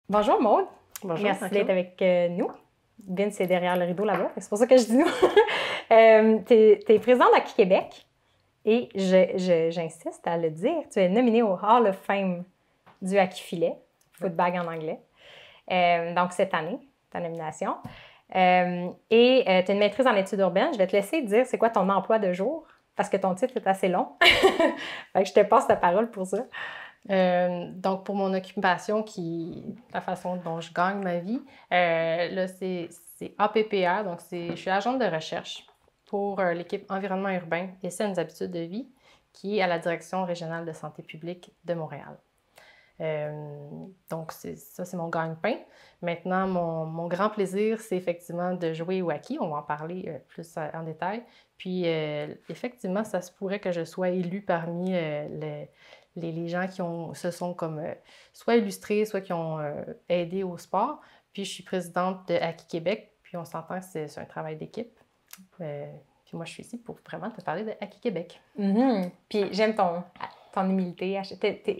Bonjour Maude. Bonjour, Merci Rachel. d'être avec nous. Vince est derrière le rideau là-bas, c'est pour ça que je dis nous. Tu es présidente d'Hockey Québec et j'insiste à le dire, tu es nominée au Hall of Fame du hockey filet, footbag en anglais. Donc cette année, ta nomination. Tu as une maîtrise en études urbaines. Je vais te laisser dire c'est quoi ton emploi de jour parce que ton titre est assez long. Fait que je te passe la parole pour ça. Donc, pour mon occupation, la façon dont je gagne ma vie, là, c'est APPR, donc je suis agente de recherche pour l'équipe Environnement urbain et saines habitudes de vie, qui est à la Direction régionale de santé publique de Montréal. Donc, ça, c'est mon gagne-pain. Maintenant, mon grand plaisir, c'est effectivement de jouer au hockey. On va en parler plus en détail. Puis, effectivement, ça se pourrait que je sois élue parmi les gens qui se sont comme soit illustrés, soit qui ont aidé au sport. Puis, je suis présidente de Hockey Québec. Puis, on s'entend que c'est un travail d'équipe. Puis moi, je suis ici pour vraiment te parler de Hockey Québec. Puis j'aime ton humilité.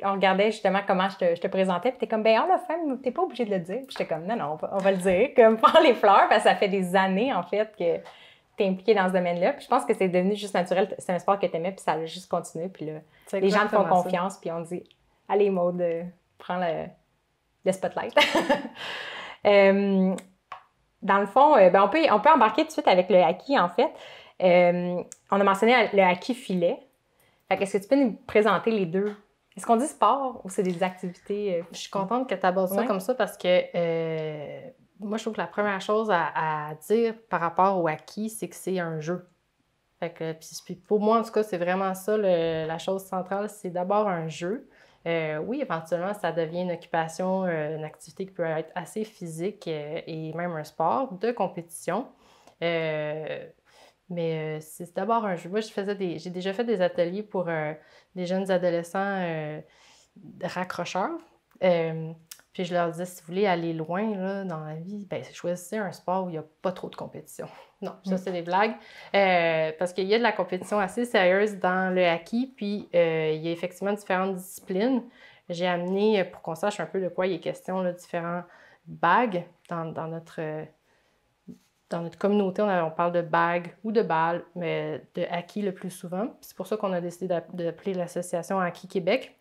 On regardait justement comment je te présentais, puis t'es comme, ben, la femme, t'es pas obligée de le dire. Puis j'étais comme, non, on va le dire, comme, prends les fleurs, parce que ça fait des années, en fait, que t'es impliquée dans ce domaine-là. Puis je pense que c'est devenu juste naturel. C'est un sport que t'aimais, puis ça a juste continué. Puis là, les gens te font confiance, puis on dit, allez, Maude, prends le spotlight. Dans le fond, ben on peut embarquer tout de suite avec le hockey, en fait. On a mentionné le hockey filet. Est-ce que tu peux nous présenter les deux? Est-ce qu'on dit sport ou c'est des activités? Je suis contente que tu abordes ça comme ça parce que moi, je trouve que la première chose à dire par rapport au hockey, c'est que c'est un jeu. Puis pour moi, en tout cas, c'est vraiment ça la chose centrale, c'est d'abord un jeu. Oui, éventuellement, ça devient une occupation, une activité qui peut être assez physique et même un sport de compétition. Mais c'est d'abord un jeu. Moi, j'ai déjà fait des ateliers pour des jeunes adolescents raccrocheurs. Puis je leur disais, si vous voulez aller loin là, dans la vie, ben, choisissez un sport où il n'y a pas trop de compétition. Non, ça, c'est des blagues. Parce qu'il y a de la compétition assez sérieuse dans le hockey, puis il y a effectivement différentes disciplines. J'ai amené, pour qu'on sache un peu de quoi il est question, là, différents bags dans notre communauté. On parle de bagues ou de balles, mais de hockey le plus souvent. C'est pour ça qu'on a décidé d'appeler l'association Hockey Québec.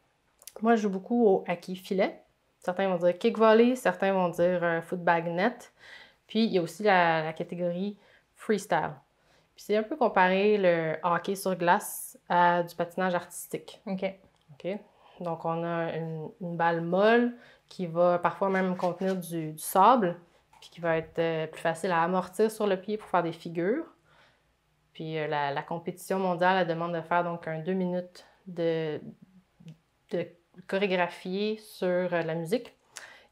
Moi, je joue beaucoup au hockey filet. Certains vont dire kick volley, certains vont dire footbag net. Puis, il y a aussi la catégorie freestyle. Puis, c'est un peu comparé le hockey sur glace à du patinage artistique. OK. Donc, on a une balle molle qui va parfois même contenir du sable, puis qui va être plus facile à amortir sur le pied pour faire des figures. Puis, la compétition mondiale, elle demande de faire donc un 2 minutes de chorégraphié sur la musique.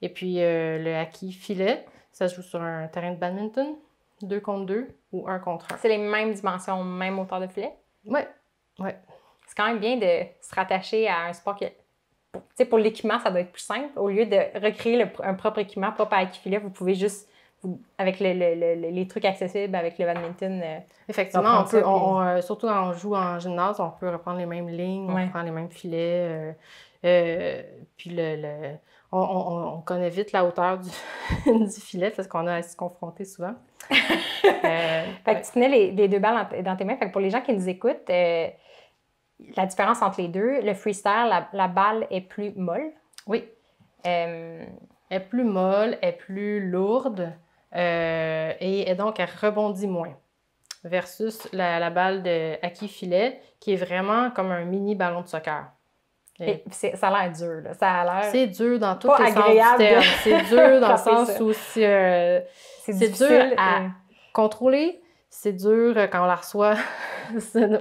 Et puis, le hockey filet, ça se joue sur un terrain de badminton, 2 contre 2 ou 1 contre 1. C'est les mêmes dimensions, même hauteur de filet? Oui. C'est quand même bien de se rattacher à un sport qui... pour l'équipement, ça doit être plus simple. Au lieu de recréer un propre équipement, propre à hockey filet, vous pouvez juste, avec les trucs accessibles, avec le badminton... Effectivement, surtout quand on joue en gymnase, on peut reprendre les mêmes lignes, on prend les mêmes filets. Puis on connaît vite la hauteur du filet parce qu'on a à s'y confronter souvent. Fait que tu tenais les deux balles dans tes mains. Fait que pour les gens qui nous écoutent, la différence entre les deux, le freestyle, la balle est plus molle. Oui. Elle est plus molle, elle est plus lourde et donc elle rebondit moins. Versus la balle de hockey filet qui est vraiment comme un mini ballon de soccer. Ça a l'air dur, là. Ça a l'air... C'est dur dans tous les sens du terme. C'est dur dans le sens où c'est dur à contrôler. C'est dur quand on la reçoit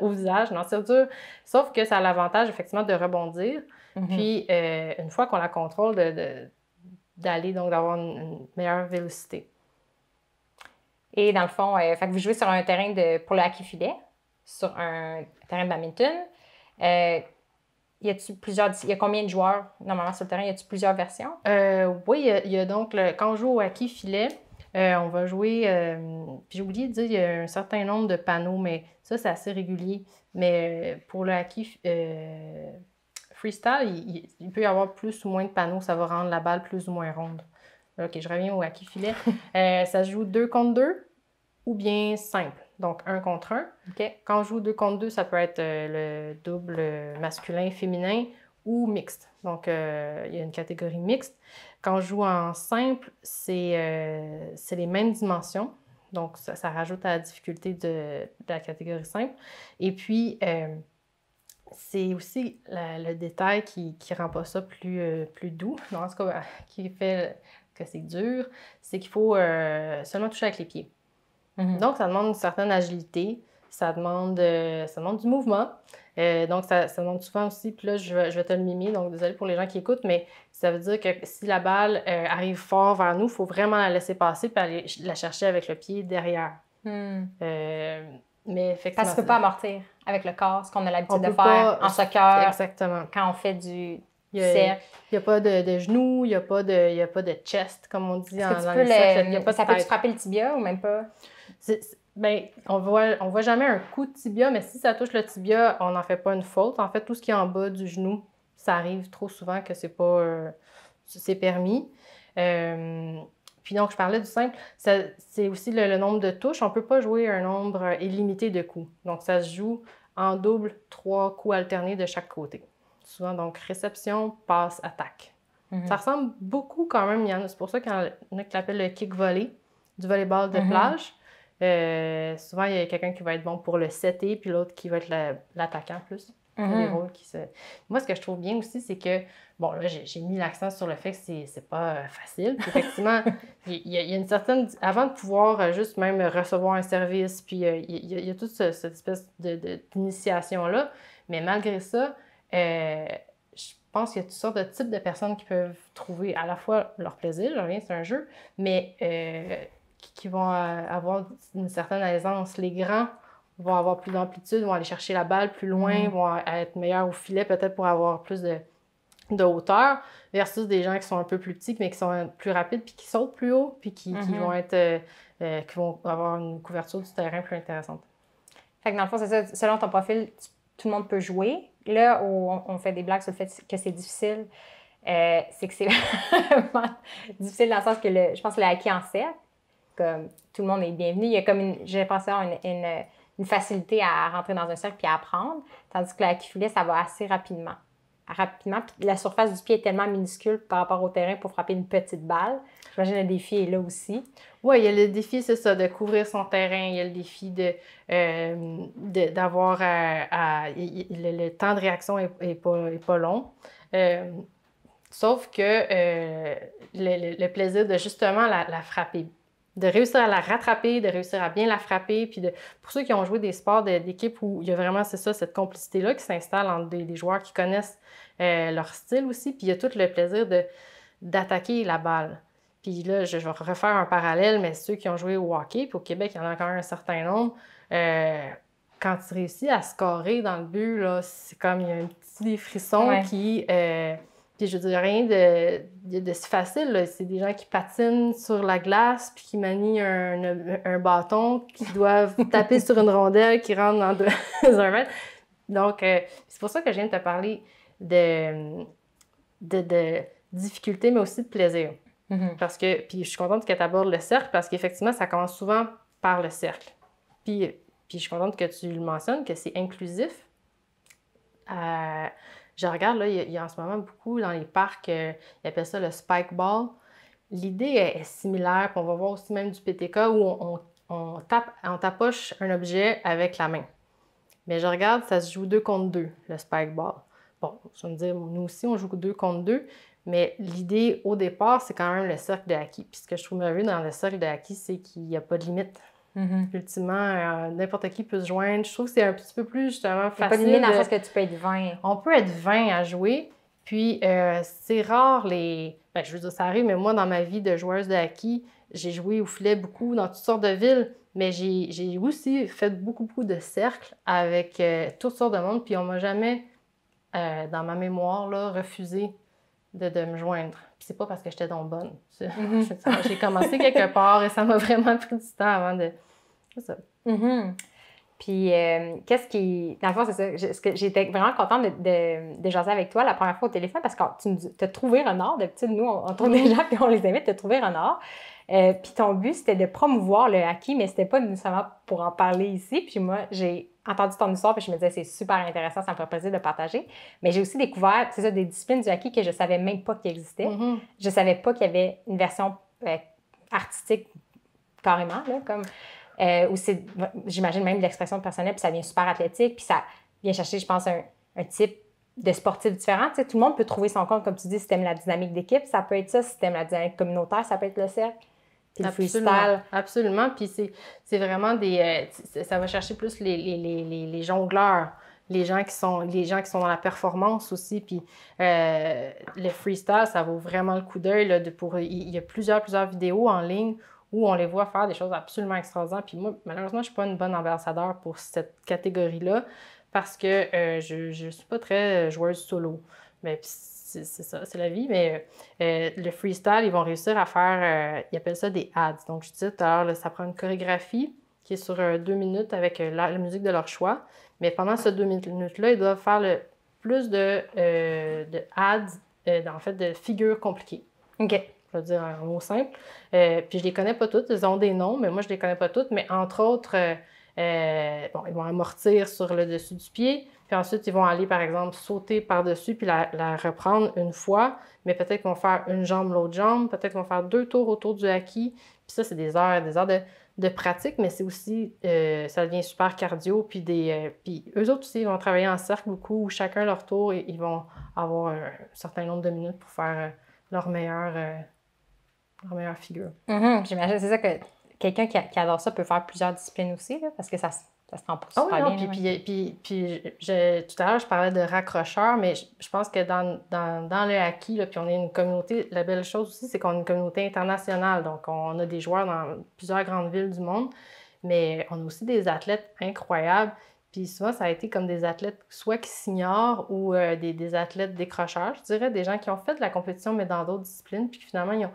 au visage. Non, c'est dur. Sauf que ça a l'avantage, effectivement, de rebondir. Puis, une fois qu'on la contrôle, d'aller, donc, d'avoir une meilleure vélocité. Et dans le fond, fait que vous jouez sur un terrain pour le hockey filet, sur un terrain de badminton. Y a combien de joueurs normalement sur le terrain? Y a-t-il plusieurs versions? Oui, il y a donc, quand on joue au hockey filet, on va jouer, puis j'ai oublié de dire, il y a un certain nombre de panneaux, mais ça, c'est assez régulier. Mais pour le hockey freestyle, il peut y avoir plus ou moins de panneaux, ça va rendre la balle plus ou moins ronde. OK, je reviens au hockey filet. Ça se joue 2 contre 2 ou bien simple, donc 1 contre 1. OK. Quand on joue 2 contre 2, ça peut être le double masculin, féminin ou mixte. Donc, il y a une catégorie mixte. Quand on joue en simple, c'est les mêmes dimensions. Donc, ça rajoute à la difficulté de la catégorie simple. Et puis, c'est aussi le détail qui rend pas ça plus doux, en tout cas, qui fait que c'est dur, c'est qu'il faut seulement toucher avec les pieds. Donc, ça demande une certaine agilité, ça demande du mouvement. Donc, ça demande souvent aussi, puis là, je vais te le mimer, donc désolé pour les gens qui écoutent, mais ça veut dire que si la balle arrive fort vers nous, il faut vraiment la laisser passer puis aller la chercher avec le pied derrière. Mais effectivement... Parce que tu ne peux pas amortir avec le corps, ce qu'on a l'habitude de faire en soccer. Exactement. Quand on fait du cercle. Il n'y a pas de genoux, il n'y a pas de chest, comme on dit dans les cercles. Ça peut-tu frapper le tibia ou même pas? Ben, on voit jamais un coup de tibia, mais si ça touche le tibia, on n'en fait pas une faute. En fait, tout ce qui est en bas du genou, ça arrive trop souvent que c'est permis. Puis donc, je parlais du simple, c'est aussi le nombre de touches. On ne peut pas jouer un nombre illimité de coups. Donc, ça se joue en double, 3 coups alternés de chaque côté. Souvent, donc, réception, passe, attaque. Ça ressemble beaucoup quand même. C'est pour ça qu'il y en a qui l'appellent le kick volley, du volleyball de plage. Souvent, il y a quelqu'un qui va être bon pour le setter, puis l'autre qui va être l'attaquant plus. Les rôles Moi, ce que je trouve bien aussi, c'est que, bon, là, j'ai mis l'accent sur le fait que c'est pas facile. Puis, effectivement, il y a une certaine... Avant de pouvoir juste même recevoir un service, puis il y a toute cette espèce d'initiation-là. Mais malgré ça, je pense qu'il y a toutes sortes de types de personnes qui peuvent trouver à la fois leur plaisir, je reviens, c'est un jeu, mais qui vont avoir une certaine aisance. Les grands vont avoir plus d'amplitude, vont aller chercher la balle plus loin, vont être meilleurs au filet peut-être pour avoir plus de hauteur, versus des gens qui sont un peu plus petits, mais qui sont plus rapides, puis qui sautent plus haut, puis qui vont être qui vont avoir une couverture du terrain plus intéressante. Fait que dans le fond, c'est ça, selon ton profil, tout le monde peut jouer. Là où on fait des blagues sur le fait que c'est difficile, c'est que c'est vraiment difficile dans le sens que je pense que le hockey en cercle, comme tout le monde est bienvenu, il y a comme j'ai pensé avoir une facilité à rentrer dans un cercle puis à apprendre, tandis que le hockey filet, ça va assez rapidement. Puis la surface du pied est tellement minuscule par rapport au terrain pour frapper une petite balle. J'imagine le défi est là aussi. Oui, il y a le défi, c'est ça, de couvrir son terrain. Il y a le défi d'avoir le temps de réaction est pas long. Sauf que le plaisir de justement la frapper, de réussir à la rattraper, de réussir à bien la frapper, puis pour ceux qui ont joué des sports d'équipe où il y a vraiment, c'est ça, cette complicité-là qui s'installe entre des joueurs qui connaissent leur style aussi, puis il y a tout le plaisir d'attaquer la balle. Puis là, je vais refaire un parallèle, mais ceux qui ont joué au hockey, puis au Québec, il y en a quand même un certain nombre, quand tu réussis à scorer dans le but, là, c'est comme, il y a un petit frisson qui... Puis je veux dire, rien de si facile, là. C'est des gens qui patinent sur la glace puis qui manient un bâton, qui doivent taper sur une rondelle qui rentre dans un mètre. Donc, c'est pour ça que je viens de te parler de difficulté, mais aussi de plaisir. Parce que, puis je suis contente que tu abordes le cercle parce qu'effectivement, ça commence souvent par le cercle. Puis je suis contente que tu le mentionnes, que c'est inclusif. Je regarde, là, il y a en ce moment beaucoup dans les parcs, ils appellent ça le spike ball. L'idée est similaire, puis on va voir aussi même du PTK où on tapoche un objet avec la main. Mais je regarde, ça se joue 2 contre 2, le spike ball. Bon, je vais me dire, nous aussi, on joue 2 contre 2, mais l'idée, au départ, c'est quand même le cercle de hockey. Puis ce que je trouve merveilleux dans le cercle de hockey, c'est qu'il n'y a pas de limite. Ultimement, n'importe qui peut se joindre. Je trouve que c'est un petit peu plus, justement, facile. Pas de limite dans le sens que tu peux être 20. On peut être 20 à jouer. Puis, c'est rare je veux dire, ça arrive, mais moi, dans ma vie de joueuse de hockey, j'ai joué au filet beaucoup dans toutes sortes de villes, mais j'ai aussi fait beaucoup de cercles avec toutes sortes de monde. Puis, on m'a jamais, dans ma mémoire, là, refusé de me joindre. Puis c'est pas parce que j'étais donc bonne. J'ai commencé quelque part et ça m'a vraiment pris du temps avant de... C'est ça. Puis, qu'est-ce qui. Dans le fond, c'est ça. J'étais vraiment contente de jaser avec toi la première fois au téléphone parce que tu as trouvé Renard. D'habitude, nous, on trouve des gens puis on les invite, tu as trouvé Renard. Puis ton but, c'était de promouvoir le haki, mais c'était pas nécessairement pour en parler ici. Puis moi, j'ai entendu ton histoire puis je me disais, c'est super intéressant, ça me ferait plaisir de partager. Mais j'ai aussi découvert, c'est ça, des disciplines du haki que je savais même pas qu'il existait. Je savais pas qu'il y avait une version artistique carrément, là, comme. Où c'est, j'imagine, même de l'expression personnelle, puis ça devient super athlétique, puis ça vient chercher, je pense, un type de sportif différent. Tu sais, tout le monde peut trouver son compte, comme tu dis, si t'aimes la dynamique d'équipe, ça peut être ça. Si t'aimes la dynamique communautaire, ça peut être le cercle. Puis le freestyle. Absolument. Puis c'est vraiment des... ça va chercher plus les jongleurs, les gens qui sont dans la performance aussi. Puis le freestyle, ça vaut vraiment le coup d'œil. Il y a plusieurs vidéos en ligne où on les voit faire des choses absolument extraordinaires. Puis moi, malheureusement, je ne suis pas une bonne ambassadeur pour cette catégorie-là parce que je ne suis pas très joueuse solo. Mais c'est ça, c'est la vie. Mais le freestyle, ils vont réussir à faire, ils appellent ça des ads. Donc, je disais tout à l'heure, ça prend une chorégraphie qui est sur 2 minutes avec la musique de leur choix. Mais pendant ces 2 minutes-là, ils doivent faire le plus de ads, en fait, de figures compliquées. OK. Je vais dire un mot simple. Puis je les connais pas toutes, ils ont des noms, mais moi je les connais pas toutes. Mais entre autres, ils vont amortir sur le dessus du pied, puis ensuite ils vont aller par exemple sauter par-dessus puis la reprendre une fois, mais peut-être qu'ils vont faire une jambe, l'autre jambe, peut-être qu'ils vont faire 2 tours autour du haki. Puis ça, c'est des heures de pratique, mais c'est aussi, ça devient super cardio. Puis eux autres aussi, ils vont travailler en cercle beaucoup, où chacun leur tour, ils vont avoir un certain nombre de minutes pour faire leur meilleure figure. J'imagine, c'est ça que quelqu'un qui adore ça peut faire plusieurs disciplines aussi, là, parce que ça se rend pas super bien. Puis tout à l'heure, je parlais de raccrocheurs, mais je pense que dans le haki, là, puis on est une communauté, la belle chose aussi, c'est qu'on est une communauté internationale. Donc, on a des joueurs dans plusieurs grandes villes du monde, mais on a aussi des athlètes incroyables. Puis souvent, ça a été comme des athlètes soit qui s'ignorent ou des athlètes décrocheurs, je dirais, des gens qui ont fait de la compétition, mais dans d'autres disciplines, puis finalement,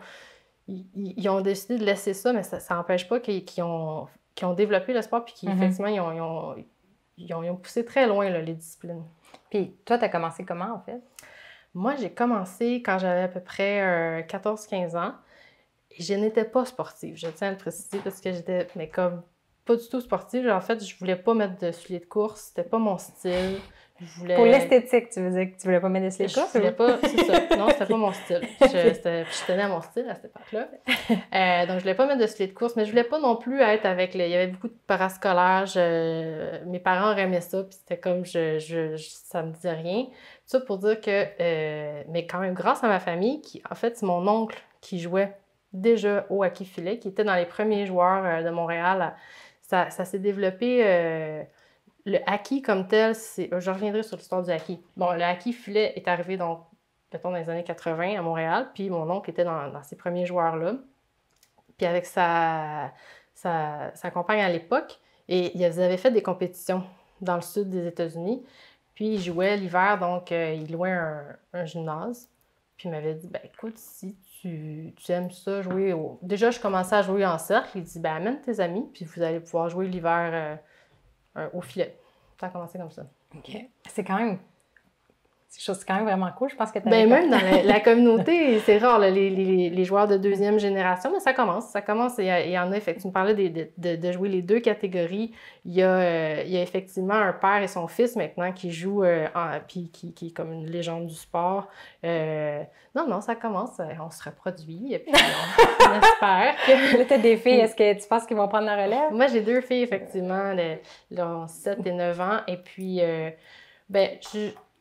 ils ont décidé de laisser ça, mais ça n'empêche pas qu'ils ont développé le sport, puis qu'effectivement, ils ont poussé très loin là, les disciplines. Puis toi, tu as commencé comment, en fait? Moi, j'ai commencé quand j'avais à peu près 14-15 ans. Et je n'étais pas sportive, je tiens à le préciser, parce que j'étais, mais comme pas du tout sportive. En fait, je voulais pas mettre de souliers de course, c'était pas mon style. Pour l'esthétique, tu veux dire que tu voulais pas mettre de souliers de course? Je voulais pas, c'est ça. Non, c'était pas mon style. Je tenais à mon style à cette époque-là. Donc, je voulais pas mettre de souliers de course, mais je voulais pas non plus être avec il y avait beaucoup de parascolaires. Mes parents aimaient ça, puis c'était comme, ça me disait rien. Tout ça pour dire que, mais quand même, grâce à ma famille, en fait, c'est mon oncle qui jouait déjà au hockey filet, qui était dans les premiers joueurs de Montréal. Ça s'est développé... Le haki comme tel, je reviendrai sur l'histoire du haki. Bon, le haki filet est arrivé, donc, mettons, dans les années 80 à Montréal, puis mon oncle était dans ces premiers joueurs-là. Puis avec sa compagne à l'époque, et ils avaient fait des compétitions dans le sud des États-Unis, puis ils jouaient l'hiver, donc ils louaient un gymnase. Puis il m'avait dit, ben écoute, si tu aimes ça, jouer au... Déjà, je commençais à jouer en cercle. Il dit, ben amène tes amis, puis vous allez pouvoir jouer l'hiver... au filet. Ça a commencé comme ça. OK. C'est quand même vraiment cool. Je pense que même dans la communauté, c'est rare, là, les joueurs de deuxième génération, mais ça commence. Il y en a, effectivement. Tu me parlais de jouer les 2 catégories. Il y a effectivement un père et son fils maintenant qui jouent, puis qui est comme une légende du sport. Non, ça commence. On se reproduit, et puis on espère que... Là, t'as des filles. Est-ce que tu penses qu'ils vont prendre la relève? Moi, j'ai 2 filles, effectivement. Elles ont 7 et 9 ans. Et puis,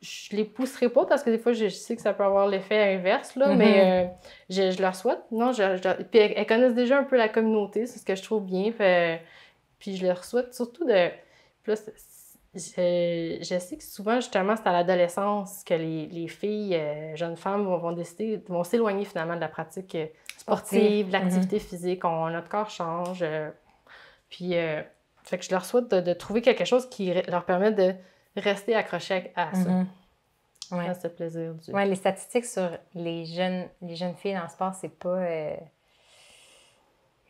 je les pousserai pas parce que des fois, je sais que ça peut avoir l'effet inverse, là, mais je leur souhaite. Non, puis elles connaissent déjà un peu la communauté, c'est ce que je trouve bien. Puis je leur souhaite surtout de... Plus, je sais que souvent, justement, c'est à l'adolescence que les filles, jeunes femmes, vont s'éloigner finalement de la pratique sportive, de l'activité physique. Notre corps change. Puis, fait que je leur souhaite de trouver quelque chose qui leur permet de rester accroché à ça. À ce plaisir. Les statistiques sur les jeunes filles dans le sport, c'est pas...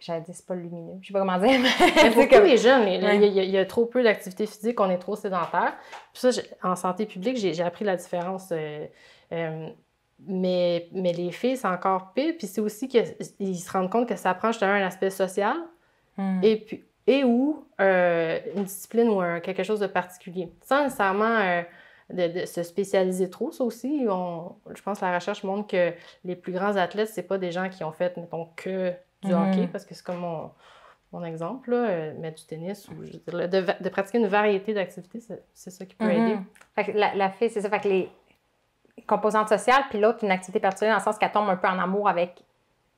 j'allais dire, c'est pas lumineux. Je sais pas comment dire. Mais pour tous les jeunes, Ouais. il y a trop peu d'activité physique, on est trop sédentaire. Puis ça, en santé publique, j'ai appris la différence. Mais les filles, c'est encore pire. Puis c'est aussi qu'ils se rendent compte que ça prend justement un aspect social et ou une discipline ou quelque chose de particulier. Sans nécessairement de se spécialiser trop, ça aussi. Je pense que la recherche montre que les plus grands athlètes, c'est pas des gens qui ont fait, mettons, que du hockey, parce que c'est comme mon exemple, là, mais du tennis, ou je veux dire, de pratiquer une variété d'activités, c'est ça qui peut aider. Fait que la fille, c'est ça. Fait que les composantes sociales, puis l'autre, une activité particulière, dans le sens qu'elle tombe un peu en amour avec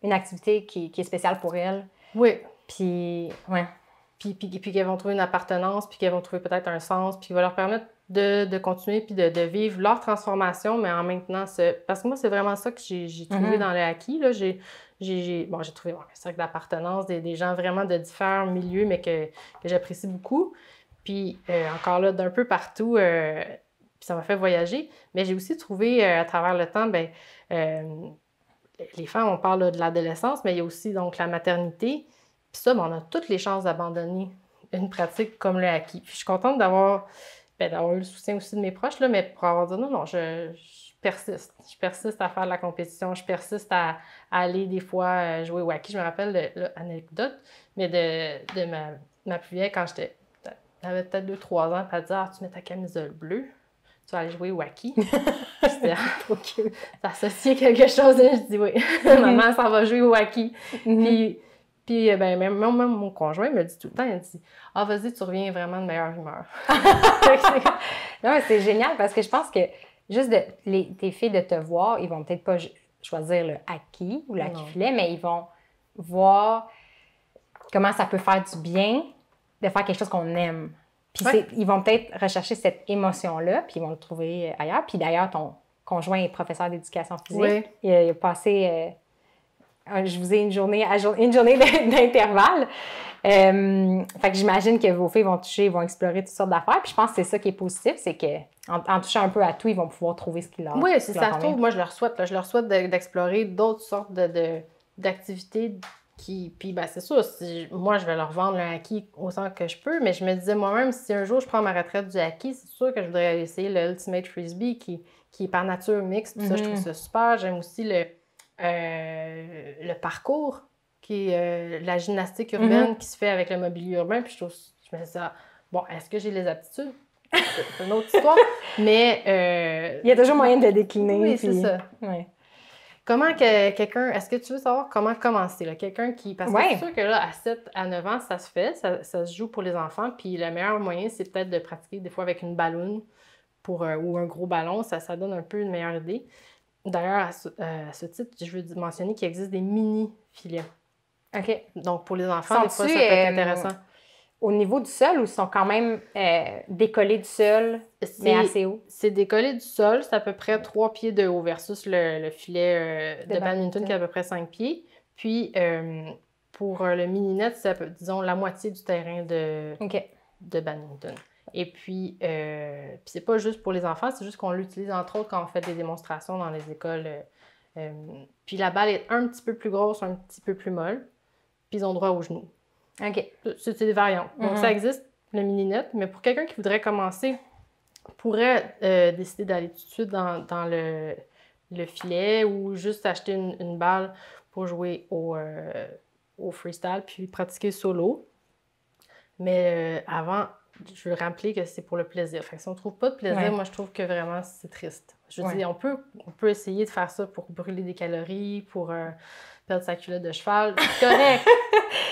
une activité qui est spéciale pour elle. Oui. Puis, ouais. Puis qu'elles vont trouver une appartenance, puis qu'elles vont trouver peut-être un sens, puis qui va leur permettre de continuer, puis de vivre leur transformation, mais en maintenant parce que moi, c'est vraiment ça que j'ai trouvé dans le hockey, là. J'ai trouvé un cercle d'appartenance, des gens vraiment de différents milieux, mais que j'apprécie beaucoup. Puis encore là, d'un peu partout, puis ça m'a fait voyager. Mais j'ai aussi trouvé, à travers le temps, les femmes, on parle là, de l'adolescence, mais il y a aussi donc la maternité. Puis ça, on a toutes les chances d'abandonner une pratique comme le hockey. Puis je suis contente d'avoir eu le soutien aussi de mes proches, là, mais pour avoir dit non, je persiste. Je persiste à faire de la compétition, je persiste à aller des fois jouer au hockey. Je me rappelle l'anecdote, mais de ma plus vieille, quand j'avais peut-être 2-3 ans, elle disait tu mets ta camisole bleue, tu vas aller jouer au hockey. C'était trop cute. T'as associé quelque chose, et je dis oui, maman, ça va jouer au hockey. Puis même mon conjoint me dit tout le temps, il dit « Ah, vas-y, tu reviens vraiment de meilleure humeur. » Non, mais c'est génial parce que je pense que juste tes filles de te voir, ils vont peut-être pas choisir le hockey ou le hockey-filet, mais ils vont voir comment ça peut faire du bien de faire quelque chose qu'on aime. Puis ils vont peut-être rechercher cette émotion-là, puis ils vont le trouver ailleurs. Puis d'ailleurs, ton conjoint est professeur d'éducation physique. Oui. Il a passé... je vous ai une journée d'intervalle. Fait que j'imagine que vos filles vont toucher, vont explorer toutes sortes d'affaires. Puis je pense que c'est ça qui est positif, c'est qu'en touchant un peu à tout, ils vont pouvoir trouver ce qui leur Oui, si ça se trouve, moi, je leur souhaite. Je leur souhaite d'explorer d'autres sortes d'activités qui... Puis, c'est sûr, moi, je vais leur vendre le hockey autant que je peux, mais je me disais moi-même, si un jour je prends ma retraite du hockey, c'est sûr que je voudrais essayer le Ultimate Frisbee qui est par nature mixte. Puis ça, je trouve ça super. J'aime aussi le parcours, qui est la gymnastique urbaine qui se fait avec le mobilier urbain. Puis je me dis ça, bon, est-ce que j'ai les aptitudes? C'est une autre histoire. Mais... il y a toujours moyen de décliner. Oui, c'est ça. Ouais. Comment quelqu'un... Est-ce que tu veux savoir comment commencer? Là? Quelqu'un qui... Parce que c'est sûr que là, à 7 à 9 ans, ça se fait. Ça se joue pour les enfants. Puis le meilleur moyen, c'est peut-être de pratiquer des fois avec une balloune ou un gros ballon. Ça donne un peu une meilleure idée. D'ailleurs, à ce titre, je veux mentionner qu'il existe des mini-filets. OK. Donc, pour les enfants, des fois, ça peut être intéressant. Au niveau du sol, ou ils sont quand même décollés du sol, mais assez haut? C'est décollé du sol. C'est à peu près 3 pieds de haut versus le filet de badminton qui est à peu près 5 pieds. Puis, pour le mini-net, c'est, disons, la moitié du terrain de badminton. Et puis c'est pas juste pour les enfants, c'est juste qu'on l'utilise entre autres quand on fait des démonstrations dans les écoles. Puis la balle est un petit peu plus grosse, un petit peu plus molle, puis ils ont droit aux genoux. OK. C'est des variantes. Donc ça existe, le mini-net, mais pour quelqu'un qui voudrait commencer, pourrait décider d'aller tout de suite dans le filet ou juste acheter une balle pour jouer au freestyle puis pratiquer solo. Mais avant, je veux rappeler que c'est pour le plaisir. Fait que si on ne trouve pas de plaisir, moi, je trouve que vraiment, c'est triste. Je veux dire, on peut essayer de faire ça pour brûler des calories, pour perdre sa culotte de cheval. C'est correct.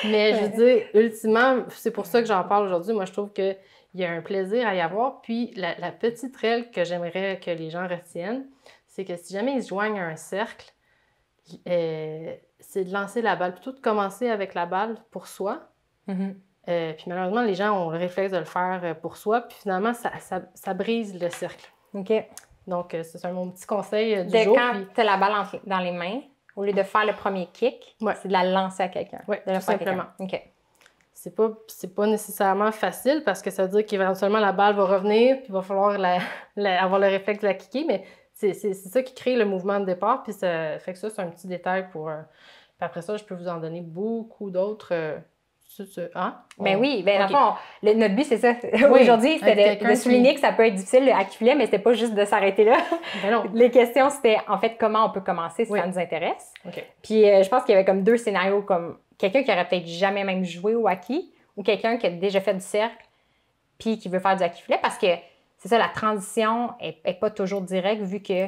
Mais je veux dire, ultimement, c'est pour ça que j'en parle aujourd'hui. Moi, je trouve qu'il y a un plaisir à y avoir. Puis, la petite règle que j'aimerais que les gens retiennent, c'est que si jamais ils se joignent à un cercle, c'est de lancer la balle. Plutôt de commencer avec la balle pour soi. Puis malheureusement, les gens ont le réflexe de le faire pour soi, puis finalement, ça brise le cercle. OK. Donc, c'est mon petit conseil du jour. Quand tu as la balle dans les mains, au lieu de faire le premier kick, c'est de la lancer à quelqu'un. Oui, tout simplement. OK. C'est pas nécessairement facile parce que ça veut dire qu'éventuellement, la balle va revenir, puis il va falloir avoir le réflexe de la kicker, mais c'est ça qui crée le mouvement de départ, puis ça fait que ça, c'est un petit détail pour Puis après ça, je peux vous en donner beaucoup d'autres. Hein? Ben oui, ben OK. dans le fond, notre but, c'est ça. Oui, Aujourd'hui, c'était avec de quelqu'un souligner que ça peut être difficile le accufilet, mais c'était pas juste de s'arrêter là. Ben non. Les questions, c'était en fait comment on peut commencer si Oui. ça nous intéresse. OK. Puis je pense qu'il y avait comme 2 scénarios, comme quelqu'un qui aurait peut-être jamais même joué au hockey ou quelqu'un qui a déjà fait du cercle puis qui veut faire du accufilet, parce que c'est ça, la transition est pas toujours directe vu que,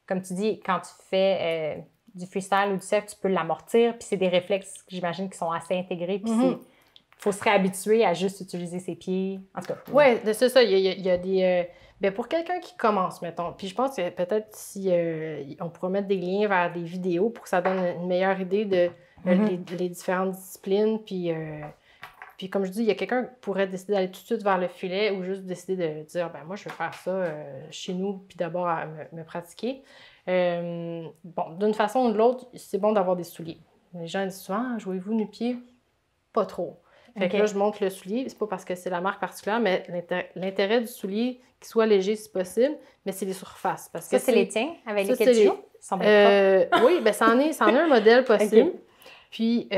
comme tu dis, quand tu fais du freestyle ou du cercle, tu peux l'amortir, puis c'est des réflexes, j'imagine, qui sont assez intégrés, puis faut se réhabituer à juste utiliser ses pieds. En tout cas. Oui, c'est ça. Il y a des. Ben pour quelqu'un qui commence, mettons, puis je pense que peut-être si on pourrait mettre des liens vers des vidéos pour que ça donne une meilleure idée de les différentes disciplines. Puis comme je dis, il y a quelqu'un qui pourrait décider d'aller tout de suite vers le filet ou juste décider de dire, ben moi, je vais faire ça chez nous, puis d'abord à me pratiquer. Bon, d'une façon ou de l'autre, c'est bon d'avoir des souliers. Les gens disent souvent, jouez-vous nu-pieds? Pas trop. Fait que là, je montre le soulier. C'est pas parce que c'est la marque particulière, mais l'intérêt du soulier, qu'il soit léger si possible, mais c'est les surfaces. Parce que ça, c'est les tiens avec ça, lesquels tu joues? Ils sont bien propres. Oui, bien, c'en est un modèle possible. Okay. Puis,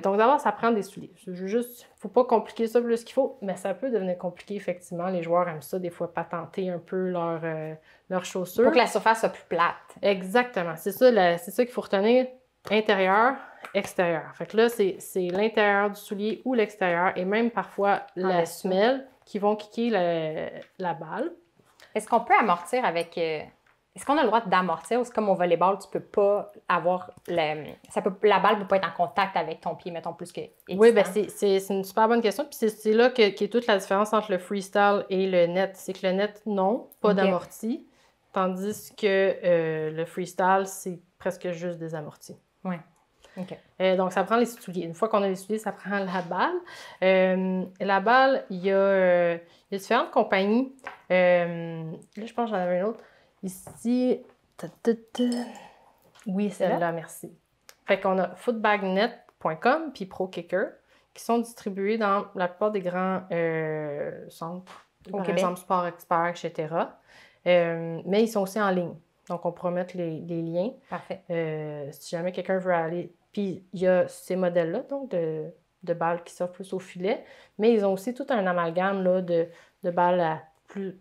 donc d'abord, ça prend des souliers. Faut pas compliquer ça plus qu'il faut, mais ça peut devenir compliqué, effectivement. Les joueurs aiment ça, des fois, patenter un peu leurs chaussures. Pour que la surface soit plus plate. Exactement. C'est ça qu'il faut retenir. Intérieur, extérieur. Fait que là, c'est l'intérieur du soulier ou l'extérieur et même parfois la semelle qui vont kicker la balle. Est-ce qu'on peut amortir avec... Est-ce qu'on a le droit d'amortir ou c'est comme au volleyball, tu peux pas avoir... la balle peut pas être en contact avec ton pied, mettons, plus que... Oui, bien, c'est une super bonne question. Puis c'est là qu'est toute la différence entre le freestyle et le net. C'est que le net, non, pas d'amorti. Tandis que le freestyle, c'est presque juste des amortis. Oui. OK. Donc, ça prend les souliers. Une fois qu'on a les souliers, ça prend la balle. La balle, il y a différentes compagnies. Là, je pense que j'en avais une autre. Ici, oui, celle-là, merci. Fait qu'on a footbagnet.com puis ProKicker qui sont distribués dans la plupart des grands centres, par exemple Sport Expert, etc. Mais ils sont aussi en ligne. Donc, on pourra mettre les liens. Parfait. Si jamais quelqu'un veut aller... Puis, il y a ces modèles-là, donc de balles qui sortent plus au filet, mais ils ont aussi tout un amalgame là, de balles à plus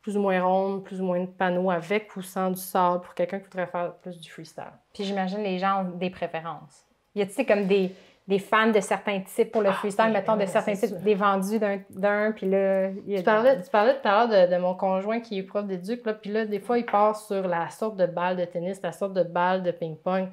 ou moins rondes, plus ou moins de panneaux avec ou sans du sable pour quelqu'un qui voudrait faire plus du freestyle. Puis, j'imagine les gens ont des préférences. Y a-t-il comme des fans de certains types pour le freestyle, mettons, de certains types, des vendus d'un, puis là... Tu parlais tout à l'heure de mon conjoint qui est prof d'éduc, là, puis là, des fois, il part sur la sorte de balle de tennis, la sorte de balle de ping-pong,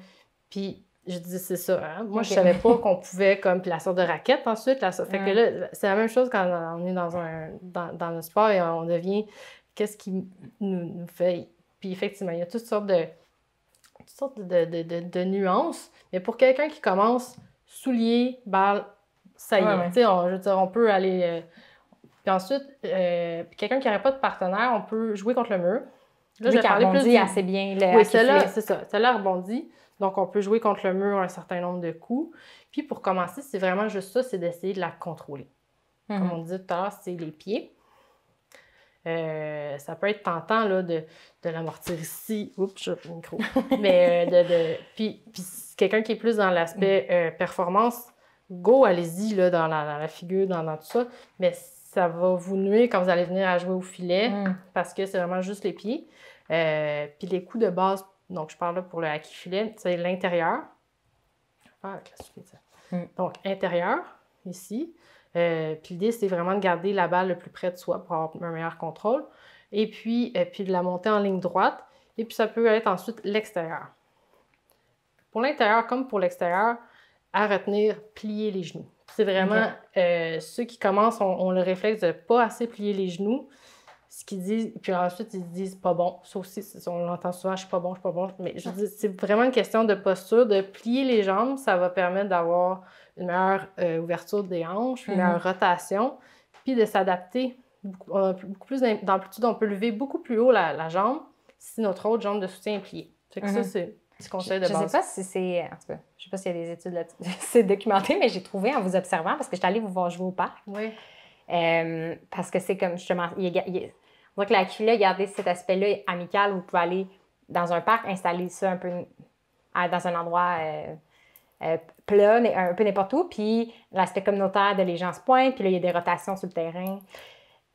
puis je dis, c'est ça, hein? Moi, je savais pas qu'on pouvait, puis la sorte de raquette ensuite, fait que là, c'est la même chose quand on est dans le sport et on devient, qu'est-ce qui nous fait... Puis effectivement, il y a toutes sortes de nuances, mais pour quelqu'un qui commence... souliers, balles, ça y est. Je veux dire, on peut aller... Puis ensuite, quelqu'un qui n'aurait pas de partenaire, on peut jouer contre le mur. Là, j'ai parlé plus assez bien. Oui, celle-là, c'est ça. Celle-là rebondit. Donc, on peut jouer contre le mur un certain nombre de coups. Puis, pour commencer, c'est vraiment juste ça, c'est d'essayer de la contrôler. Comme on disait tout à l'heure, c'est les pieds. Ça peut être tentant là, de l'amortir ici. Oups, j'ai le micro. Mais puis quelqu'un qui est plus dans l'aspect performance, go, allez-y là, dans la figure, dans tout ça. Mais ça va vous nuire quand vous allez venir à jouer au filet parce que c'est vraiment juste les pieds. Puis les coups de base, donc je parle là pour le hockey filet, c'est l'intérieur. Donc, intérieur, ici. Puis l'idée, c'est vraiment de garder la balle le plus près de soi pour avoir un meilleur contrôle. Et puis de la monter en ligne droite. Et puis ça peut être ensuite l'extérieur. Pour l'intérieur comme pour l'extérieur, à retenir, plier les genoux. C'est vraiment ceux qui commencent ont le réflexe de ne pas assez plier les genoux. Ce qu'ils disent, puis ensuite ils se disent pas bon. Ça aussi, on l'entend souvent, je suis pas bon. Mais je dis, c'est vraiment une question de posture, de plier les jambes. Ça va permettre d'avoir une meilleure ouverture des hanches, une meilleure rotation, puis de s'adapter beaucoup plus d'amplitude. On peut lever beaucoup plus haut la jambe si notre autre jambe de soutien est pliée. Fait que ça, c'est ce conseil de base. Je sais pas si c'est... En tout cas, je sais pas s'il y a des études là-dessus. C'est documenté, mais j'ai trouvé en vous observant, parce que je suis allée vous voir jouer au parc. Oui. Parce que c'est comme, justement... On voit que la QLA a gardé cet aspect-là amical où vous pouvez aller dans un parc, installer ça un peu dans un endroit plat, un peu n'importe où. Puis l'aspect communautaire de les gens se pointent. Puis là, il y a des rotations sur le terrain.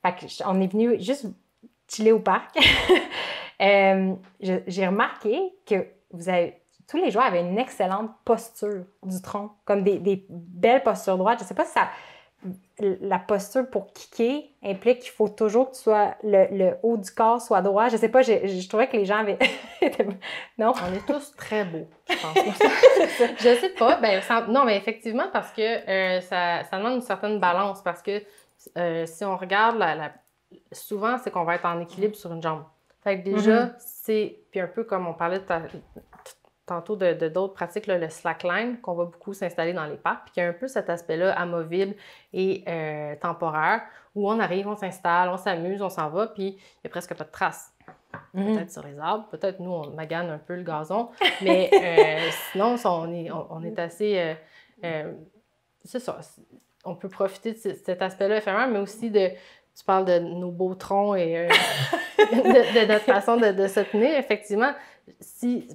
Fait qu'on est venu juste chiller au parc. J'ai remarqué que tous les joueurs avaient une excellente posture du tronc, comme des belles postures droites. Je ne sais pas si la posture pour kicker implique qu'il faut toujours que le haut du corps soit droit. Je ne sais pas, je trouvais que les gens avaient... Non? On est tous très beaux, je pense. Je sais pas. Non, mais effectivement, parce que ça demande une certaine balance. Parce que si on regarde, souvent, c'est qu'on va être en équilibre sur une jambe. Fait que déjà, c'est... Puis un peu comme on parlait tantôt de d'autres pratiques, là, le slackline, qu'on va beaucoup s'installer dans les parcs, puis il y a un peu cet aspect-là amovible et temporaire, où on arrive, on s'installe, on s'amuse, on s'en va, puis il n'y a presque pas de traces. Peut-être sur les arbres, peut-être nous, on magane un peu le gazon, mais sinon, on est assez... c'est ça, on peut profiter de cet aspect-là éphémère, mais aussi tu parles de nos beaux troncs et de notre façon de se tenir, effectivement.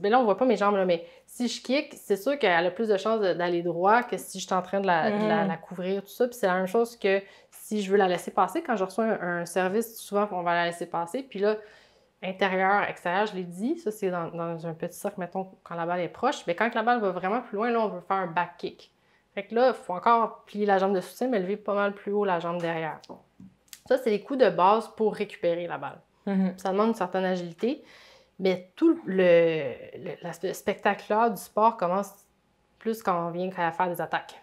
Là, on voit pas mes jambes, là, mais si je kick, c'est sûr qu'elle a plus de chances d'aller droit que si je suis en train de la couvrir, tout ça. Puis c'est la même chose que si je veux la laisser passer. Quand je reçois un service, souvent, on va la laisser passer. Puis là, intérieur, extérieur, je l'ai dit, ça, c'est dans un petit cercle, mettons, quand la balle est proche. Mais quand la balle va vraiment plus loin, là, on veut faire un back kick. Fait que là, il faut encore plier la jambe de soutien, mais lever pas mal plus haut la jambe derrière. Ça, c'est les coups de base pour récupérer la balle. Ça demande une certaine agilité. Mais tout l'aspect spectaculaire du sport commence plus quand on vient à faire des attaques.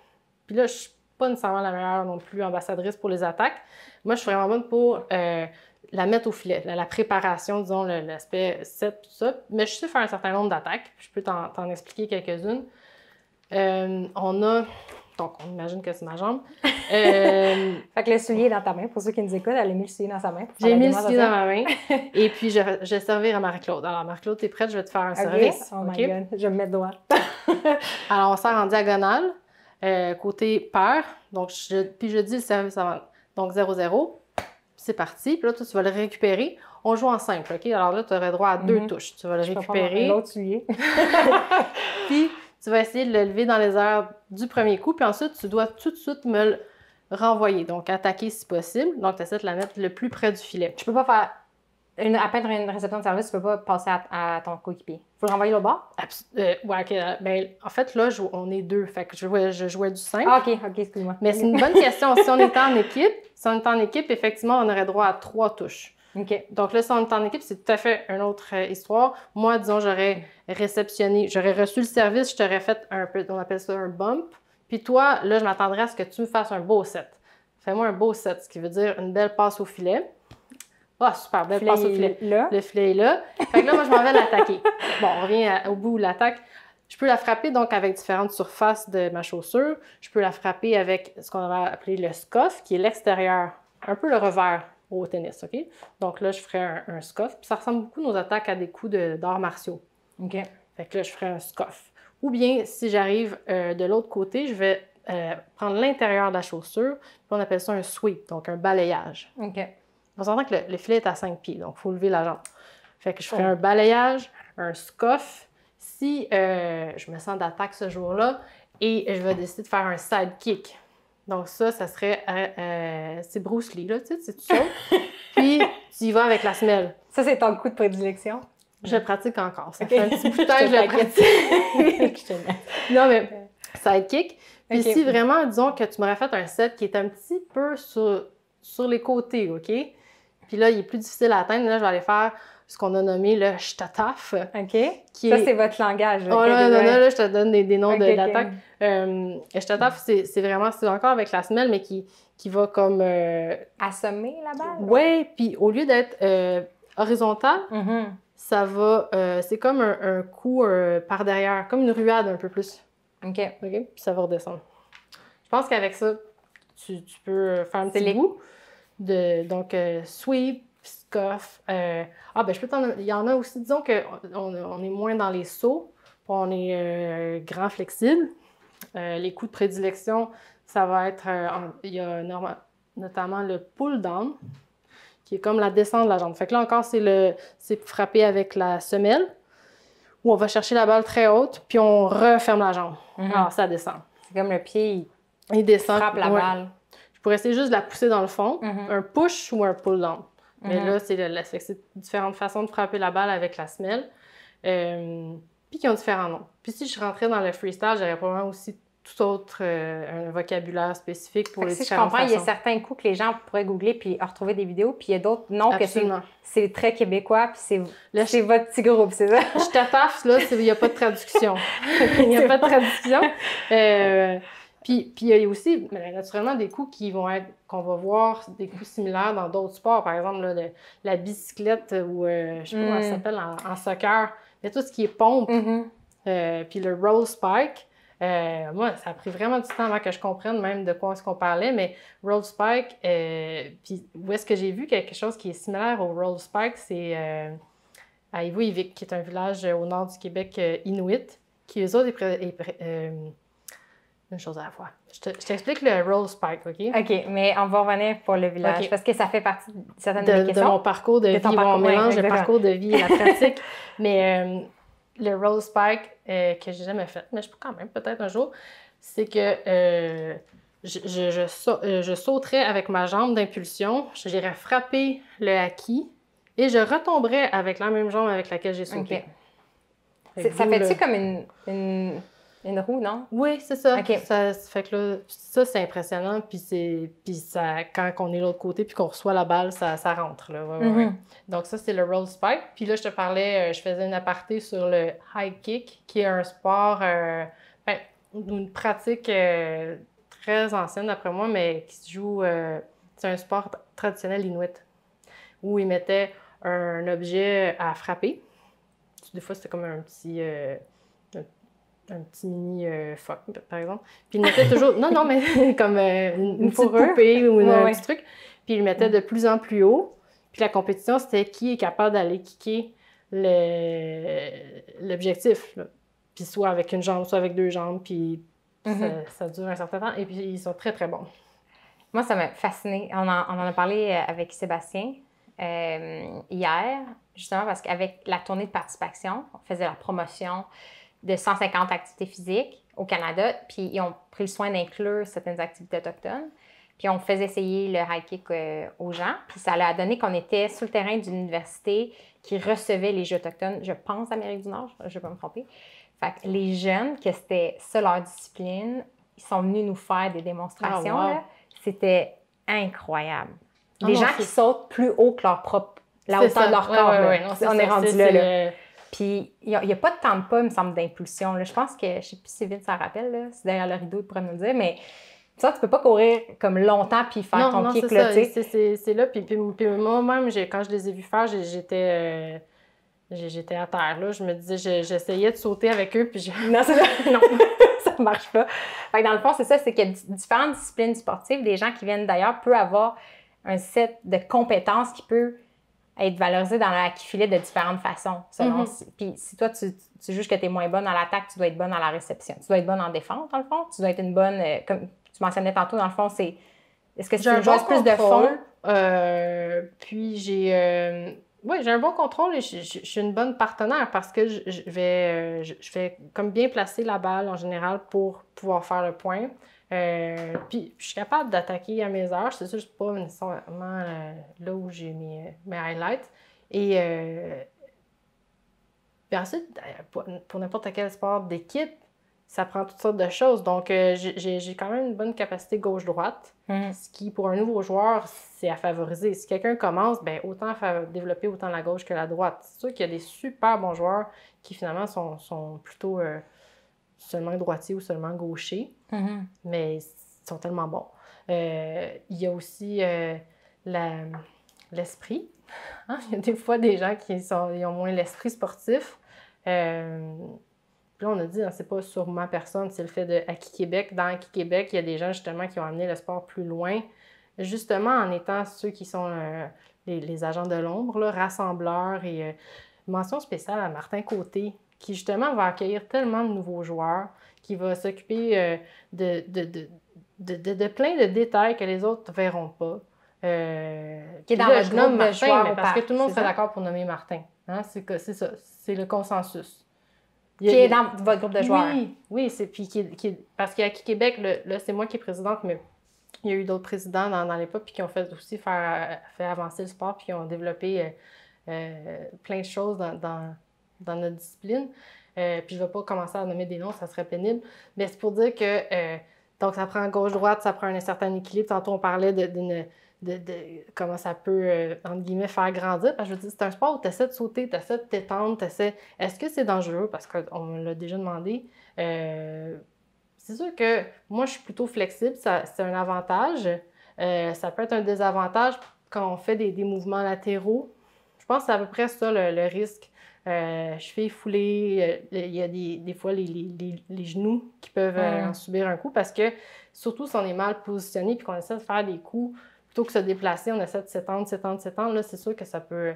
Puis là, je ne suis pas nécessairement la meilleure non plus ambassadrice pour les attaques. Moi, je suis vraiment bonne pour la mettre au filet, la préparation, disons, l'aspect set, tout ça. Mais je sais faire un certain nombre d'attaques. Je peux t'en expliquer quelques-unes. Donc, on imagine que c'est ma jambe. Fait que le soulier est dans ta main. Pour ceux qui nous écoutent, elle a mis le soulier dans sa main. J'ai mis le soulier dans ma main. Et puis, je vais servir à Marie-Claude. Alors, Marie-Claude, t'es prête? Je vais te faire un service. Oh my God, je vais me mettre droit. Alors, on sert en diagonale, côté pair. Donc, puis je dis le service avant. Donc, 0-0. C'est parti. Puis là, toi, tu vas le récupérer. On joue en simple, OK? Alors là, tu aurais droit à 2 touches. Tu vas le récupérer. L'autre soulier. Puis, tu vas essayer de le lever dans les airs du premier coup, puis ensuite, tu dois tout de suite me le renvoyer. Donc, attaquer si possible. Donc, tu essaies de la mettre le plus près du filet. Je peux pas faire... À peine une réception de service, tu peux pas passer à ton coéquipier. Faut le renvoyer au bord? Ouais, OK. Ben, en fait, là, on est 2. Fait que je jouais du simple. Ah, OK, excuse-moi. Mais c'est une bonne question. Si on était en équipe, effectivement, on aurait droit à 3 touches. OK. Donc là, si on est en équipe, c'est tout à fait une autre histoire. Moi, disons, j'aurais reçu le service, je t'aurais fait on appelle ça un bump. Puis toi, là, je m'attendrais à ce que tu me fasses un beau set. Fais-moi un beau set, ce qui veut dire une belle passe au filet. Ah, super, belle passe au filet. Là. Le filet est là. Fait que là, moi, je m'en vais l'attaquer. Bon, on revient au bout de l'attaque. Je peux la frapper donc avec différentes surfaces de ma chaussure. Je peux la frapper avec ce qu'on va appeler le scuff, qui est l'extérieur, un peu le revers au tennis, OK? Donc là, je ferais un scuff. Puis ça ressemble beaucoup nos attaques à des coups d'arts martiaux. OK. Fait que là, je ferais un scuff. Ou bien, si j'arrive de l'autre côté, je vais prendre l'intérieur de la chaussure, puis on appelle ça un sweep, donc un balayage. OK. On s'entend que le filet est à 5 pieds, donc il faut lever la jambe. Fait que je ferais un balayage, un scuff. Si je me sens d'attaque ce jour-là, et je vais décider de faire un side kick. Donc ça serait... c'est Bruce Lee, là, tu sais, c'est tout ça. Puis, tu y vas avec la semelle. Ça, c'est ton coup de prédilection? Je le pratique encore. Ça fait un petit bout de temps que je le pratique. Non, mais side kick. Puis si vraiment, disons que tu m'aurais fait un set qui est un petit peu sur les côtés, OK? Puis là, il est plus difficile à atteindre. Là, je vais aller faire ce qu'on a nommé le shtataf. OK. Ça, c'est votre langage. Oh là, là, je te donne des noms d'attaque. Le shtataf, c'est vraiment, c'est encore avec la semelle, mais qui va comme... assommer la balle? Oui, puis au lieu d'être horizontal, ça va... c'est comme un coup par derrière, comme une ruade un peu plus. OK. Puis ça va redescendre. Je pense qu'avec ça, tu peux faire un petit bout. Donc, sweep, scuff. Je peux il y en a aussi, disons qu'on est moins dans les sauts, on est grand flexible. Les coups de prédilection, ça va être, il y a notamment le pull down, qui est comme la descente de la jambe. Fait que là encore, c'est frapper avec la semelle. où on va chercher la balle très haute, puis on referme la jambe. Alors, ça descend. C'est comme le pied, il descend. Frappe la balle. Je pourrais essayer juste de la pousser dans le fond, un push ou un pull-down. Mais là, c'est différentes façons de frapper la balle avec la semelle. Puis qui ont différents noms. Puis si je rentrais dans le freestyle, j'aurais probablement aussi tout autre un vocabulaire spécifique pour les différentes façons. Il y a certains coups que les gens pourraient googler puis retrouver des vidéos, puis il y a d'autres noms que c'est très québécois, puis c'est votre petit groupe, c'est ça? Je t'attaffe, là, il n'y a pas de traduction. Il n'y a pas de traduction. Puis il y a aussi, naturellement, des coups qu'on va voir, des coups similaires dans d'autres sports. Par exemple, là, la bicyclette ou, je sais pas comment ça s'appelle en soccer. Mais tout ce qui est pompe, puis le roll spike. Moi, ça a pris vraiment du temps avant que je comprenne même de quoi est-ce qu'on parlait, mais roll spike, puis où est-ce que j'ai vu quelque chose qui est similaire au roll spike, c'est à Ivouyvik, qui est un village au nord du Québec inuit, qui eux autres, une chose à la fois. Je t'explique le roll spike, OK? OK, mais on va revenir pour le village, parce que ça fait partie de certaines questions. De mon parcours de vie. On mélange le parcours de vie et la pratique. Mais le roll spike que j'ai jamais fait, mais je peux quand même, peut-être un jour, c'est que je sauterais avec ma jambe d'impulsion, j'irais frapper le haki et je retomberais avec la même jambe avec laquelle j'ai sauté. Okay. Ça fait-tu comme une roue, non? Oui, c'est ça. Okay. Ça fait que là, ça, c'est impressionnant. Puis ça, quand on est de l'autre côté puis qu'on reçoit la balle, ça rentre. Là. Ouais. Donc, ça, c'est le roll spike. Puis là, je te parlais, je faisais une aparté sur le high kick, qui est un sport, une pratique très ancienne, d'après moi, mais qui se joue. C'est un sport traditionnel inuit, où ils mettaient un objet à frapper. Des fois, c'était comme un petit mini fuck, par exemple. Puis il mettait toujours... Non, mais comme une petite poupée ou un petit truc. Puis il le mettait de plus en plus haut. Puis la compétition, c'était qui est capable d'aller kicker l'objectif. Là. Puis soit avec une jambe, soit avec deux jambes. Puis ça dure un certain temps. Et puis ils sont très, très bons. Moi, ça m'a fascinée. On en a parlé avec Sébastien hier, justement parce qu'avec la tournée de participation, on faisait la promotion de 150 activités physiques au Canada, puis ils ont pris le soin d'inclure certaines activités autochtones. Puis on faisait essayer le high kick aux gens, puis ça a donné qu'on était sur le terrain d'une université qui recevait les Jeux autochtones, je pense, d'Amérique du Nord, je ne vais pas me tromper. Fait que les jeunes, que c'était ça leur discipline, ils sont venus nous faire des démonstrations. Oh, wow. Là. C'était incroyable. Des gens qui sautent plus haut que la hauteur de leur corps. On est rendu là. Puis, il n'y a pas tant de pas, il me semble, d'impulsion. Là. Je pense que, je ne sais plus si Vite s'en rappelle, là, c'est derrière le rideau, il pourrait nous le dire, mais ça, tu peux pas courir comme longtemps puis faire ton kick. Là, c'est là. Puis moi-même, quand je les ai vus faire, j'étais à terre. Là. Je me disais, j'essayais de sauter avec eux, puis Non, c'est ça. Non, ça ne marche pas. Fait que dans le fond, c'est ça, c'est qu'il y a différentes disciplines sportives. Des gens qui viennent d'ailleurs peuvent avoir un set de compétences qui peut être valorisé dans la filet de différentes façons. Selon Puis si toi, tu juges que tu es moins bonne à l'attaque, tu dois être bonne à la réception. Tu dois être bonne en défense, dans le fond. Tu dois être une bonne... comme tu mentionnais tantôt, dans le fond, c'est... Est-ce que c'est une joueuse plus de fond? Puis j'ai un bon contrôle et je suis une bonne partenaire parce que je vais comme bien placer la balle en général pour pouvoir faire le point. Puis je suis capable d'attaquer à mes heures. C'est sûr, je ne suis pas nécessairement là où j'ai mes highlights. Et puis ensuite, pour n'importe quel sport d'équipe, ça prend toutes sortes de choses. Donc, j'ai quand même une bonne capacité gauche-droite, ce qui, pour un nouveau joueur, c'est à favoriser. Si quelqu'un commence, bien, autant développer autant la gauche que la droite. C'est sûr qu'il y a des super bons joueurs qui, finalement, sont plutôt seulement droitiers ou seulement gauchers, mais ils sont tellement bons. Il y a aussi l'esprit. Hein? Il y a des fois des gens qui ont moins l'esprit sportif. Puis là, on a dit, hein, c'est pas sur ma personne, c'est le fait de Hockey Québec. Dans Hockey Québec, il y a des gens justement qui ont amené le sport plus loin, justement en étant ceux qui sont les agents de l'ombre, là, rassembleurs. Et mention spéciale à Martin Côté, qui justement va accueillir tellement de nouveaux joueurs, qui va s'occuper de plein de détails que les autres ne verront pas. Qui est dans le groupe de joueurs parce que tout le monde serait d'accord pour nommer Martin. Hein? C'est ça, c'est le consensus. Qui est dans votre groupe de joueurs. Oui, c'est puis parce qu'à Québec, là, c'est moi qui est présidente, mais il y a eu d'autres présidents dans l'époque puis qui ont fait aussi fait avancer le sport puis qui ont développé plein de choses dans notre discipline. Puis je ne vais pas commencer à nommer des noms, ça serait pénible. Mais c'est pour dire que donc ça prend gauche-droite, ça prend un certain équilibre. Tantôt, on parlait de comment ça peut, entre guillemets, faire grandir. Parce que je veux dire, c'est un sport où tu essaies de sauter, tu essaies de t'étendre, Est-ce que c'est dangereux? Parce qu'on me l'a déjà demandé. C'est sûr que moi, je suis plutôt flexible. C'est un avantage. Ça peut être un désavantage quand on fait des mouvements latéraux. Je pense que c'est à peu près ça le risque. Cheville foulée, il y a des fois les genoux qui peuvent en subir un coup parce que, surtout si on est mal positionné et qu'on essaie de faire des coups, plutôt que de se déplacer, on essaie de s'étendre, là, c'est sûr que ça peut...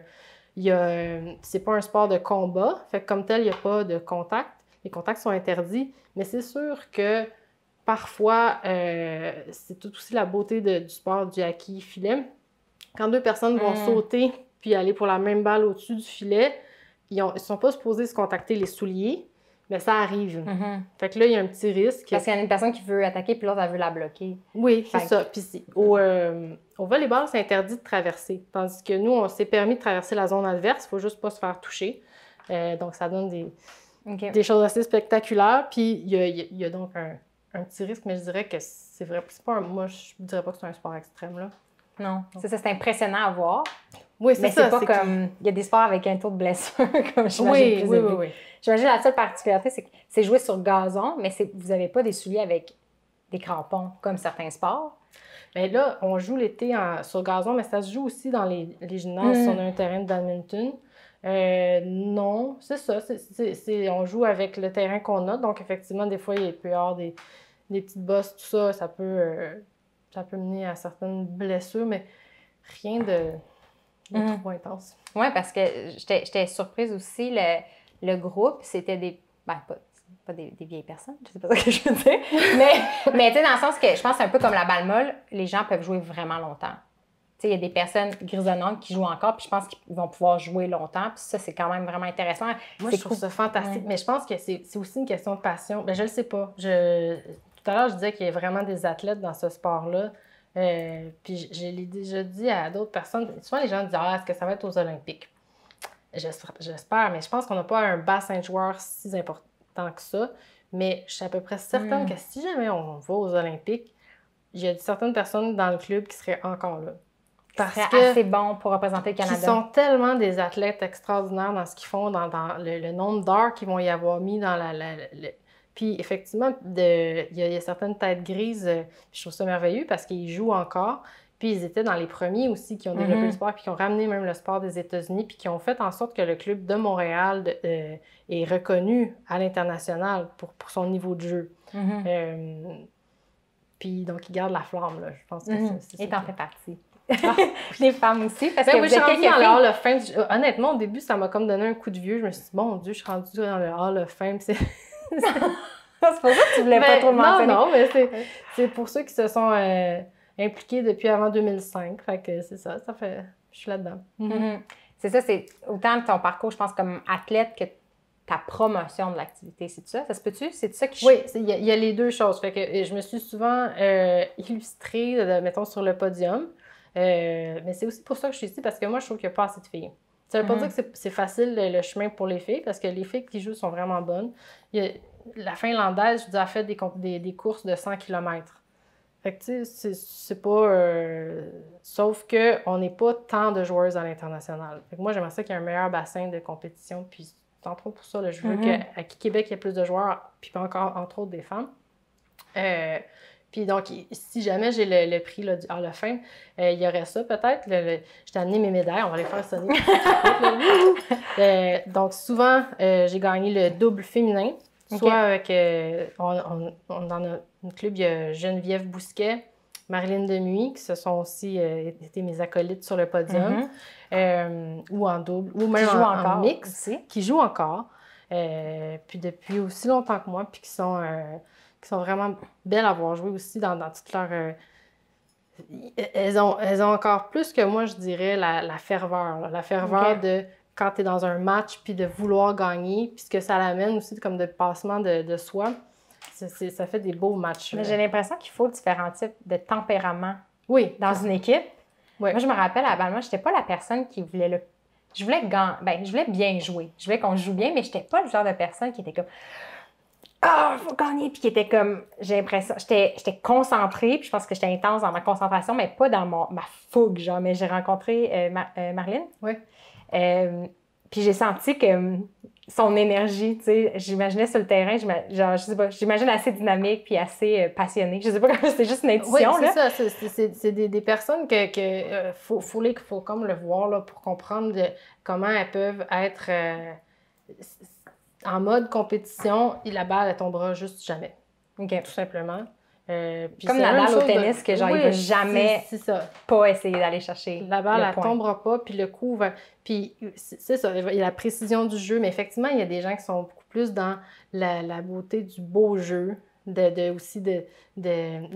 c'est pas un sport de combat, fait que comme tel, il n'y a pas de contact. Les contacts sont interdits, mais c'est sûr que parfois, c'est tout aussi la beauté du sport du hockey-filet. Quand deux personnes vont sauter puis aller pour la même balle au-dessus du filet, ils ne sont pas supposés se contacter les souliers, mais ça arrive. Fait que là, il y a un petit risque. Parce qu'il y a une personne qui veut attaquer, puis l'autre, elle veut la bloquer. Oui, c'est ça. Puis au volleyball, c'est interdit de traverser. Tandis que nous, on s'est permis de traverser la zone adverse. Il ne faut juste pas se faire toucher. Donc, ça donne des choses assez spectaculaires. Puis, il y a donc un petit risque, mais je dirais que c'est vrai. Moi, je ne dirais pas que c'est un sport extrême, là. Non. C'est ça, c'est impressionnant à voir. Oui, c'est ça. Mais c'est pas comme... Il y a des sports avec un taux de blessure, comme j'imagine plus élevé. Oui. J'imagine la seule particularité, c'est que c'est joué sur gazon, mais vous n'avez pas des souliers avec des crampons, comme certains sports. Bien là, on joue l'été sur gazon, mais ça se joue aussi dans les gymnases si on a un terrain de badminton. Non, c'est ça. On joue avec le terrain qu'on a. Donc, effectivement, des fois, il peut y avoir des petites bosses, tout ça. Ça peut mener à certaines blessures, mais rien de trop intense. Oui, parce que j'étais surprise aussi. Le groupe, c'était des... Ben, pas des vieilles personnes, je sais pas ce que je veux dire. mais tu sais, dans le sens que je pense que c'est un peu comme la balle molle, les gens peuvent jouer vraiment longtemps. Tu sais, il y a des personnes grisonnantes qui jouent encore, puis je pense qu'ils vont pouvoir jouer longtemps, puis ça, c'est quand même vraiment intéressant. Moi, je trouve ça fantastique, mais je pense que c'est aussi une question de passion. Ben, je le sais pas. Tout à l'heure, je disais qu'il y a vraiment des athlètes dans ce sport-là. Puis je l'ai déjà dit à d'autres personnes. Souvent, les gens disent « Ah, est-ce que ça va être aux Olympiques? » J'espère, mais je pense qu'on n'a pas un bassin de joueurs si important que ça. Mais je suis à peu près certaine que si jamais on va aux Olympiques, il y a certaines personnes dans le club qui seraient encore là. Parce que assez bon pour représenter le Canada. Ils sont tellement des athlètes extraordinaires dans ce qu'ils font, dans le nombre d'heures qu'ils vont y avoir mis dans Puis effectivement, il y a certaines têtes grises, je trouve ça merveilleux parce qu'ils jouent encore. Puis ils étaient dans les premiers aussi qui ont développé le sport, puis qui ont ramené même le sport des États-Unis, puis qui ont fait en sorte que le club de Montréal est reconnu à l'international pour son niveau de jeu. Puis donc, ils gardent la flamme, là. Je pense que c'est ça. Et t'en fais partie. Les femmes aussi, parce que vous êtes quelqu'un dans le Hall of Fame. Honnêtement, au début, ça m'a comme donné un coup de vieux. Je me suis dit, mon Dieu, je suis rendue dans le Hall of Fame. C'est pour ça que tu voulais pas trop le mentionner. Non, mais c'est pour ceux qui se sont impliqués depuis avant 2005. Fait que c'est ça fait... Je suis là-dedans. C'est ça, c'est autant ton parcours, je pense, comme athlète que ta promotion de l'activité. C'est ça? Ça se peut-tu? C'est ça qui... Oui, il y a les deux choses. Fait que je me suis souvent illustrée, mettons, sur le podium. Mais c'est aussi pour ça que je suis ici, parce que moi, je trouve qu'il n'y a pas assez de filles. Ça veut pas dire que c'est facile le chemin pour les filles, parce que les filles qui jouent sont vraiment bonnes. La Finlandaise, je vous ai fait des courses de 100 km. Fait que, tu sais, c'est pas... Sauf qu'on n'est pas tant de joueuses à l'international. Fait que moi, j'aimerais ça qu'il y ait un meilleur bassin de compétition, puis entre autres pour ça, là, je veux qu'à Québec, il y ait plus de joueurs, puis pas encore, entre autres, des femmes. Puis donc, si jamais j'ai le prix là, du Hall of Fame, il y aurait ça peut-être. Je t'ai amené mes médailles, on va les faire sonner. Donc, souvent, j'ai gagné le double féminin. Soit avec, dans notre club, il y a Geneviève Bousquet, Marilyn Demuy, qui se sont aussi été mes acolytes sur le podium, ou en double, ou même en mix, aussi. Qui jouent encore. Puis depuis aussi longtemps que moi, puis qui sont vraiment belles à avoir joué aussi dans toute leur... elles ont encore plus que moi, je dirais, la ferveur. Là, la ferveur de quand tu es dans un match, puis de vouloir gagner, puis ce que ça l'amène aussi comme de passement de soi, ça fait des beaux matchs. Mais j'ai l'impression qu'il faut différents types de tempéraments oui, dans une équipe. Oui. Moi, je me rappelle, à Balma, je n'étais pas la personne qui voulait le... Je voulais je voulais bien jouer. Je voulais qu'on joue bien, mais je n'étais pas le genre de personne qui était comme ah, faut gagner! Puis qui était comme, j'ai l'impression, j'étais concentrée, puis je pense que j'étais intense dans ma concentration, mais pas dans ma fougue, genre. Mais j'ai rencontré Marlène. Oui. Puis j'ai senti que son énergie, tu sais, j'imaginais sur le terrain, genre, je sais pas, j'imagine assez dynamique puis assez passionnée. Je sais pas comment, c'est juste une intuition, oui, là. c'est ça. C'est des personnes que faut comme le voir, là, pour comprendre comment elles peuvent être... en mode compétition, la balle, elle tombera juste jamais. OK. Tout simplement. Comme Nadal au tennis, que genre, il va jamais pas essayer d'aller chercher la balle, le elle tombera pas, puis le coup va... Puis c'est ça, il y a la précision du jeu, mais effectivement, il y a des gens qui sont beaucoup plus dans la beauté du beau jeu, aussi de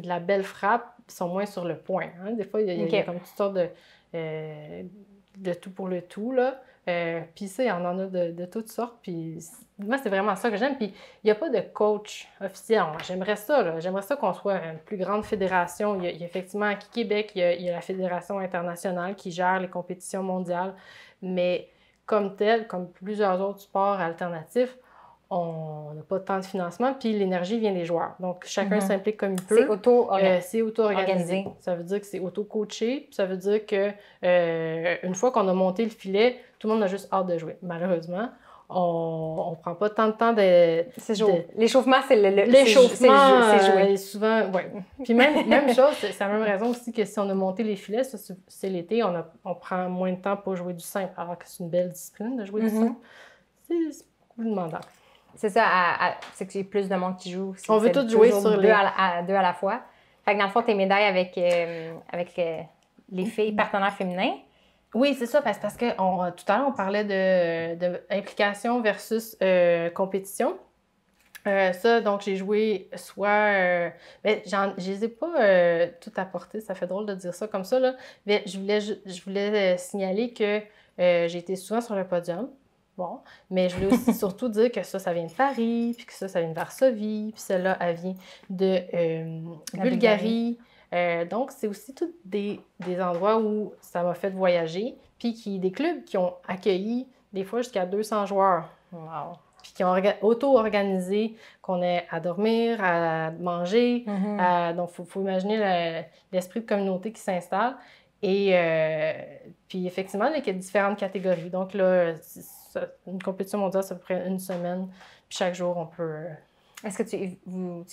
la belle frappe, ils sont moins sur le point. Hein? Des fois, il y a comme toutes sortes de tout pour le tout, là. Puis ça, il y en a de toutes sortes. Puis moi, c'est vraiment ça que j'aime. Puis il n'y a pas de coach officiel. J'aimerais ça, là. J'aimerais ça qu'on soit une plus grande fédération. Il y a effectivement, à Québec, il y a la Fédération internationale qui gère les compétitions mondiales. Mais comme tel, comme plusieurs autres sports alternatifs, on n'a pas tant de financement, puis l'énergie vient des joueurs. Donc, chacun s'implique comme il peut. C'est auto-organisé. Ça veut dire que c'est auto-coaché, puis ça veut dire que une fois qu'on a monté le filet, tout le monde a juste hâte de jouer. Malheureusement, on ne prend pas tant de temps L'échauffement, c'est l'échauffement, c'est jouer. Souvent, oui. Puis même chose, c'est la même raison aussi que si on a monté les filets, c'est l'été, on prend moins de temps pour jouer du simple, alors que c'est une belle discipline de jouer du simple. C'est beaucoup demandant. C'est ça, c'est que j'ai plus de monde qui joue. On veut tous jouer sur deux à la fois. Fait que dans le fond, tes médailles avec les filles partenaires féminins. Oui, c'est ça, parce que tout à l'heure, on parlait de implication versus compétition. Ça, donc, j'ai joué soit... mais je les ai pas tout apportées, ça fait drôle de dire ça comme ça, là. Mais je voulais signaler que j'ai été souvent sur le podium. Bon, mais je voulais aussi surtout dire que ça vient de Paris, puis que ça vient de Varsovie, puis celle-là, elle vient de Bulgarie. Donc, c'est aussi tous des endroits où ça m'a fait voyager, puis des clubs qui ont accueilli des fois jusqu'à 200 joueurs. Wow! Puis qui ont auto-organisé qu'on ait à dormir, à manger. Donc, il faut imaginer l'esprit de communauté qui s'installe. Et puis, effectivement, il y a différentes catégories. Donc, là, une compétition mondiale, ça prend une semaine. Puis chaque jour, on peut... Est-ce que tu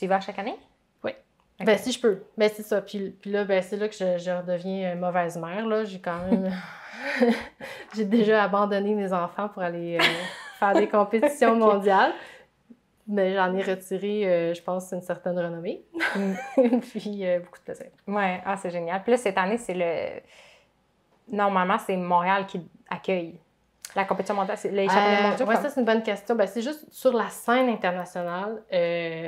y vas chaque année? Oui. Okay. Ben, si je peux. Ben, c'est ça. Puis là, ben, c'est là que je redeviens mauvaise mère, là. J'ai quand même... J'ai déjà abandonné mes enfants pour aller faire des compétitions mondiales. Mais j'en ai retiré, je pense, une certaine renommée. Puis beaucoup de plaisir. Oui, c'est génial. Puis là, cette année, normalement, c'est Montréal qui accueille la compétition mondiale. C'est les championnats mondiaux. Oui, ça, c'est une bonne question. Ben, c'est juste sur la scène internationale.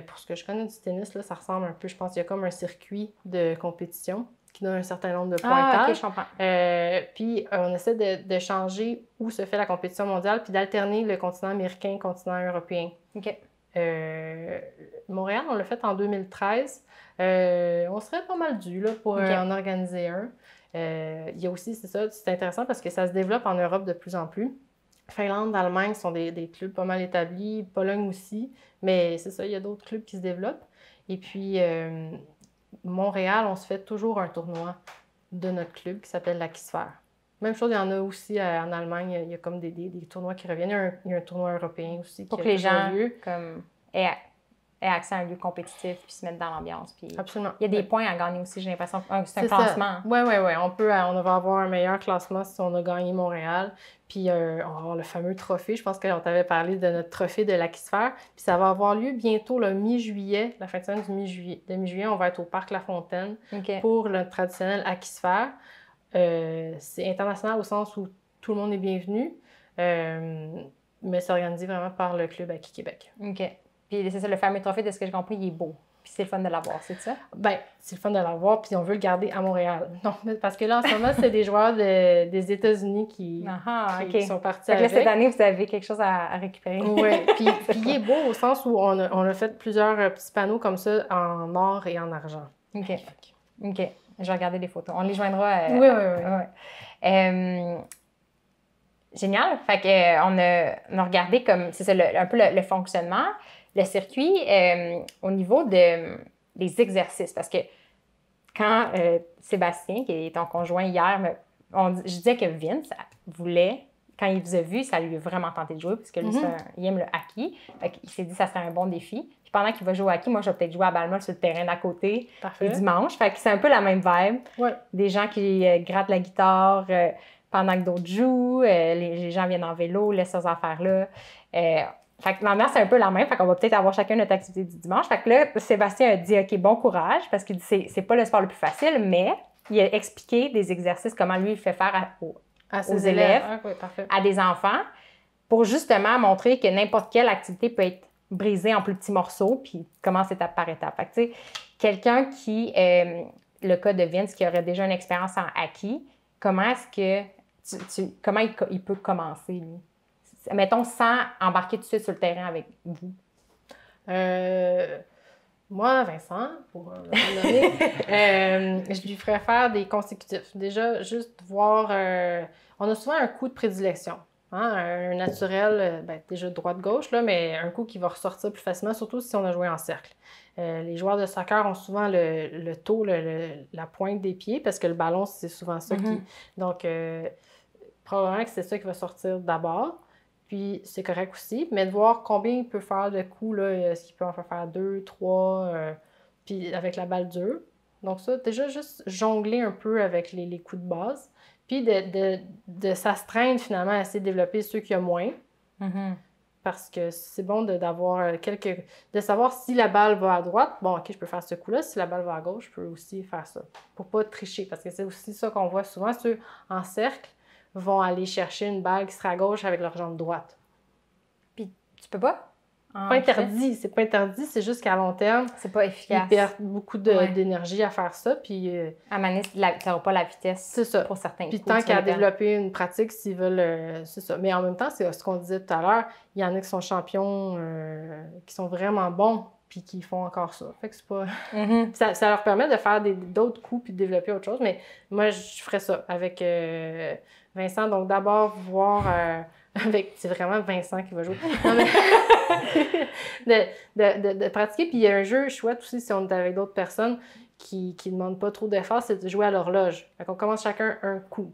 Pour ce que je connais du tennis, là, ça ressemble un peu, je pense qu'il y a comme un circuit de compétition qui donne un certain nombre de pointages. OK, je comprends. Puis on essaie de changer où se fait la compétition mondiale, puis d'alterner le continent américain et le continent européen. OK. Montréal, on l'a fait en 2013. On serait pas mal dû là, pour en organiser un. Il y a aussi, c'est intéressant parce que ça se développe en Europe de plus en plus. Finlande, Allemagne sont des clubs pas mal établis, Pologne aussi, mais c'est ça, il y a d'autres clubs qui se développent. Et puis, Montréal, on se fait toujours un tournoi de notre club qui s'appelle l'Aquisphère. Même chose, il y en a aussi en Allemagne, il y a comme des tournois qui reviennent. Il y a un tournoi européen aussi pour que les gens aient accès à un lieu compétitif puis se mettre dans l'ambiance. Puis absolument. Il y a des points à gagner aussi, j'ai l'impression que c'est un classement. Oui. On va avoir un meilleur classement si on a gagné Montréal. Puis on va avoir le fameux trophée. Je pense qu'on t'avait parlé de notre trophée de l'Aquisphère. Puis ça va avoir lieu bientôt le mi-juillet, la fin de semaine du mi-juillet. On va être au Parc La Fontaine pour le traditionnel Aquisphère. C'est international au sens où tout le monde est bienvenu. Mais c'est organisé vraiment par le club Aki Québec. OK. Puis c'est ça, le fameux trophée, de ce que j'ai compris, il est beau. Puis c'est le fun de l'avoir, c'est ça? Ben, c'est le fun de l'avoir, puis on veut le garder à Montréal. Non, parce que là, en ce moment, c'est des joueurs des États-Unis qui sont partis fait que là, avec. cette année, vous avez quelque chose à récupérer. Oui, puis il est beau au sens où on a fait plusieurs petits panneaux comme ça en or et en argent. OK. OK. Je vais regarder les photos. On les joindra. Oui. Génial. Fait qu'on on a regardé comme, c'est ça, un peu le fonctionnement, le circuit au niveau des exercices. Parce que quand Sébastien, qui est ton conjoint hier, je disais que Vince voulait, quand il vous a vu, ça lui a vraiment tenté de jouer, parce que lui, il aime le hockey. Fait qu'il s'est dit que ça serait un bon défi. Puis pendant qu'il va jouer au hockey, moi, je vais peut-être jouer à balle molle sur le terrain d'à côté le dimanche. Fait que c'est un peu la même vibe. Ouais. Des gens qui grattent la guitare pendant que d'autres jouent. Les gens viennent en vélo, laissent ces affaires-là. Fait que l'ambiance, c'est un peu la même. Fait qu'on va peut-être avoir chacun notre activité du dimanche. Fait que là, Sébastien a dit, OK, bon courage, parce qu'il dit, c'est pas le sport le plus facile, mais il a expliqué des exercices, comment lui, il fait faire aux élèves, à des enfants, pour justement montrer que n'importe quelle activité peut être brisée en plus petits morceaux, puis commence étape par étape. Fait que, tu sais, quelqu'un qui, le cas de Vince, qui aurait déjà une expérience en hockey, comment est-ce que, comment il peut commencer, lui? Mettons, sans embarquer tout de suite sur le terrain avec vous. Moi, Vincent, pour le nommer, je lui ferais faire des consécutifs. Déjà, juste voir... on a souvent un coup de prédilection. Hein? Un naturel, déjà droite-gauche, là, mais un coup qui va ressortir plus facilement, surtout si on a joué en cercle. Les joueurs de soccer ont souvent le taux, la pointe des pieds, parce que le ballon, c'est souvent ça qui... Donc, probablement que c'est ça qui va sortir d'abord. Puis c'est correct aussi, mais de voir combien il peut faire de coups, là, est-ce qu'il peut en faire 2, 3, puis avec la balle dure. Donc ça, déjà juste jongler un peu avec les coups de base, puis de s'astreindre finalement à essayer de développer ceux qui ont moins. Parce que c'est bon d'avoir de savoir si la balle va à droite, bon, OK, je peux faire ce coup-là. Si la balle va à gauche, je peux aussi faire ça. Pour pas tricher, parce que c'est aussi ça qu'on voit souvent, ceux en cercle vont aller chercher une balle qui sera à gauche avec leur jambe droite. Puis tu peux pas? Pas interdit, c'est pas interdit, c'est juste qu'à long terme, c'est pas efficace. Ils perdent beaucoup d'énergie à faire ça, puis... à Manis, tu n'auras pas la vitesse pour certains coups. Puis tant qu'à développer une pratique, s'ils veulent... c'est ça. Mais en même temps, c'est ce qu'on disait tout à l'heure, il y en a qui sont champions, qui sont vraiment bons, puis qui font encore ça. Fait que c'est pas... ça leur permet de faire d'autres coups, puis de développer autre chose, mais moi, je ferais ça avec Vincent. Donc d'abord, voir... c'est vraiment Vincent qui va jouer. Non, mais de pratiquer. Puis il y a un jeu chouette aussi, si on est avec d'autres personnes qui ne demandent pas trop d'efforts, c'est de jouer à l'horloge. Fait qu'on commence chacun un coup.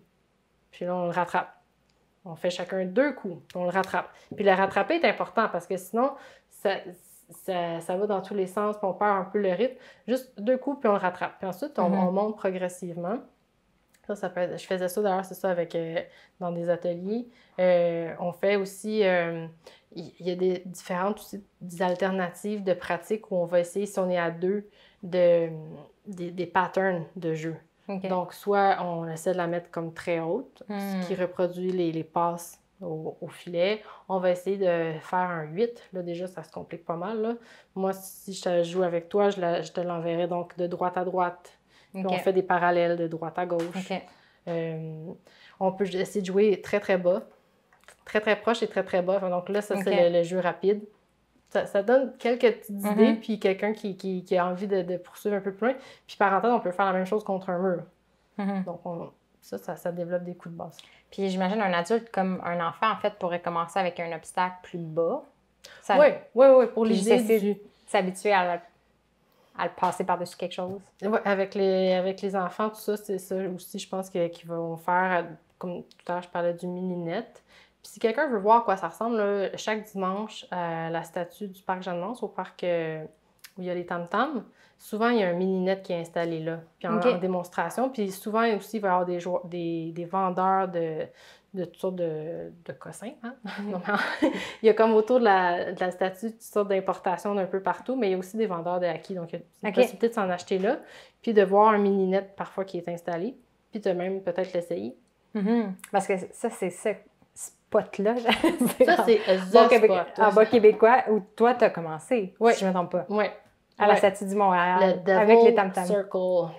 Puis là, on le rattrape. On fait chacun 2 coups. Puis on le rattrape. Puis le rattraper est important parce que sinon, ça va dans tous les sens. Puis on perd un peu le rythme. Juste 2 coups, puis on le rattrape. Puis ensuite, on monte progressivement. Ça peut être, je faisais ça d'ailleurs, c'est ça, avec dans des ateliers. On fait aussi, il y a différentes aussi, des alternatives de pratique où on va essayer, si on est à 2, des patterns de jeu. Donc, soit on essaie de la mettre comme très haute, ce qui reproduit les passes au filet. On va essayer de faire un 8. Là, déjà, ça se complique pas mal. Là. Moi, si je joue avec toi, je te l'enverrai donc de droite à droite. Puis on fait des parallèles de droite à gauche. On peut essayer de jouer très, très bas, très, très proche et très, très bas. Donc là, ça, c'est le jeu rapide. Ça donne quelques petites idées, puis quelqu'un qui a envie de poursuivre un peu plus loin. Puis parenthèse, on peut faire la même chose contre un mur. Donc, ça développe des coups de base. Puis j'imagine un adulte comme un enfant, en fait, pourrait commencer avec un obstacle plus bas. Oui, pour l'idée de s'habituer à le passer par-dessus quelque chose. Oui, avec les enfants, tout ça, c'est ça aussi, je pense qu'ils vont faire, comme tout à l'heure, je parlais du mini-net. Puis si quelqu'un veut voir à quoi ça ressemble, là, chaque dimanche, à la statue du parc Jeanne-Mance, au parc où il y a les tam-tams, souvent, il y a un mini-net qui est installé là, puis en démonstration. Puis souvent, aussi, il va y avoir des vendeurs de toutes sortes de cossins. Hein? Il y a comme autour de la statue toutes sortes d'importations d'un peu partout, mais il y a aussi des vendeurs de hockey. Donc, il y a une possibilité de s'en acheter là, puis de voir un mini-net parfois qui est installé, puis de même peut-être l'essayer. Parce que ça, c'est ce spot-là. Ça, c'est the spot. En bas québécois, où toi, tu as commencé, si je ne me trompe pas. Oui. À la Ouais. Statue du Le Montréal, Devil avec les tam-tams. Circle.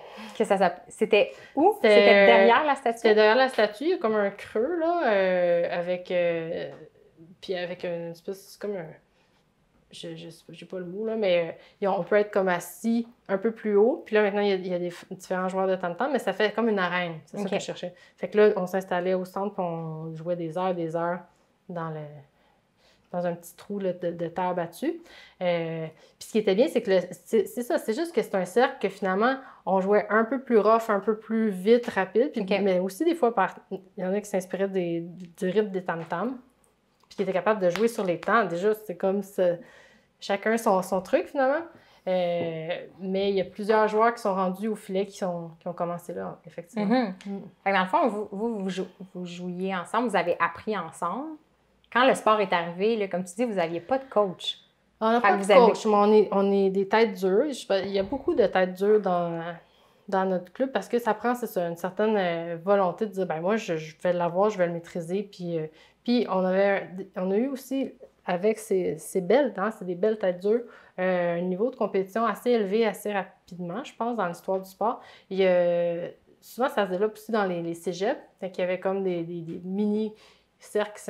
C'était où? C'était derrière la statue? C'était derrière la statue, il y a comme un creux, là, puis avec une espèce, c'est comme un... Je sais pas, j'ai pas le mot, là, mais on peut être comme assis un peu plus haut. Puis là, maintenant, il y a des différents joueurs de tam-tam, mais ça fait comme une arène. C'est ça que je cherchais. Fait que là, on s'installait au centre, puis on jouait des heures dans un petit trou là, de terre battue. Puis ce qui était bien, c'est que c'est ça, c'est juste que c'est un cercle que finalement, on jouait un peu plus rough, un peu plus vite, rapide, puis, mais aussi des fois, il y en a qui s'inspiraient du rythme des tam-tams, puis qui étaient capables de jouer sur les temps. Déjà, c'est comme ça, chacun son truc finalement. Mais il y a plusieurs joueurs qui sont rendus au filet qui ont commencé là, effectivement. Fait que dans le fond, vous jouiez ensemble, vous avez appris ensemble. Quand le sport est arrivé, là, comme tu dis, vous n'aviez pas de coach. On n'a pas de coach, mais on est des têtes dures. Il y a beaucoup de têtes dures dans notre club parce que ça prend, c'est ça, une certaine volonté de dire, ben moi, je vais l'avoir, je vais le maîtriser. Puis on a eu aussi, avec ces belles, hein, c'est des belles têtes dures, un niveau de compétition assez élevé assez rapidement, je pense, dans l'histoire du sport. Souvent, ça se développe aussi dans les cégeps. Il y avait comme des mini cercles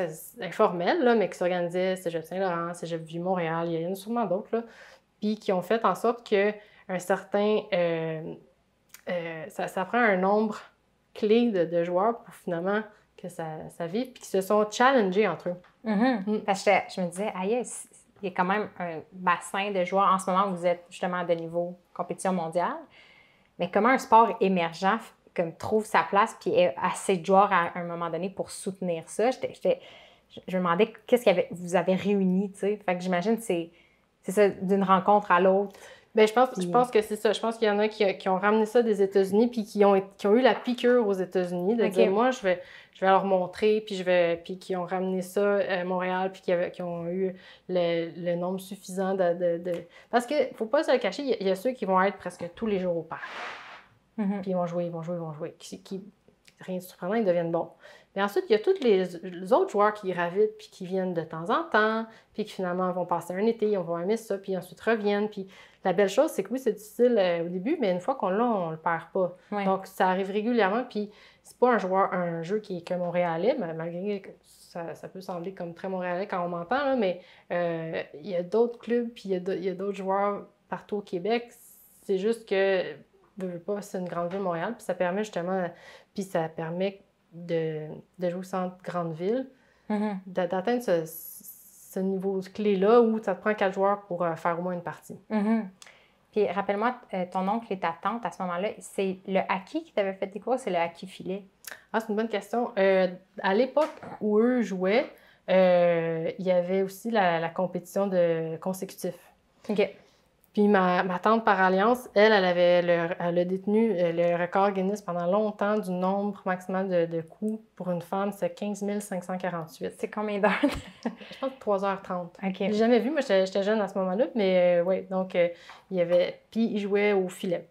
informels, là, mais qui s'organisaient, Cégep Saint-Laurent, Cégep Vieux-Montréal, il y en a sûrement d'autres, là, puis qui ont fait en sorte qu'un certain... ça prend un nombre clé de joueurs pour finalement que ça vive, puis qui se sont challengés entre eux. Parce que je me disais, aïe, il y a quand même un bassin de joueurs en ce moment où vous êtes justement de niveau compétition mondiale, mais comment un sport émergent comme trouve sa place puis ait assez de joueurs à un moment donné pour soutenir ça? Je me demandais qu'est-ce que vous avez réuni, tu sais. Fait que j'imagine que c'est ça, d'une rencontre à l'autre. Bien, je pense que c'est ça. Je pense qu'il y en a qui ont ramené ça des États-Unis puis qui ont eu la piqûre aux États-Unis de dire, moi, je vais leur montrer, puis qui ont ramené ça à Montréal, puis qui ont eu le nombre suffisant Parce qu'il ne faut pas se le cacher, il y a ceux qui vont être presque tous les jours au parc. Puis ils vont jouer. Rien de surprenant, ils deviennent bons. Mais ensuite, il y a tous les autres joueurs qui gravitent, puis qui viennent de temps en temps, puis qui finalement vont passer un été, ils vont aimer ça, puis ensuite reviennent. Puis la belle chose, c'est que oui, c'est difficile au début, mais une fois qu'on l'a, on le perd pas. Ouais. Donc, ça arrive régulièrement, puis c'est pas un jeu qui est que montréalais, malgré que ça peut sembler comme très montréalais quand on m'entend, là, mais il y a d'autres clubs, puis il y a d'autres joueurs partout au Québec. C'est juste que c'est une grande ville, Montréal, puis ça permet justement, de jouer au centre grande ville, d'atteindre ce niveau clé-là où ça te prend 4 joueurs pour faire au moins une partie. Puis rappelle-moi, ton oncle et ta tante, à ce moment-là, c'est le hockey qui t'avait fait découvrir, c'est le hockey filet? Ah, c'est une bonne question. À l'époque où eux jouaient, il y avait aussi la compétition de consécutif. OK. Puis ma tante par alliance, elle a détenu le record Guinness pendant longtemps du nombre maximal de coups pour une femme, c'est 15 548. C'est combien d'heures? Je pense 3h30. OK. J'ai jamais vu, moi j'étais jeune à ce moment-là, mais oui, donc il y avait... Puis il jouait au filet.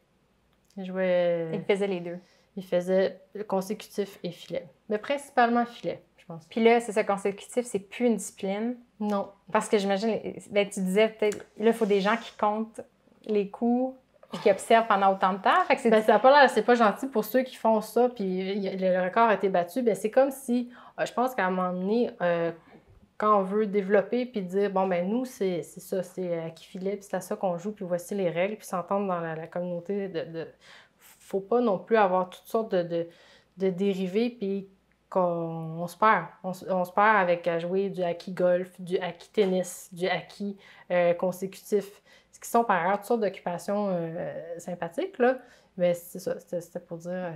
Il faisait les deux. Il faisait consécutif et filet. Mais principalement filet, je pense. Puis là, c'est ça, consécutif, c'est plus une discipline. Non. Parce que j'imagine, ben, tu disais peut-être, là, il faut des gens qui comptent les coups puis qui observent pendant autant de temps. Fait que ça n'a pas l'air, c'est pas gentil pour ceux qui font ça, puis le record a été battu. Ben, c'est comme si, je pense qu'à un moment donné, quand on veut développer puis dire, bon, ben nous, c'est ça, c'est à qui filet, puis c'est à ça qu'on joue, puis voici les règles, puis s'entendre dans la communauté faut pas non plus avoir toutes sortes de dérivés, puis qu'on se perd. On se perd avec à jouer du hockey golf, du hockey tennis, du hockey consécutif, ce qui sont par ailleurs toutes sortes d'occupations sympathiques, là. Mais c'est ça, c'était pour dire...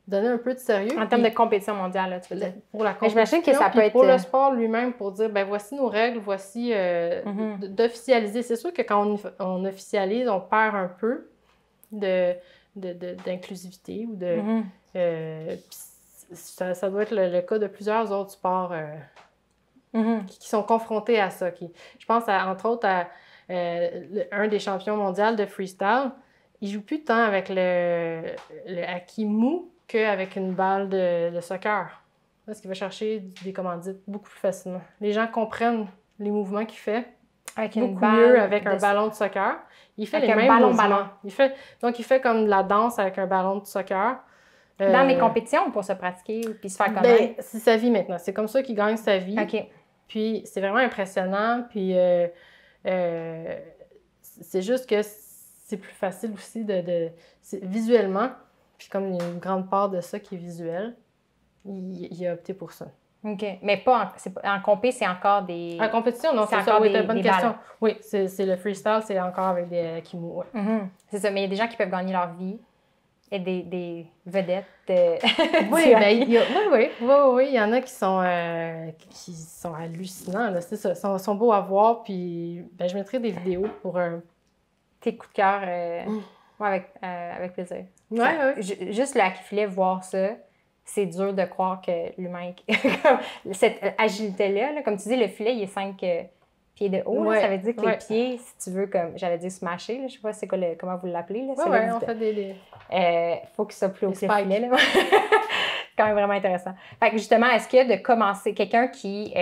donner un peu de sérieux. En termes de compétition mondiale, là, tu veux dire. Pour la compétition, j'imagine que ça peut être... pour le sport lui-même, pour dire, ben voici nos règles, voici... d'officialiser. C'est sûr que quand on officialise, on perd un peu d'inclusivité ou de... ça doit être le cas de plusieurs autres sports qui sont confrontés à ça. Je pense, entre autres, à un des champions mondiaux de freestyle. Il joue plus de temps avec le hockey mou qu'avec une balle de soccer. Parce qu'il va chercher des commandites beaucoup plus facilement. Les gens comprennent les mouvements qu'il fait, Avec une beaucoup balle mieux avec un de- ballon de soccer. Il fait Avec les un mêmes ballon. mouvements. Donc, il fait comme de la danse avec un ballon de soccer. Dans les compétitions pour se pratiquer puis se faire Ben, connaître. c'est sa vie maintenant. C'est comme ça qu'il gagne sa vie. OK. Puis c'est vraiment impressionnant. Puis c'est juste que c'est plus facile aussi visuellement. Puis comme il y a une grande part de ça qui est visuel, il a opté pour ça. OK. Mais pas en compé, c'est encore des... En compétition, non, c'est ça. encore Oui, t'as une bonne des question. balles. Oui, c'est le freestyle, c'est encore avec des Kimu. Ouais. C'est ça. Mais il y a des gens qui peuvent gagner leur vie et des vedettes. Oui, ben, oui, il y en a qui sont hallucinants. Là, c'est ça. Ils sont beaux à voir. Puis ben, je mettrai des vidéos pour Tes coups de cœur, ouais, avec plaisir. Ouais, ouais. Juste le hockey filet, voir ça, c'est dur de croire que l'humain, comme cette agilité-là, là, comme tu dis, le filet, il est 5 pieds de haut. Là, Ouais, ça veut dire que ouais. les pieds, si tu veux, comme j'allais dire smasher, là, je sais pas c'est quoi comment vous l'appelez. Là, Oui, celui on du- fait des... faut qu'il soit plus haut que le spikes. filet. Là. C'est quand même vraiment intéressant. Fait que justement, est-ce que de commencer, quelqu'un qui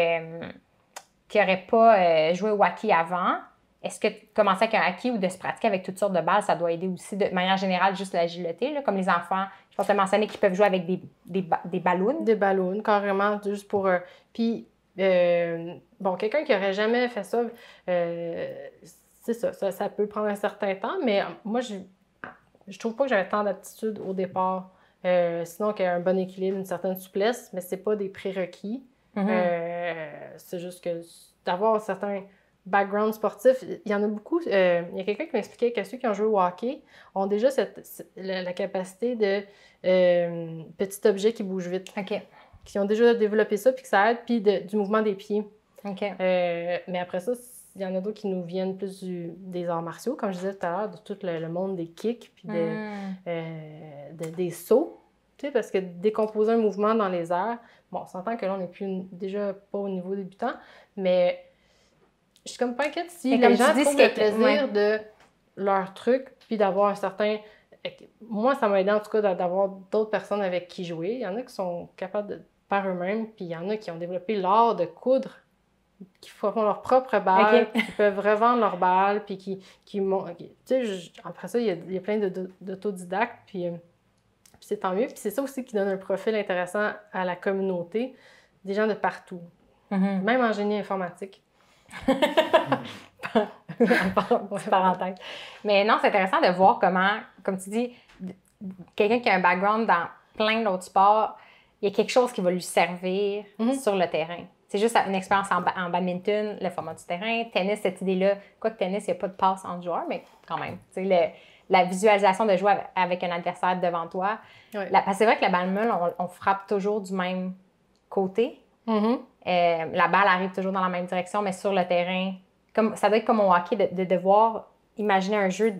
n'aurait pas joué au hockey avant, est-ce que commencer avec un hockey ou de se pratiquer avec toutes sortes de balles, ça doit aider aussi de manière générale juste l'agilité, là, comme les enfants, je pense que tu as mentionné qu'ils peuvent jouer avec des ballons. Des ballons, carrément, juste pour... Puis, bon, quelqu'un qui n'aurait jamais fait ça, c'est ça peut prendre un certain temps, mais moi, je trouve pas que j'avais tant d'aptitude au départ. Sinon, qu'il y a un bon équilibre, une certaine souplesse, mais c'est pas des prérequis. C'est juste que d'avoir un certain background sportif, il y en a beaucoup. Il y a quelqu'un qui m'expliquait que ceux qui ont joué au hockey ont déjà la capacité de petit objet qui bouge vite. OK. Qui ont déjà développé ça, puis que ça aide, puis du mouvement des pieds. OK. Mais après ça, il y en a d'autres qui nous viennent plus des arts martiaux, comme je disais tout à l'heure, de tout le monde des kicks, puis des sauts. Tu sais, parce que décomposer un mouvement dans les airs, bon, on s'entend que là, on n'est plus déjà pas au niveau débutant, mais je suis comme pas inquiète si Mais les comme gens tu dis, trouvent ce le qui- plaisir de leur truc, puis d'avoir un certain... Moi, ça m'a aidé en tout cas d'avoir d'autres personnes avec qui jouer. Il y en a qui sont capables de par eux-mêmes, puis il y en a qui ont développé l'art de coudre, qui font leur propre balle, OK. qui peuvent revendre leurs balles, puis tu sais, après ça, il y a plein d'autodidactes, puis c'est tant mieux. Puis c'est ça aussi qui donne un profil intéressant à la communauté, des gens de partout, même en génie informatique. Petite parenthèse. Mais non, c'est intéressant de voir comment, comme tu dis, quelqu'un qui a un background dans plein d'autres sports, il y a quelque chose qui va lui servir sur le terrain. C'est juste une expérience en badminton, le format du terrain. Tennis, cette idée-là, quoique tennis, il n'y a pas de passe entre joueurs, mais quand même. La visualisation de jouer avec un adversaire devant toi. Ouais. Parce que c'est vrai que la balle meule, on frappe toujours du même côté. La balle arrive toujours dans la même direction, mais sur le terrain, ça doit être comme au hockey, de devoir imaginer un jeu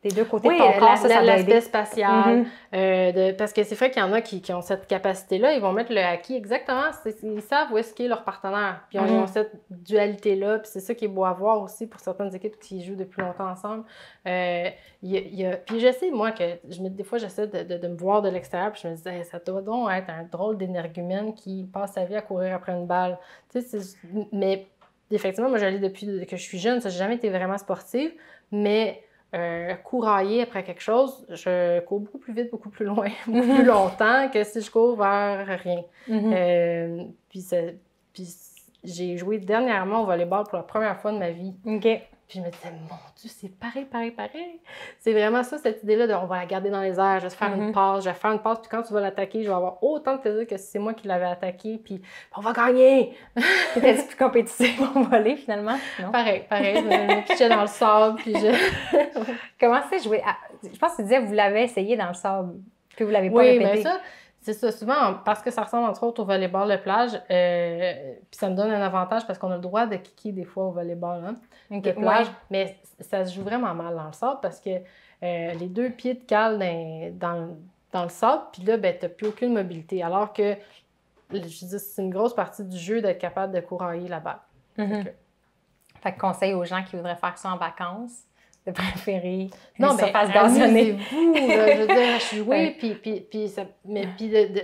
des deux côtés de ton corps, ça doit l'aspect aider. spatial. Parce que c'est vrai qu'il y en a qui ont cette capacité-là, ils vont mettre le hockey exactement, ils savent où est-ce qu'est leur partenaire. Puis ils ont cette dualité-là, puis c'est ça qui est beau à voir aussi pour certaines équipes qui jouent depuis longtemps ensemble. Puis je sais, moi, que des fois, j'essaie de me voir de l'extérieur, puis je me dis, hey, ça doit donc être un drôle d'énergumène qui passe sa vie à courir après une balle. Tu sais, mais effectivement, moi, j'allais depuis que je suis jeune, ça, j'ai jamais été vraiment sportive, mais courailler après quelque chose, je cours beaucoup plus vite, beaucoup plus loin, beaucoup plus longtemps que si je cours vers rien. Puis j'ai joué dernièrement au volleyball pour la première fois de ma vie. Puis je me disais, mon Dieu, c'est pareil. C'est vraiment ça, cette idée-là de on va la garder dans les airs, je vais faire une passe, puis quand tu vas l'attaquer, je vais avoir autant de plaisir que si c'est moi qui l'avais attaqué, puis on va gagner! T'étais plus compétitif au volley, finalement? Non? Pareil, je me pitchais dans le sable, puis Comment c'est jouer? Je pense que tu disais que vous l'avez essayé dans le sable, puis vous l'avez pas oui, répété. mais ça, c'est ça. Souvent, parce que ça ressemble entre autres au volleyball de plage, puis ça me donne un avantage parce qu'on a le droit de kicker des fois au volleyball de plage, mais ça se joue vraiment mal dans le sable parce que les deux pieds te calent dans le sable, puis là, ben, t'as plus aucune mobilité. Alors que, je dis, c'est une grosse partie du jeu d'être capable de courailler la balle. Fait que conseil aux gens qui voudraient faire ça en vacances, de préférer non, se mais fasse gazonner. amusez-vous, là, je veux dire, jouer, puis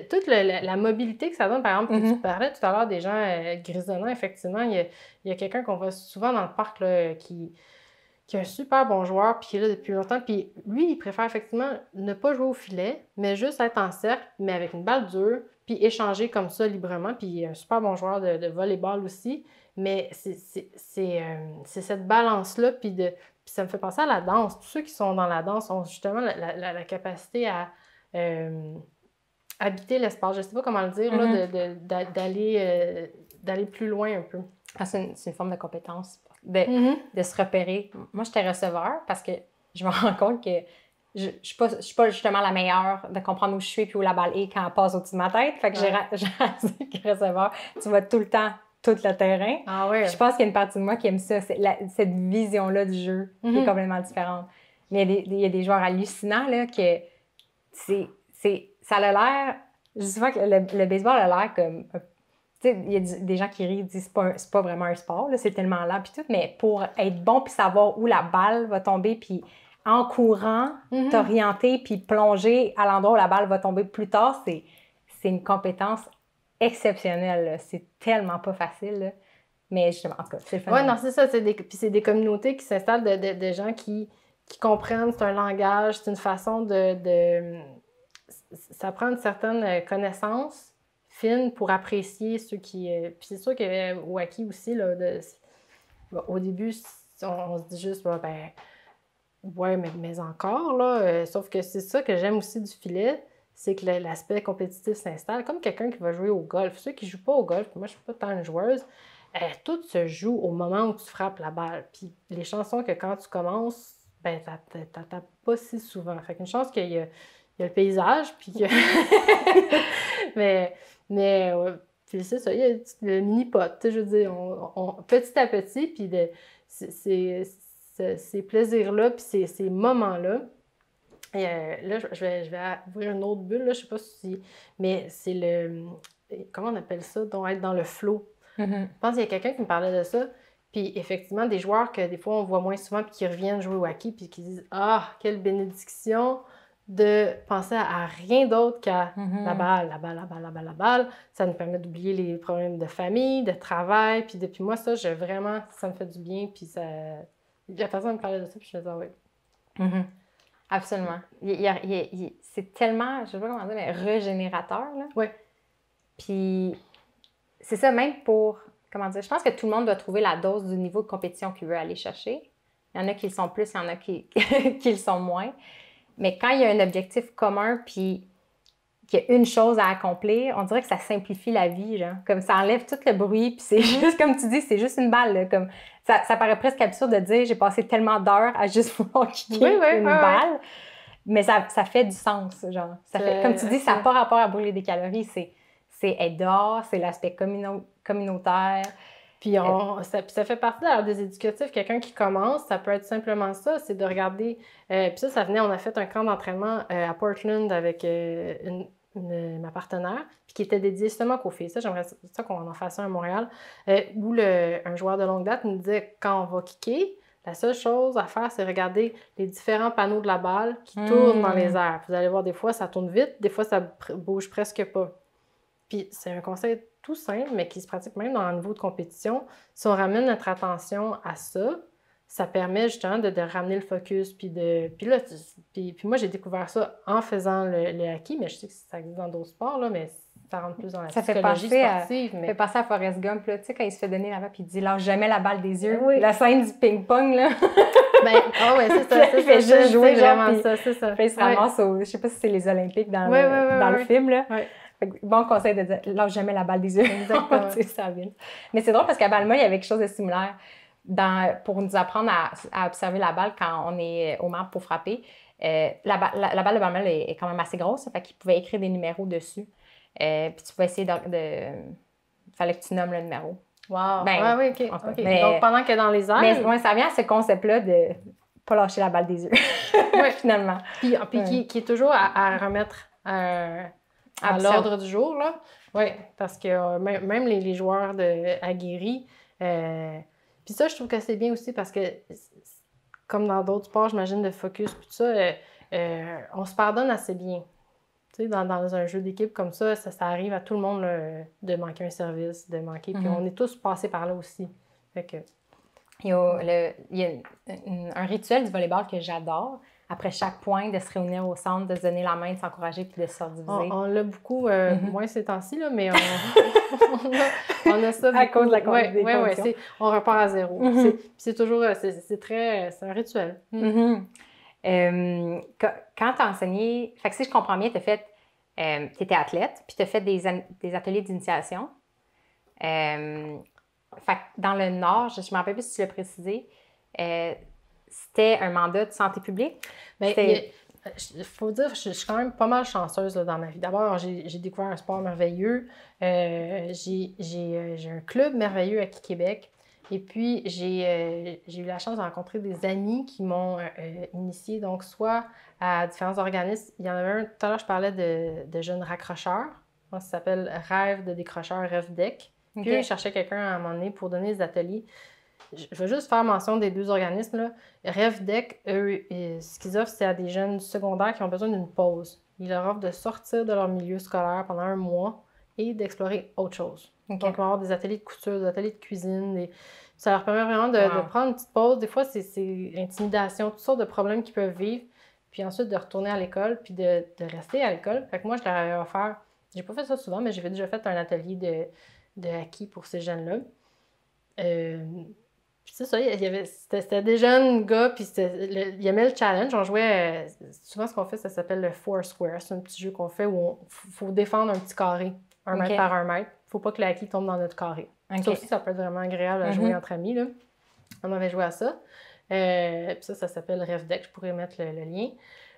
toute la mobilité que ça donne, par exemple, tu parlais tout à l'heure des gens grisonnants, effectivement, il y a quelqu'un qu'on voit souvent dans le parc là, qui est un super bon joueur, puis qui est là depuis longtemps, puis lui, il préfère effectivement ne pas jouer au filet, mais juste être en cercle, mais avec une balle dure, puis échanger comme ça librement, puis il est un super bon joueur de volleyball aussi, mais c'est cette balance-là, puis ça me fait penser à la danse. Tous ceux qui sont dans la danse ont justement la capacité à habiter l'espace. Je ne sais pas comment le dire, là, d'aller plus loin un peu. Ah, c'est une forme de compétence, de se repérer. Moi, j'étais receveur parce que je me rends compte que je ne suis pas justement la meilleure de comprendre où je suis puis où la balle est quand elle passe au-dessus de ma tête. Fait que j'ai réalisé que receveur, tu vas tout le temps tout le terrain. Ah ouais. Je pense qu'il y a une partie de moi qui aime ça, cette vision-là du jeu qui est complètement différente. Mais il y a des joueurs hallucinants là, que ça a l'air... Je dis souvent que le baseball a l'air comme... Tu sais, il y a des gens qui rient et disent c'est pas vraiment un sport, là, c'est tellement lent puis tout, mais pour être bon puis savoir où la balle va tomber puis en courant, t'orienter puis plonger à l'endroit où la balle va tomber plus tard, c'est une compétence exceptionnelle. Là. C'est tellement pas facile. Là. Mais justement, en tout cas, c'est le fun. Oui, non, c'est ça. Puis c'est des communautés qui s'installent de gens qui comprennent, c'est un langage, c'est une façon de... Ça prend une certaine connaissance fine pour apprécier ceux qui... Puis c'est sûr qu'au hockey aussi, là, au début, on se dit juste, ben ouais, mais encore, là. Sauf que c'est ça que j'aime aussi du filet, c'est que l'aspect compétitif s'installe. Comme quelqu'un qui va jouer au golf. Ceux qui ne jouent pas au golf, moi, je ne suis pas tant une joueuse, tout se joue au moment où tu frappes la balle. Puis les chansons que quand tu commences, ben, t'attends pas si souvent. Fait qu'une chance qu'il y a le paysage, puis que... mais puis c'est ça, il y a le mini-pot, je veux dire, petit à petit, puis ces plaisirs-là, puis ces moments-là. Et là, je vais ouvrir une autre bulle, là, je sais pas si... Mais c'est le... Comment on appelle ça? Donc, être dans le flow. Je pense qu'il y a quelqu'un qui me parlait de ça. Puis effectivement, des joueurs que des fois on voit moins souvent, puis qui reviennent jouer au hockey, puis qui disent « Ah, quelle bénédiction de penser à rien d'autre qu'à la balle, la balle, la balle, la balle, la balle. » Ça nous permet d'oublier les problèmes de famille, de travail. Puis depuis moi, ça, vraiment, ça me fait du bien. Puis ça... La personne me parlait de ça, puis je me disais « oui. Absolument. C'est tellement, je sais pas comment dire, mais régénérateur. Là. Oui. Puis c'est ça, même pour, comment dire, je pense que tout le monde doit trouver la dose du niveau de compétition qu'il veut aller chercher. Il y en a qui le sont plus, il y en a qui le sont moins. Mais quand il y a un objectif commun, puis qu'il y a une chose à accomplir, on dirait que ça simplifie la vie, genre. Comme ça enlève tout le bruit, puis c'est juste, comme tu dis, c'est juste une balle, là. Comme, ça paraît presque absurde de dire, j'ai passé tellement d'heures à juste vouloir kicker une balle. Mais ça fait du sens, genre. Ça fait, comme tu dis, ça n'a pas rapport à brûler des calories, c'est être dehors, c'est l'aspect communautaire. Puis ça fait partie d'ailleurs des éducatifs. Quelqu'un qui commence, ça peut être simplement ça, c'est de regarder... puis ça venait, on a fait un camp d'entraînement à Portland avec ma partenaire, puis qui était dédié justement qu'aux filles. Ça, j'aimerais ça qu'on en fasse un à Montréal, où un joueur de longue date nous disait, quand on va kicker, la seule chose à faire, c'est regarder les différents panneaux de la balle qui tournent dans les airs. Vous allez voir, des fois, ça tourne vite, des fois, ça bouge presque pas. Puis c'est un conseil tout simple, mais qui se pratique même dans un niveau de compétition. Si on ramène notre attention à ça, ça permet justement de ramener le focus. Puis moi, j'ai découvert ça en faisant le hockey, mais je sais que ça existe dans d'autres sports, là, mais ça rentre plus dans la psychologie sportive. Ça fait passer à Forrest Gump, là, tu sais, quand il se fait donner la balle, puis il dit « lâche jamais la balle des yeux ». La scène du ping-pong, là. C'est ça. Il fait juste jouer, vraiment ça, c'est ça. Puis il se ramasse je sais pas si c'est les Olympiques dans le film, là. Bon conseil de dire, lâche jamais la balle des yeux. Exactement. Ça vient. Mais c'est drôle parce qu'à Balma, il y avait quelque chose de similaire pour nous apprendre à observer la balle quand on est au marbre pour frapper. La balle de Balma est quand même assez grosse, fait qu'il pouvait écrire des numéros dessus. Puis tu pouvais essayer il fallait que tu nommes le numéro. Wow! Oui, OK. Mais, donc, pendant que dans les airs... Mais ça vient à ce concept-là de pas lâcher la balle des yeux, finalement. Puis qui est toujours à remettre... à l'ordre du jour, là. Oui, parce que même les joueurs aguerris... puis ça, je trouve que c'est bien aussi parce que comme dans d'autres sports, j'imagine, de focus, puis tout ça, on se pardonne assez bien. Tu sais, dans un jeu d'équipe comme ça arrive à tout le monde là, de manquer un service, de manquer, puis on est tous passés par là aussi. Fait que... Il y a un rituel du volleyball que j'adore. Après chaque point, de se réunir au centre, de se donner la main, de s'encourager puis de se rediviser. On l'a beaucoup, moins ces temps-ci, là, mais on a ça beaucoup. À cause de la condition. Oui, on repart à zéro. C'est toujours, c'est un rituel. Quand tu as enseigné, fait que si je comprends bien, tu étais athlète, puis tu as fait des ateliers d'initiation. Fait que dans le Nord, je ne me rappelle plus si tu l'as précisé, c'était un mandat de santé publique. Il faut dire, je suis quand même pas mal chanceuse là, dans ma vie. D'abord, j'ai découvert un sport merveilleux. J'ai un club merveilleux à Québec. Et puis, j'ai eu la chance de rencontrer des amis qui m'ont initiée, donc soit à différents organismes. Il y en avait un, tout à l'heure, je parlais de jeunes raccrocheurs. Ça s'appelle Rêve de décrocheur, REVDEC. Puis eux, ils cherchaient quelqu'un à un moment donné pour donner des ateliers. Je vais juste faire mention des deux organismes. Là. REVDEC, eux, ce qu'ils offrent, c'est à des jeunes secondaires qui ont besoin d'une pause. Ils leur offrent de sortir de leur milieu scolaire pendant un mois et d'explorer autre chose. Donc, ils vont avoir des ateliers de couture, des ateliers de cuisine. Ça leur permet vraiment de prendre une petite pause. Des fois, c'est intimidation, toutes sortes de problèmes qu'ils peuvent vivre. Puis ensuite, de retourner à l'école, puis de rester à l'école. Fait que moi, je leur avais offert... J'ai pas fait ça souvent, mais j'ai déjà fait un atelier de acquis pour ces jeunes-là. Puis c'est ça, c'était des jeunes gars, puis ils aimaient le challenge. On jouait, souvent ce qu'on fait, ça s'appelle le Foursquare. C'est un petit jeu qu'on fait où il faut défendre un petit carré, 1 mètre par 1 mètre. Il ne faut pas que le acquis tombe dans notre carré. Ça aussi, ça peut être vraiment agréable à jouer entre amis. Là. On avait joué à ça. Puis ça s'appelle REVDEC, je pourrais mettre le lien.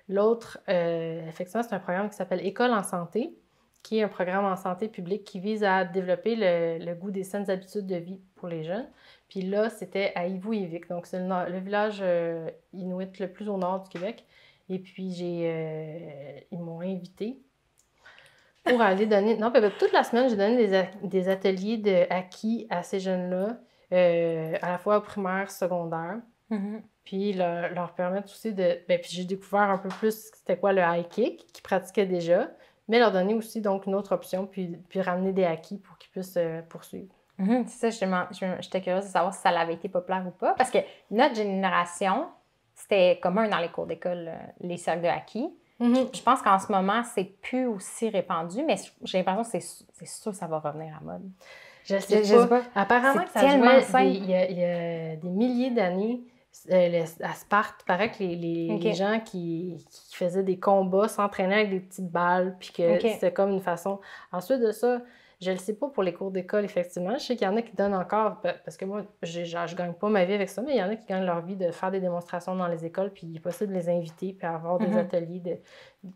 L'autre, effectivement, c'est un programme qui s'appelle École en santé, qui est un programme en santé publique qui vise à développer le goût des saines habitudes de vie pour les jeunes. Puis là, c'était à Ivou-Ivik. Donc, c'est le village inuit le plus au nord du Québec. Et puis, ils m'ont invité pour aller donner... Non, toute la semaine, j'ai donné des ateliers de acquis à ces jeunes-là, à la fois au primaire, secondaire. Puis leur permettre aussi de... puis j'ai découvert un peu plus c'était quoi le high kick, qu'ils pratiquaient déjà, mais leur donner aussi donc une autre option, puis ramener des acquis pour qu'ils puissent poursuivre. C'est ça, justement, j'étais curieuse de savoir si ça avait été populaire ou pas, parce que notre génération, c'était commun dans les cours d'école, les cercles de acquis. Je pense qu'en ce moment, c'est plus aussi répandu, mais j'ai l'impression que c'est sûr que ça va revenir à mode. Je sais pas. Apparemment, que ça jouait il y a des milliers d'années. À Sparte, il paraît que les gens qui faisaient des combats s'entraînaient avec des petites balles, puis que c'était comme une façon... Ensuite de ça, je ne le sais pas pour les cours d'école, effectivement. Je sais qu'il y en a qui donnent encore, parce que moi, je ne gagne pas ma vie avec ça, mais il y en a qui gagnent leur vie de faire des démonstrations dans les écoles, puis il est possible de les inviter, puis avoir des ateliers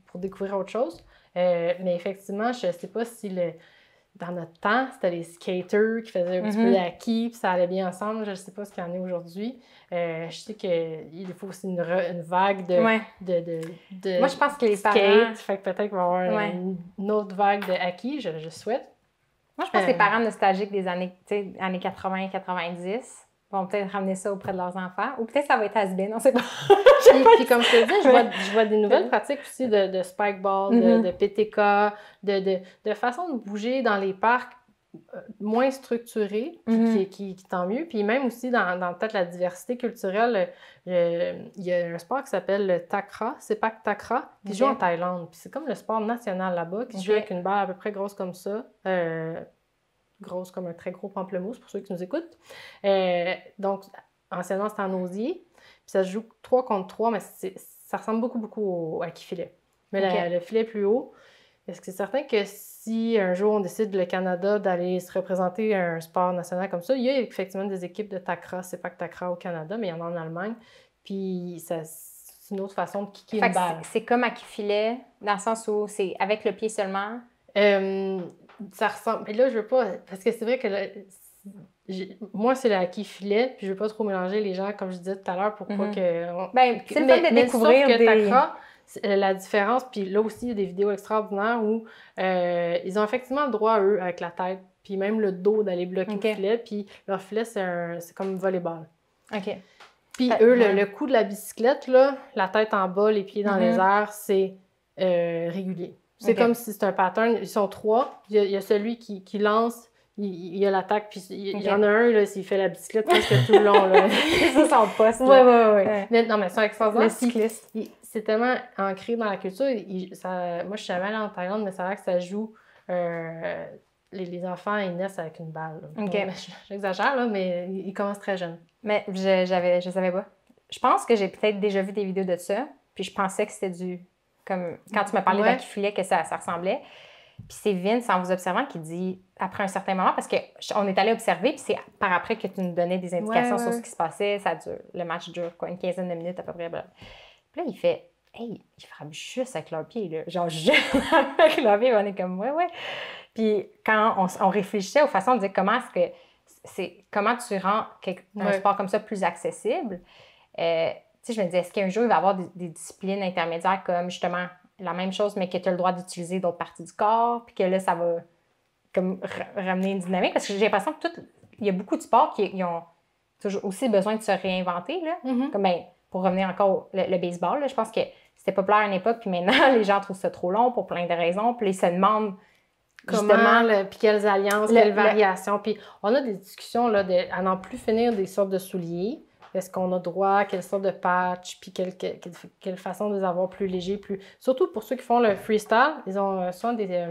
pour découvrir autre chose. Mais effectivement, je ne sais pas si dans notre temps, c'était les skaters qui faisaient un petit peu d'acquis, puis ça allait bien ensemble. Je ne sais pas ce qu'il y en a aujourd'hui. Je sais qu'il faut aussi une vague de moi, je pense que les skate. parents... Fait que peut-être qu'il va y avoir une autre vague de acquis, je souhaite. Moi, je pense que les parents nostalgiques des années 80-90 vont peut-être ramener ça auprès de leurs enfants. Ou peut-être ça va être has-been, on ne sait pas. Puis comme je te dis, je vois des nouvelles pratiques aussi de spikeball, de PTK, de façon de bouger dans les parcs moins structurés, qui tant mieux. Puis même aussi dans peut-être la diversité culturelle, il y a un sport qui s'appelle le Takra, Sepak Takra, qui se joue en Thaïlande. Puis c'est comme le sport national là-bas, qui se joue avec une balle à peu près grosse comme ça. Grosse comme un très gros pamplemousse, pour ceux qui nous écoutent. Donc, anciennement, c'était en osier. Puis ça se joue 3 contre 3, mais ça ressemble beaucoup à qui filet. Mais le filet est plus haut. Est-ce que c'est certain que si un jour on décide, le Canada, d'aller se représenter à un sport national comme ça, il y a effectivement des équipes de Takra, c'est pas que Takra au Canada, mais il y en a en Allemagne. Puis c'est une autre façon de kicker une balle. C'est comme à qui filet, dans le sens où c'est avec le pied seulement? Ça ressemble. Et là, je veux pas. Parce que c'est vrai que moi, c'est le qui filet, puis je veux pas trop mélanger les gens, comme je disais tout à l'heure, pour pas que. C'est le fun de découvrir sauf que Takra, la différence, puis là aussi, il y a des vidéos extraordinaires où ils ont effectivement le droit, eux, avec la tête, puis même le dos, d'aller bloquer le filet, puis leur filet, c'est comme volleyball. OK. Puis eux, le coup de la bicyclette, là, la tête en bas, les pieds dans les airs, c'est régulier. C'est comme si c'est un pattern. Ils sont 3. Il y a celui qui lance, il y a l'attaque, puis il y en a un, là, s'il fait la bicyclette presque tout le long. Là. C'est son poste. Oui. Mais non, mais c'est extraordinaire. Le cycliste. C'est tellement ancré dans la culture. Moi, je suis jamais allée en Thaïlande, mais c'est vrai que ça joue... les enfants, ils naissent avec une balle. Okay. Bon, j'exagère, là, mais ils commencent très jeunes. Mais je savais pas. Je pense que j'ai peut-être déjà vu des vidéos de ça, puis je pensais que c'était du... Comme quand tu m'as parlé d'accufilet, que ça ressemblait. Puis c'est Vince, en vous observant, qui dit, après un certain moment, parce qu'on est allé observer, puis c'est par après que tu nous donnais des indications sur ce qui se passait. Le match dure, quoi, une quinzaine de minutes à peu près. Blablabla. Puis là, il fait, hey, ils frappent juste avec leurs pieds, là. Genre, juste avec leurs pieds, on est comme, ouais. Puis quand on réfléchissait aux façons de dire comment tu rends un sport comme ça plus accessible, tu sais, je me disais, est-ce qu'un jour, il va y avoir des disciplines intermédiaires comme justement la même chose, mais que tu as le droit d'utiliser d'autres parties du corps, puis que là, ça va comme ramener une dynamique? Parce que j'ai l'impression que il y a beaucoup de sports qui ont toujours aussi besoin de se réinventer, là. Comme, pour revenir encore le baseball, là, je pense que c'était populaire à une époque, puis maintenant, les gens trouvent ça trop long pour plein de raisons, puis ils se demandent comment, puis quelles alliances, quelles variations. Puis on a des discussions là, à n'en plus finir des sortes de souliers. Est-ce qu'on a droit, quelle sorte de patch, puis quelle façon de les avoir plus légers, plus... Surtout pour ceux qui font le freestyle, ils ont souvent des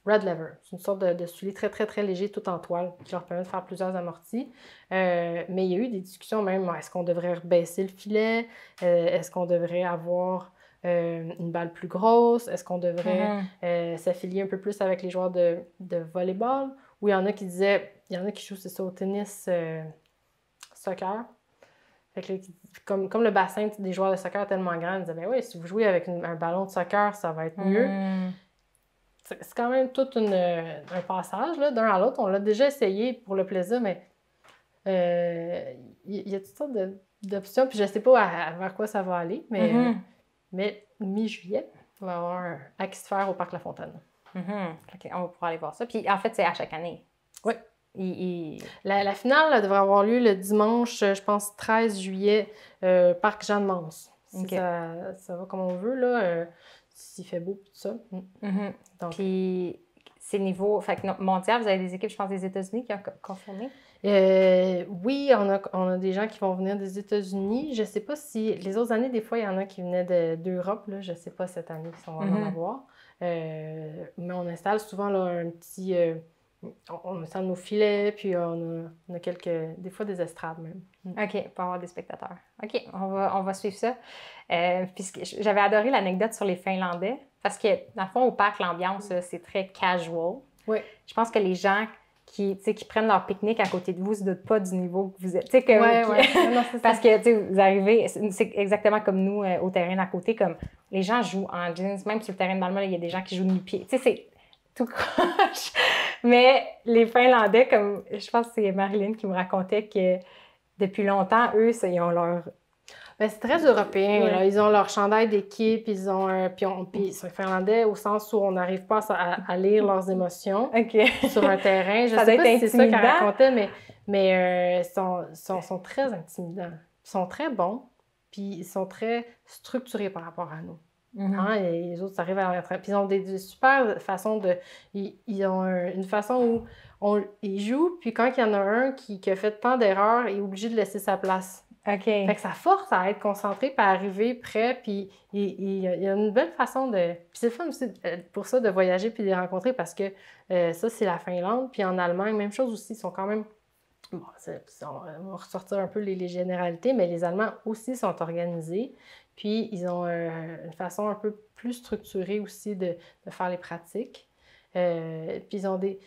red leather. C'est une sorte de soulier très, très, très léger, tout en toile, qui leur permet de faire plusieurs amortis. Mais il y a eu des discussions même, est-ce qu'on devrait baisser le filet? Est-ce qu'on devrait avoir une balle plus grosse? Est-ce qu'on devrait s'affilier un peu plus avec les joueurs de volleyball? Ou il y en a qui disaient, il y en a qui jouent, c'est ça, au tennis soccer. Fait que, comme le bassin des joueurs de soccer est tellement grand, ils disaient, ben oui, si vous jouez avec un ballon de soccer, ça va être mieux. C'est quand même tout un passage, là, d'un à l'autre. On l'a déjà essayé pour le plaisir, mais il y a toutes sortes d'options, puis je ne sais pas vers quoi ça va aller, mais mi-juillet, on va avoir un Axisphère au Parc La Fontaine. OK, on va pouvoir aller voir ça. Puis en fait, c'est à chaque année. Oui. La finale elle devrait avoir lieu le dimanche, je pense, 13 juillet, Parc Jeanne-Mance. Si ça va comme on veut, là, s'il fait beau, tout ça. Donc, puis, c'est niveau... Fait que mondial, vous avez des équipes, je pense, des États-Unis qui ont confirmé? Oui, on a des gens qui vont venir des États-Unis. Je ne sais pas si... Les autres années, des fois, il y en a qui venaient d'Europe. Là. Je ne sais pas cette année si on va en avoir. Mais on installe souvent là, un petit... on installe nos filets, puis on a des fois des estrades même. OK, pour avoir des spectateurs. OK, on va suivre ça. Puisque j'avais adoré l'anecdote sur les Finlandais, parce que, dans le fond, au parc, l'ambiance, c'est très casual. Oui. Je pense que les gens qui prennent leur pique-nique à côté de vous ne se doutent pas du niveau que vous êtes. Oui. Parce que vous arrivez, c'est exactement comme nous au terrain d'à côté, comme les gens jouent en jeans, même sur le terrain de Malmö, il y a des gens qui jouent nu-pieds. Tu sais, c'est tout croche. Mais les Finlandais, comme je pense que c'est Marilyn qui me racontait que depuis longtemps, eux, ils ont leur... Ben, c'est très européen. Oui. Là. Ils ont leur chandail d'équipe, ils ont puis ils sont finlandais au sens où on n'arrive pas à lire leurs émotions sur un terrain. Je ne sais pas si c'est ça qu'elle racontait, mais ils sont très intimidants. Ils sont très bons, puis ils sont très structurés par rapport à nous. Et les autres arrivent à leur... Puis ils ont des super façons de... Ils ont une façon où ils jouent, puis quand il y en a un qui a fait tant d'erreurs, il est obligé de laisser sa place. Fait que ça force à être concentré, puis à arriver prêt, puis il y a une belle façon de... Puis c'est le fun aussi pour ça de voyager puis de les rencontrer, parce que ça, c'est la Finlande, puis en Allemagne, même chose aussi, ils sont quand même... Bon, on va ressortir un peu les généralités, mais les Allemands aussi sont organisés, puis ils ont une façon un peu plus structurée aussi de faire les pratiques. Puis ils ont des...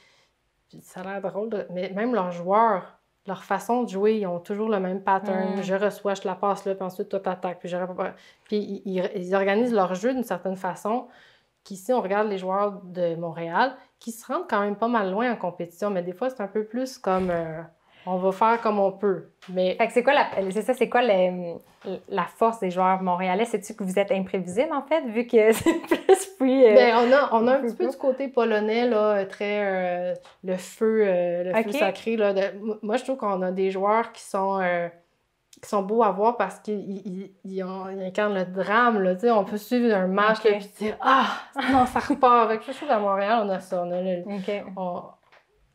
Ça a l'air drôle, mais même leurs joueurs... Leur façon de jouer, ils ont toujours le même pattern. Je reçois, je te la passe là, puis ensuite, toi, t'attaques. Puis ils organisent leur jeu d'une certaine façon, qu'ici, on regarde les joueurs de Montréal, qui se rendent quand même pas mal loin en compétition, mais des fois, c'est un peu plus comme on va faire comme on peut. Mais Fait que c'est quoi la force des joueurs montréalais? C'est-tu que vous êtes imprévisible, en fait, vu que c'est plus puis... ben, on a un petit peu du côté polonais, là, très le feu sacré. Là, moi, je trouve qu'on a des joueurs qui sont beaux à voir parce qu'ils incarnent le drame. Là, on peut suivre un match et dire « Ah, non, ça repart! » Je trouve qu'à Montréal, on a ça.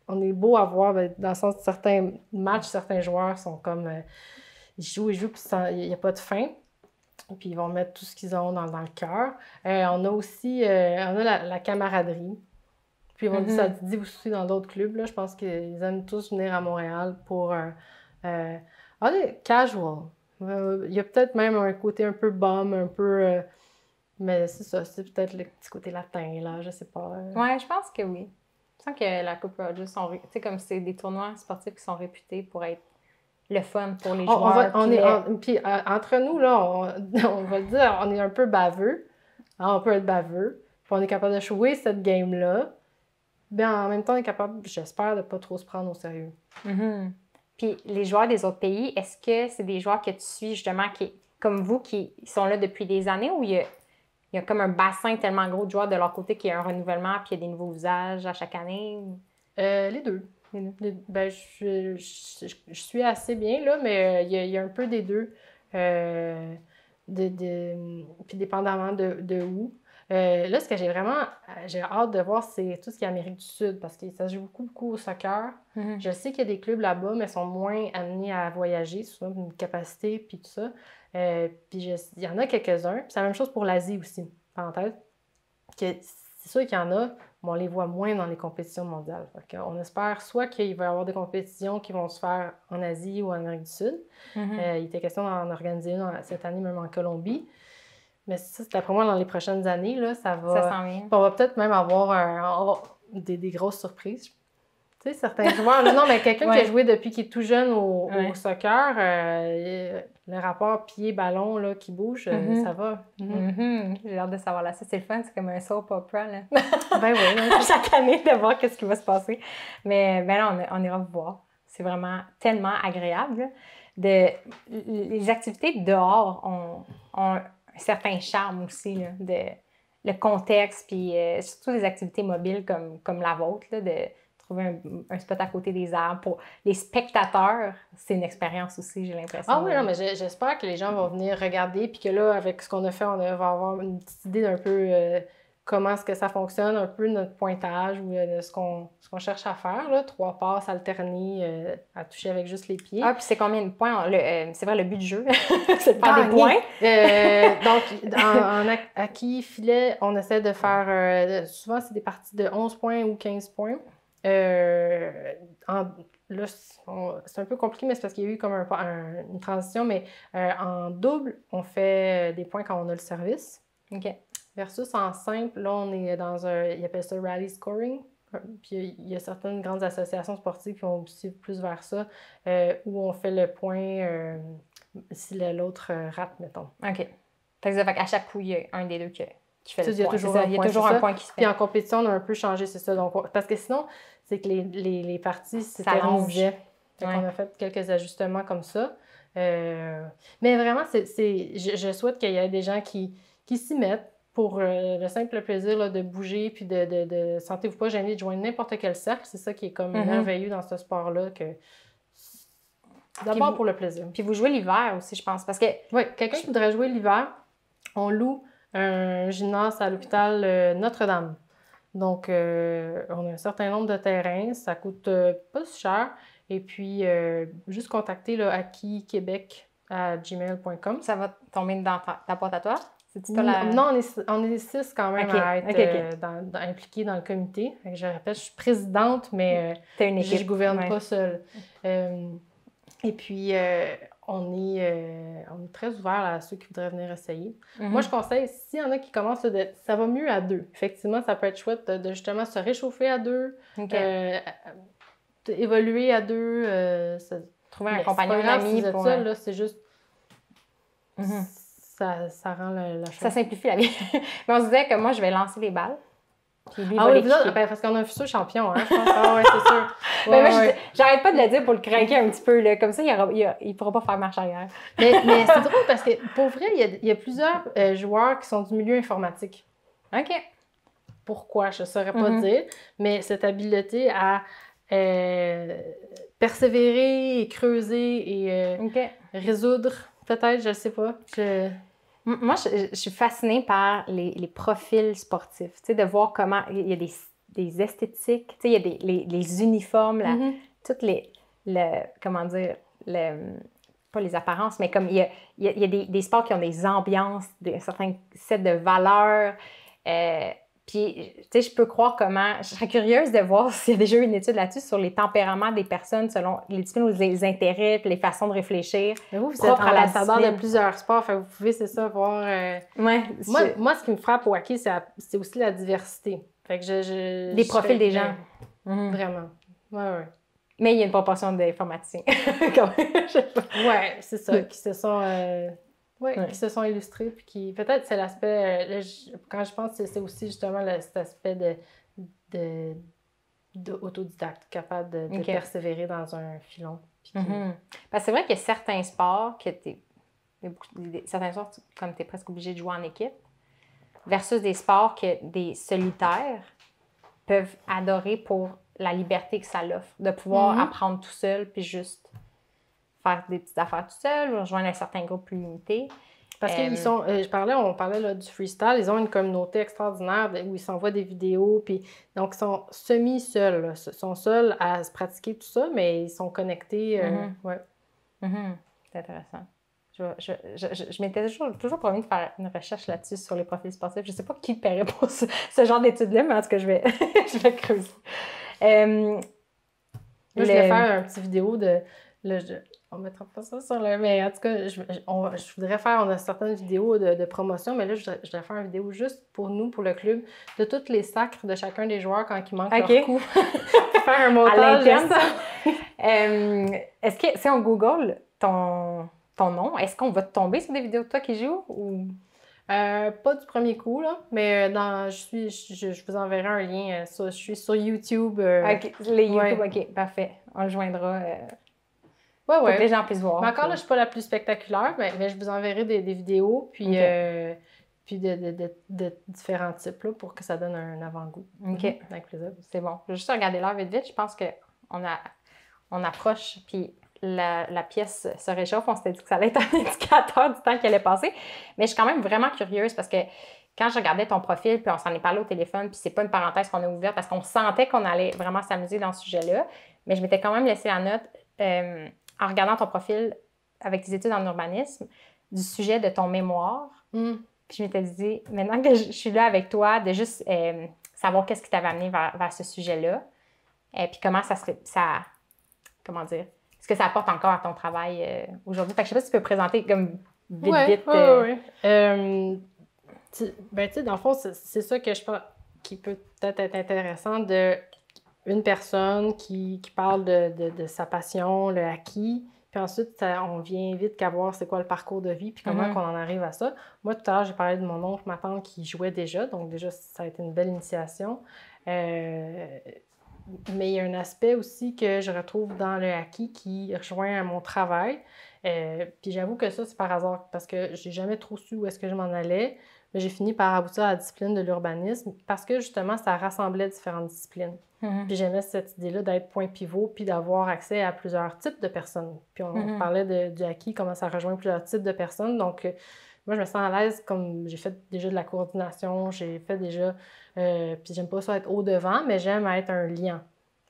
On est beau à voir, dans le sens de certains matchs, certains joueurs sont comme... ils jouent, puis il n'y a pas de fin. Puis ils vont mettre tout ce qu'ils ont dans le cœur. On a aussi la camaraderie. Puis ça se dit aussi dans d'autres clubs. Là, je pense qu'ils aiment tous venir à Montréal pour... casual. Il y a peut-être même un côté un peu bum, un peu... mais c'est ça, c'est peut-être le petit côté latin, là, je sais pas. Ouais, je pense que oui. Je sens que la Coupe Rogers, tu sais, comme c'est des tournois sportifs qui sont réputés pour être le fun pour les joueurs. Puis entre nous, là, on va le dire, on est un peu baveux. On peut être baveux. Puis on est capable de jouer cette game-là. Bien, en même temps, on est capable, j'espère, de pas trop se prendre au sérieux. Puis les joueurs des autres pays, est-ce que c'est des joueurs que tu suis justement comme vous qui sont là depuis des années ou il y a comme un bassin tellement gros de joueurs de leur côté qu'il y a un renouvellement puis il y a des nouveaux usages à chaque année? Les deux. Ben, je suis assez bien, là, mais il y a un peu des deux. Puis dépendamment de où. Là, ce que j'ai hâte de voir, c'est tout ce qui est Amérique du Sud, parce que ça se joue beaucoup au soccer. Je sais qu'il y a des clubs là-bas, mais ils sont moins amenés à voyager, souvent une capacité, puis tout ça. Puis il y en a quelques-uns. Puis c'est la même chose pour l'Asie aussi, parenthèse. C'est sûr qu'il y en a, mais on les voit moins dans les compétitions mondiales. On espère soit qu'il va y avoir des compétitions qui vont se faire en Asie ou en Amérique du Sud. Il était question d'en organiser une cette année, même en Colombie. Mais ça, c'est d'après moi, dans les prochaines années, là, ça s'en vient. On va peut-être même avoir des grosses surprises. Tu sais, certains joueurs... non, mais quelqu'un qui a joué depuis qu'il est tout jeune au soccer, le rapport pied-ballon là, qui bouge, ça va. J'ai hâte de savoir là. Ça, c'est le fun. C'est comme un soap opera, là. Ben oui. Chaque année, de voir qu'est-ce qui va se passer. Mais là, on ira vous voir. C'est vraiment tellement agréable. Les activités dehors ont un certain charme aussi, là, le contexte, puis surtout des activités mobiles comme la vôtre, là, de trouver un spot à côté des arbres. Pour les spectateurs, c'est une expérience aussi, j'ai l'impression. Ah oui, non, mais j'espère que les gens vont venir regarder, puis que là, avec ce qu'on a fait, on va avoir une petite idée d'un peu comment est-ce que ça fonctionne, un peu notre pointage ou ce qu'on cherche à faire, là, 3 passes alternées à toucher avec juste les pieds. Ah, puis c'est combien de points? C'est vrai, le but du jeu, c'est de faire des points. Donc, en acquis filet, on essaie de faire, souvent c'est des parties de 11 points ou 15 points. Là, c'est un peu compliqué, mais c'est parce qu'il y a eu comme une transition, mais en double, on fait des points quand on a le service. OK. Versus en simple, là, on est dans ils appellent ça rally scoring. Puis il y a certaines grandes associations sportives qui vont aussi plus vers ça, où on fait le point si l'autre rate, mettons. OK. Fait qu'à chaque coup, il y a un des deux qui fait le point. Il y a toujours un point qui se fait. Puis en compétition, on a un peu changé, c'est ça. Donc, parce que sinon, c'est que les parties s'éternisaient. Fait qu'on a fait quelques ajustements comme ça. Mais vraiment, je souhaite qu'il y ait des gens qui s'y mettent pour le simple plaisir là, de bouger, puis de sentez-vous pas gêné de joindre n'importe quel cercle. C'est ça qui est comme merveilleux dans ce sport-là, que d'abord pour le plaisir. Puis vous jouez l'hiver aussi, je pense, parce que... Oui, quelqu'un qui voudrait jouer l'hiver, on loue un gymnase à l'hôpital Notre-Dame. Donc, on a un certain nombre de terrains, ça coûte pas si cher. Et puis, juste contacter acquisquebec@gmail.com. Ça va tomber dans ta boîte à toi? Non, on est 6 quand même à être impliqués dans le comité. Je répète, je suis présidente, mais je ne gouverne pas seule. Et puis, on est très ouvert à ceux qui voudraient venir essayer. Moi, je conseille, s'il y en a qui commencent, ça va mieux à 2. Effectivement, ça peut être chouette de justement se réchauffer à 2, évoluer à 2, trouver un compagnon, un ami. Pour ça, là, c'est juste... Ça rend la chose. Ça simplifie la vie. Mais on se disait que moi, je vais lancer les balles. Puis lui, il Ah va oui, les vous autres, kicker. ben, parce qu'on a un futur champion, hein, je pense. Ah ouais, c'est sûr. Ben, Ouais, moi, ouais. j'arrête pas de le dire pour le craquer un petit peu, là. Comme ça, il pourra pas faire marche arrière. Mais c'est drôle parce que, pour vrai, il y a plusieurs joueurs qui sont du milieu informatique. OK. Pourquoi, je ne saurais pas Mhm. dire, mais cette habileté à persévérer et creuser et OK. résoudre, peut-être, je ne sais pas. Moi, je suis fascinée par les profils sportifs, tu sais, de voir comment il y a des esthétiques, tu sais, il y a les uniformes, Mhm. toutes comment dire, pas les apparences, mais comme il y a des sports qui ont des ambiances, un certain set de valeurs. Puis, tu sais, je peux croire comment. Je serais curieuse de voir s'il y a déjà eu une étude là-dessus sur les tempéraments des personnes selon les disciplines ou les intérêts, puis les façons de réfléchir. Mais vous êtes Propre à la ambassadeur de discipline. plusieurs sports, fait que vous pouvez, c'est ça, voir... Ouais, Moi, ce qui me frappe au hockey, c'est aussi la diversité. Fait que des profils des gens. Vraiment. Ouais. Mais il y a une proportion d'informaticiens. Je sais pas. Ouais, c'est ça, Ouais. qui se sont... qui se sont illustrés, puis qui... Peut-être c'est l'aspect... quand je pense, c'est aussi justement cet aspect de autodidacte, capable de OK. persévérer dans un filon. Puis Parce que c'est vrai qu'il y a certains sports certains sports, comme tu es presque obligé de jouer en équipe, versus des sports que des solitaires peuvent adorer pour la liberté que ça l'offre, de pouvoir apprendre tout seul, puis juste faire des petites affaires tout seul, ou rejoindre un certain groupe plus limité. Parce qu'ils sont, on parlait là, du freestyle, ils ont une communauté extraordinaire où ils s'envoient des vidéos, puis donc ils sont semi-seuls, là. Ils sont seuls à se pratiquer tout ça, mais ils sont connectés, ouais. C'est intéressant. Je m'étais toujours promis de faire une recherche là-dessus sur les profils sportifs. Je ne sais pas qui paierait pour ce genre d'études-là, mais en tout cas, je vais creuser. Moi, je voulais faire un petit vidéo de... on ne mettra pas ça sur le... Mais en tout cas, je voudrais faire... On a certaines vidéos de promotion, mais là, je voudrais faire une vidéo juste pour nous, pour le club, de tous les sacres de chacun des joueurs quand ils manquent leur coup. Faire un montage. À l'interne. Est-ce que si on Google ton nom, est-ce qu'on va tomber sur des vidéos de toi qui joues ou... Pas du premier coup, là, mais je vous enverrai un lien. Je suis sur YouTube. OK, les YouTube, OK, parfait. On le joindra pour que les gens puissent voir. Mais encore là, je ne suis pas la plus spectaculaire, mais je vous enverrai des vidéos, puis, puis de différents types là, pour que ça donne un avant-goût. OK. Avec plaisir. C'est bon. Je vais juste regarder l'heure vite. Je pense qu'on approche, puis la pièce se réchauffe. On s'était dit que ça allait être un indicateur du temps qui allait passer. Mais je suis quand même vraiment curieuse parce que quand je regardais ton profil, puis on s'en est parlé au téléphone, puis c'est pas une parenthèse qu'on a ouverte parce qu'on sentait qu'on allait vraiment s'amuser dans ce sujet-là. Mais je m'étais quand même laissé la note en regardant ton profil avec tes études en urbanisme du sujet de ton mémoire. Puis je m'étais dit, maintenant que je suis là avec toi, de juste savoir qu'est-ce qui t'avait amené vers ce sujet-là. Et puis comment comment dire, ce que ça apporte encore à ton travail aujourd'hui. Fait que je sais pas si tu peux présenter comme vite. Oui. Ben, tu sais, dans le fond, c'est ça que je pense qui peut peut-être être intéressant de une personne qui parle de sa passion, le acquis, puis ensuite, on vient vite qu'à voir c'est quoi le parcours de vie, puis comment qu'on en arrive à ça. Moi, tout à l'heure, j'ai parlé de mon oncle, ma tante qui jouait déjà, donc déjà, ça a été une belle initiation. Mais il y a un aspect aussi que je retrouve dans le acquis qui rejoint mon travail. Puis j'avoue que ça, c'est par hasard, parce que j'ai jamais trop su où est-ce que je m'en allais. Mais j'ai fini par aboutir à la discipline de l'urbanisme parce que justement, ça rassemblait différentes disciplines. Puis j'aimais cette idée-là d'être point pivot puis d'avoir accès à plusieurs types de personnes. Puis on parlait du acquis, comment ça rejoint plusieurs types de personnes. Donc, moi, je me sens à l'aise comme j'ai fait déjà de la coordination, j'ai fait déjà... puis j'aime pas ça être au-devant, mais j'aime être un lien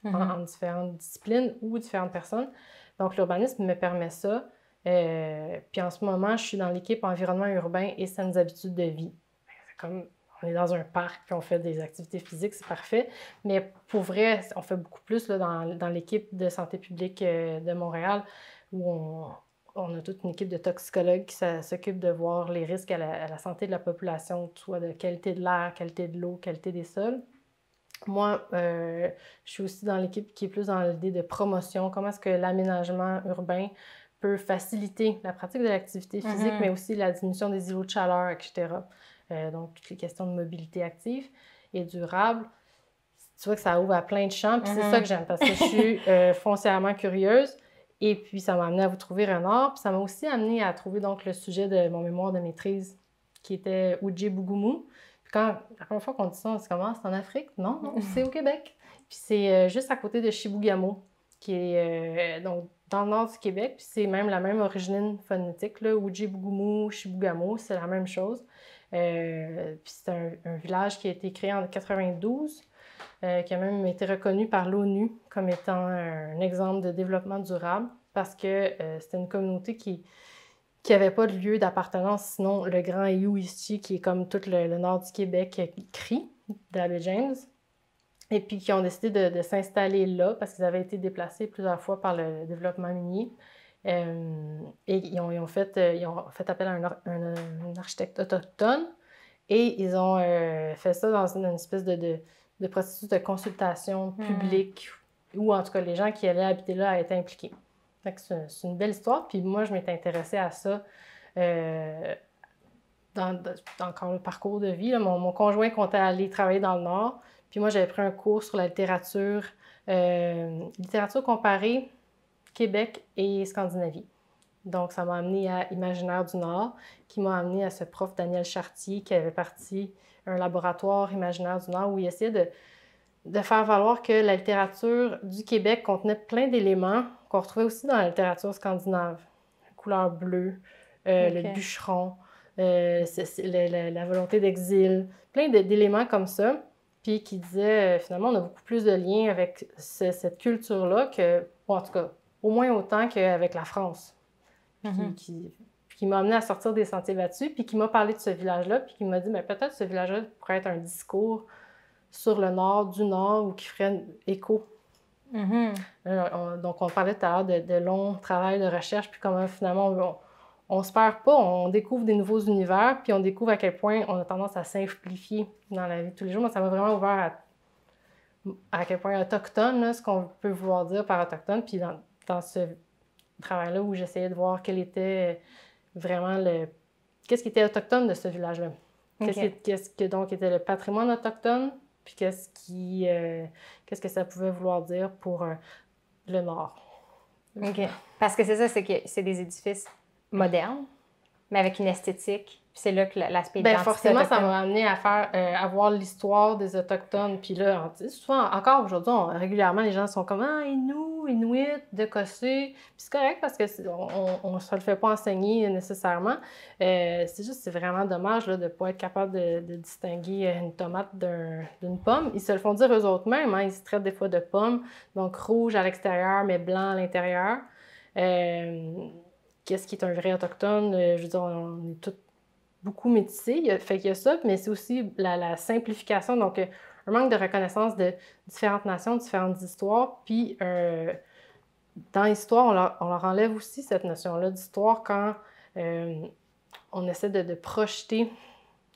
en différentes disciplines ou différentes personnes. Donc, l'urbanisme me permet ça. Puis en ce moment, je suis dans l'équipe environnement urbain et saines habitudes de vie. C'est comme on est dans un parc puis on fait des activités physiques, c'est parfait. Mais pour vrai, on fait beaucoup plus là, dans l'équipe de santé publique de Montréal où on a toute une équipe de toxicologues qui s'occupe de voir les risques à la santé de la population, soit de qualité de l'air, qualité de l'eau, qualité des sols. Moi, je suis aussi dans l'équipe qui est plus dans l'idée de promotion. Comment est-ce que l'aménagement urbain peut faciliter la pratique de l'activité physique, mais aussi la diminution des îlots de chaleur, etc. Donc, toutes les questions de mobilité active. et durable, tu vois que ça ouvre à plein de champs. Puis c'est Mhm. ça que j'aime parce que je suis foncièrement curieuse. Et puis ça m'a amené à vous trouver Renard. Puis ça m'a aussi amené à trouver donc le sujet de mon mémoire de maîtrise qui était Ojibougoumou. Puis quand la première fois qu'on dit ça, on se dit comment? C'est en Afrique? Non, non, c'est au Québec. Puis c'est juste à côté de Chibougamau, qui est donc dans le nord du Québec. Puis c'est même la même origine phonétique, là. Ojibougoumou, Chibougamau, c'est la même chose. Puis c'est un village qui a été créé en 92. Qui a même été reconnu par l'ONU comme étant un exemple de développement durable parce que c'était une communauté qui n'avait pas de lieu d'appartenance, sinon le Grand Ayou ici, qui est comme tout le nord du Québec, CRI, d'Abbé James, et puis qui ont décidé de s'installer là parce qu'ils avaient été déplacés plusieurs fois par le développement minier. Et ils ont fait appel à un architecte autochtone et ils ont fait ça dans une espèce de processus de consultation publique où, en tout cas, les gens qui allaient habiter là étaient impliqués. Fait que c'est une belle histoire. Puis moi, je m'étais intéressée à ça dans le parcours de vie. Là. Mon conjoint comptait aller travailler dans le Nord. Puis moi, j'avais pris un cours sur la littérature comparée Québec et Scandinavie. Donc, ça m'a amené à Imaginaire du Nord, qui m'a amené à ce prof Daniel Chartier qui avait parti un laboratoire Imaginaire du Nord où il essayait de faire valoir que la littérature du Québec contenait plein d'éléments qu'on retrouvait aussi dans la littérature scandinave. La couleur bleue, le bûcheron, la volonté d'exil, plein d'éléments comme ça. Puis qui disait, finalement, on a beaucoup plus de liens avec cette culture-là que, bon, en tout cas, au moins autant qu'avec la France. Qui m'a amené à sortir des sentiers battus, puis qui m'a parlé de ce village-là, puis qui m'a dit, mais peut-être ce village-là pourrait être un discours sur le nord, du nord, ou qui ferait écho. Donc, on parlait tout à l'heure de long travail de recherche, puis comment finalement on se perd pas, on découvre des nouveaux univers, puis on découvre à quel point on a tendance à simplifier dans la vie de tous les jours. Moi, ça m'a vraiment ouvert à quel point autochtone, là, ce qu'on peut vouloir dire par autochtone, puis dans ce travail-là où j'essayais de voir quel était vraiment qu'est-ce qui était autochtone de ce village-là. Qu'est-ce que donc était le patrimoine autochtone, puis qu'est-ce que ça pouvait vouloir dire pour le Nord. OK. Parce que c'est ça, c'est que c'est des édifices modernes, mais avec une esthétique. Puis c'est là que l'aspect identité forcément, autochtone... ça m'a amené à voir l'histoire des Autochtones. Puis là, souvent, encore aujourd'hui, régulièrement, les gens sont comme « Ah, Inuit, de Cossé. » Puis c'est correct parce que on se le fait pas enseigner nécessairement. C'est vraiment dommage là, de ne pas être capable de distinguer une tomate d'une pomme. Ils se le font dire eux autres mêmes. Hein, ils se traitent des fois de pommes. Donc rouge à l'extérieur, mais blanc à l'intérieur. Qu'est-ce qui est un vrai autochtone? Je veux dire, on est tous beaucoup métissé, fait qu'il y a ça, mais c'est aussi la simplification, donc un manque de reconnaissance de différentes nations, différentes histoires, puis dans l'histoire, on leur enlève aussi cette notion-là d'histoire quand on essaie de projeter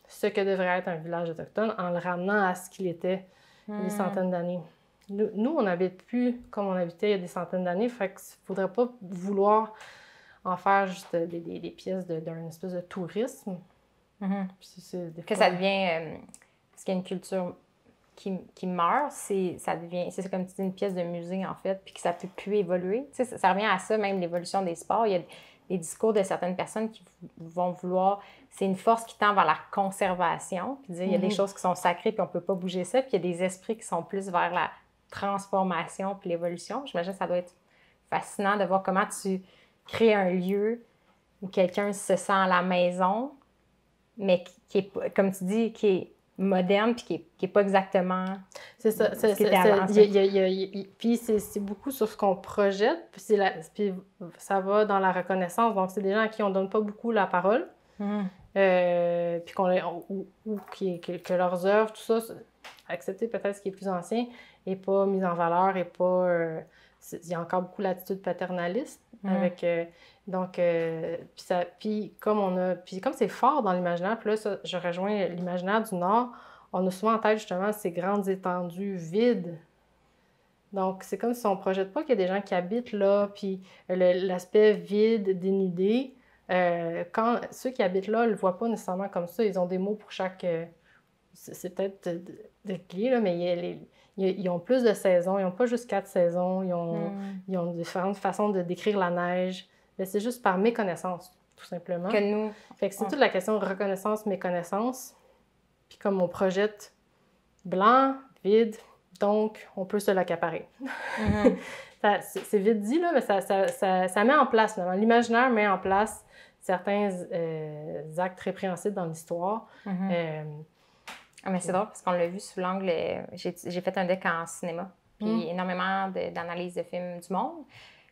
ce que devrait être un village autochtone en le ramenant à ce qu'il était il y a des centaines d'années. Nous, on n'habite plus comme on habitait il y a des centaines d'années, fait qu'il ne faudrait pas vouloir en faire juste des pièces d'un espèce de tourisme. Que ça devient... parce qu'il y a une culture qui meurt, c'est comme tu dis, une pièce de musée, en fait, puis que ça peut plus évoluer. Tu sais, ça revient à ça, même l'évolution des sports. Il y a des discours de certaines personnes qui vont vouloir... C'est une force qui tend vers la conservation, puis dire, il y a des choses qui sont sacrées, puis on peut pas bouger ça, puis il y a des esprits qui sont plus vers la transformation puis l'évolution. J'imagine que ça doit être fascinant de voir comment tu crées un lieu où quelqu'un se sent à la maison, mais qui est, comme tu dis, qui est moderne puis qui est pas exactement... C'est ça. Puis c'est beaucoup sur ce qu'on projette, puis ça va dans la reconnaissance. Donc, c'est des gens à qui on donne pas beaucoup la parole, puis que leurs œuvres, tout ça, accepter peut-être ce qui est plus ancien, et pas mis en valeur, et pas... il y a encore beaucoup l'attitude paternaliste avec... puis comme c'est fort dans l'imaginaire, puis là, ça, je rejoins l'imaginaire du Nord, on a souvent en tête justement ces grandes étendues vides. Donc, c'est comme si on ne projette pas qu'il y a des gens qui habitent là, puis l'aspect vide, dénudé, quand ceux qui habitent là ne le voient pas nécessairement comme ça, ils ont des mots pour chaque c'est peut-être de clé, là, mais ils ont plus de saisons. Ils n'ont pas juste 4 saisons. Ils ont différentes façons de décrire la neige. Mais c'est juste par méconnaissance, tout simplement. Que nous... Fait que c'est toute la question de reconnaissance, méconnaissance. Puis comme on projette blanc, vide, donc on peut se l'accaparer. C'est vite dit, là, mais ça met en place, finalement. L'imaginaire met en place certains actes répréhensibles dans l'histoire. Mais c'est drôle parce qu'on l'a vu sous l'angle... J'ai fait un deck en cinéma, puis énormément d'analyses de films du monde.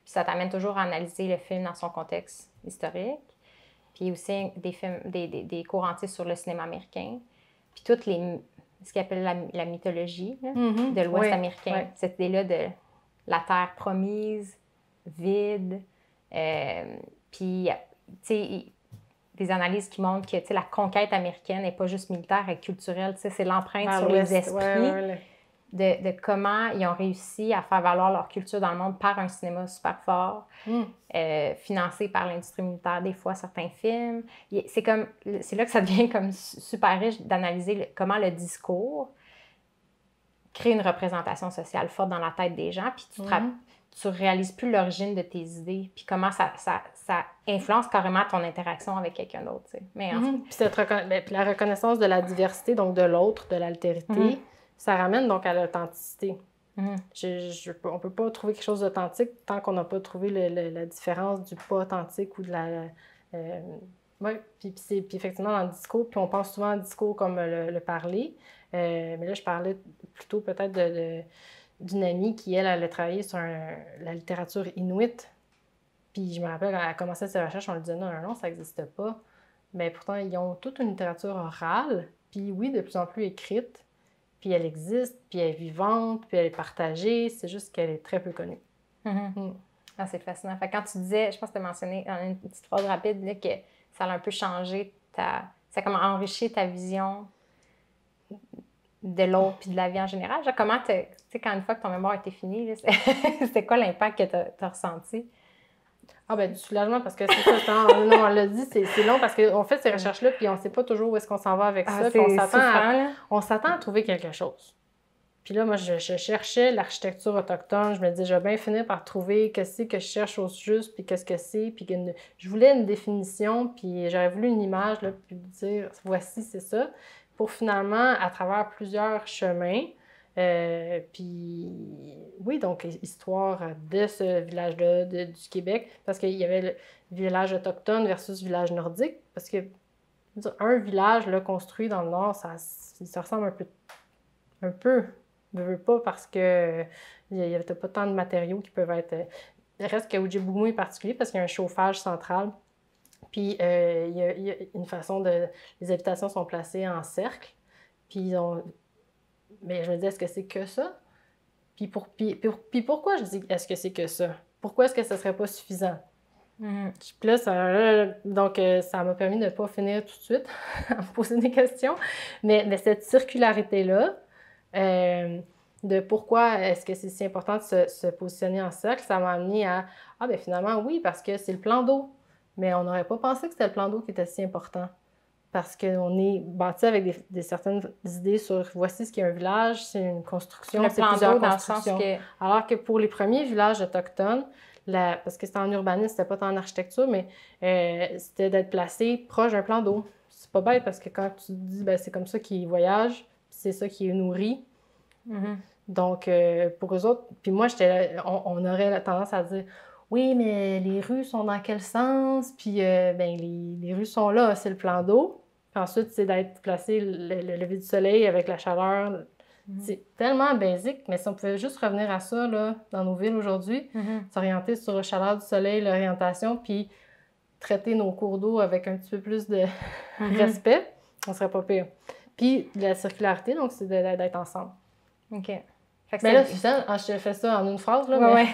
Puis ça t'amène toujours à analyser le film dans son contexte historique. Puis aussi des films, des cours entiers sur le cinéma américain. Puis toutes ce qu'ils appellent la mythologie là, de l'Ouest américain. Cette idée-là de la terre promise, vide. Puis, tu sais, des analyses qui montrent que la conquête américaine n'est pas juste militaire et culturelle. C'est l'empreinte sur les esprits de comment ils ont réussi à faire valoir leur culture dans le monde par un cinéma super fort, financé par l'industrie militaire, des fois, certains films. C'est là que ça devient comme super riche d'analyser comment le discours crée une représentation sociale forte dans la tête des gens, puis tu réalises plus l'origine de tes idées, puis comment ça influence carrément ton interaction avec quelqu'un d'autre. Mais puis la reconnaissance de la diversité, donc de l'autre, de l'altérité, ça ramène donc à l'authenticité. On ne peut pas trouver quelque chose d'authentique tant qu'on n'a pas trouvé la différence du pas authentique ou de la... puis effectivement, dans le discours, puis on pense souvent au discours comme le parler, mais là, je parlais plutôt peut-être d'une amie qui, elle a travaillé sur la littérature inuit. Puis je me rappelle, quand elle a commencé ses recherches, on lui disait non, ça n'existe pas. Mais pourtant, ils ont toute une littérature orale, puis oui, de plus en plus écrite. Puis elle existe, puis elle est vivante, puis elle est partagée. C'est juste qu'elle est très peu connue. Ah, c'est fascinant. Fait, quand tu disais, je pense que tu as mentionné dans une petite phrase rapide là, que ça a un peu changé ça a comme enrichi ta vision de l'autre puis de la vie en général. Genre, comment tu sais, quand une fois que ton mémoire était fini, c'était quoi l'impact que tu as ressenti? Ah ben du soulagement, parce que c'est ça, non, on l'a dit, c'est long parce qu'on fait ces recherches-là, puis on ne sait pas toujours où est-ce qu'on s'en va avec ça, puis on s'attend à trouver quelque chose. Puis là, moi, je cherchais l'architecture autochtone, je me disais, je vais bien finir par trouver qu'est-ce que je cherche au juste, puis qu'est-ce que c'est, puis je voulais une définition, puis j'aurais voulu une image, là, puis dire, voici, c'est ça, pour finalement, à travers plusieurs chemins, puis oui, donc histoire de ce village-là, du Québec, parce qu'il y avait le village autochtone versus village nordique, parce que un village là, construit dans le nord, ça ressemble un peu, ne veut pas, parce que il n'y avait pas tant de matériaux qui peuvent être... Il reste que Ojibwe est particulier parce qu'il y a un chauffage central, puis il y a une façon de... Les habitations sont placées en cercle, puis ils ont... Mais je me dis, est-ce que c'est que ça? Puis pourquoi je dis, est-ce que c'est que ça? Pourquoi est-ce que ça serait pas suffisant? Puis là, ça m'a permis de ne pas finir tout de suite à me poser des questions. Mais cette circularité-là, de pourquoi est-ce que c'est si important de se positionner en cercle, ça m'a amené à, ben finalement, oui, parce que c'est le plan d'eau. Mais on n'aurait pas pensé que c'était le plan d'eau qui était si important. Parce qu'on est bâti avec certaines idées sur voici ce qu'est un village, c'est une construction, c'est plusieurs constructions. Alors que pour les premiers villages autochtones, parce que c'était en urbanisme, c'était pas tant en architecture, mais c'était d'être placé proche d'un plan d'eau. C'est pas bête parce que quand tu te dis, ben, c'est comme ça qu'ils voyagent, c'est ça qui est nourri. Donc, pour eux autres, puis moi, on aurait la tendance à dire, oui, mais les rues sont dans quel sens? Puis, ben, les rues sont là, c'est le plan d'eau. Puis ensuite, c'est d'être placé le lever du soleil avec la chaleur. C'est tellement basique, mais si on pouvait juste revenir à ça là, dans nos villes aujourd'hui, s'orienter sur la chaleur du soleil, l'orientation, puis traiter nos cours d'eau avec un petit peu plus de respect, on serait pas pire. Puis de la circularité, donc c'est d'être ensemble. OK. Mais là, je te fais ça en une phrase. Là, oui.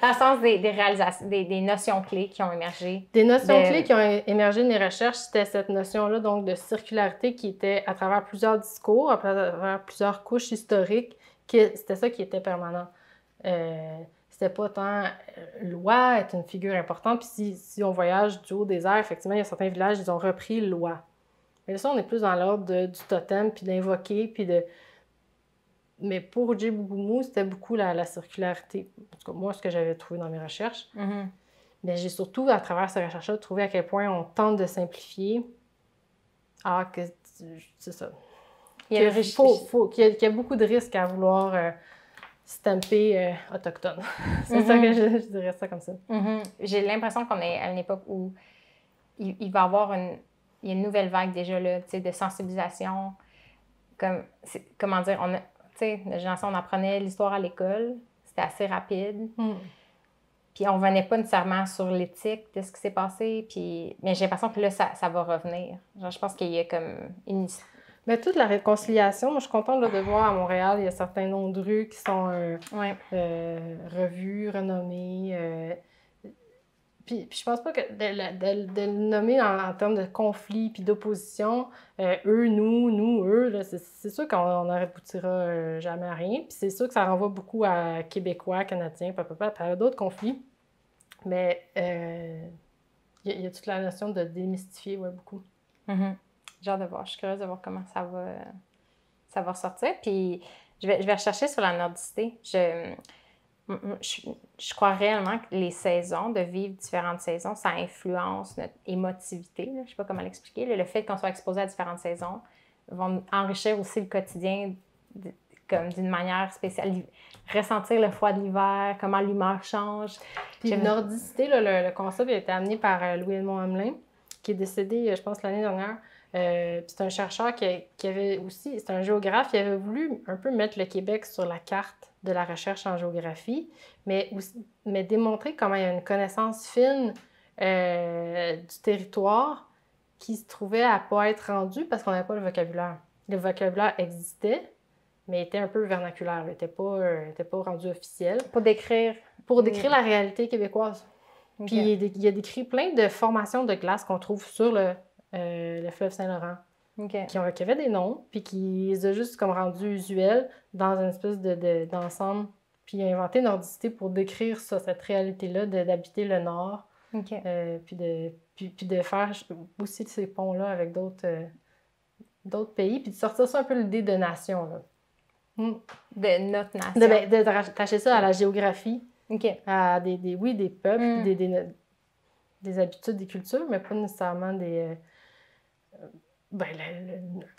Dans le sens des réalisations, des notions clés qui ont émergé. Des notions clés qui ont émergé de mes recherches, c'était cette notion-là donc de circularité qui était à travers plusieurs discours, à travers plusieurs couches historiques, c'était ça qui était permanent. C'était pas tant loi est une figure importante, puis si on voyage du haut des airs, effectivement, il y a certains villages, ils ont repris loi. Mais ça, on est plus dans l'ordre du totem, puis d'invoquer, puis de... Mais pour Ojibwe, c'était beaucoup la circularité. En tout cas, moi, ce que j'avais trouvé dans mes recherches. Mais j'ai surtout, à travers ces recherches-là, trouvé à quel point on tente de simplifier. Alors que, c'est ça. Qu'il y a beaucoup de risques à vouloir stamper autochtone. C'est ça que je dirais ça comme ça. J'ai l'impression qu'on est à une époque où il va y avoir une nouvelle vague déjà là, de sensibilisation. Comment dire, notre génération, on apprenait l'histoire à l'école, c'était assez rapide. Puis on venait pas nécessairement sur l'éthique de ce qui s'est passé. Mais j'ai l'impression que là, ça va revenir. Genre, je pense qu'il y a comme une... Mais toute la réconciliation, moi, je suis contente là, de voir à Montréal, il y a certains noms de rues qui sont revus, renommés. Puis je pense pas que de le nommer en termes de conflit puis d'opposition, eux, nous, eux, là, c'est sûr qu'on n'aboutira jamais à rien. Puis c'est sûr que ça renvoie beaucoup à Québécois, Canadiens, à d'autres conflits. Mais il y a toute la notion de démystifier, beaucoup. J'ai hâte de voir. Je suis curieuse de voir comment ça va ressortir. Puis je vais rechercher sur la nordicité. Je crois réellement que les saisons, de vivre différentes saisons, ça influence notre émotivité. Là. Je ne sais pas comment l'expliquer. Là. Le fait qu'on soit exposé à différentes saisons va enrichir aussi le quotidien comme d'une manière spéciale. Ressentir le froid de l'hiver, comment l'humeur change. Puis nordicité, là, le concept a été amené par Louis-Edmond Hamelin, qui est décédé, je pense, l'année dernière. C'est un chercheur qui avait aussi, c'est un géographe, qui avait voulu un peu mettre le Québec sur la carte de la recherche en géographie, mais démontrer comment il y a une connaissance fine du territoire qui se trouvait à ne pas être rendue parce qu'on n'avait pas le vocabulaire. Le vocabulaire existait, mais était un peu vernaculaire, il n'était pas rendu officiel. Pour décrire la réalité québécoise. Puis il a décrit plein de formations de glace qu'on trouve sur le fleuve Saint-Laurent. Qui avaient des noms, puis qui les a juste comme rendus usuels dans une espèce d'ensemble. Puis il a inventé Nordicité pour décrire ça, cette réalité-là d'habiter le Nord. Puis de faire aussi ces ponts-là avec d'autres pays, puis de sortir ça un peu l'idée de nation. Là. De notre nation. De rattacher ça à la géographie. À des peuples, des habitudes, des cultures, mais pas nécessairement des...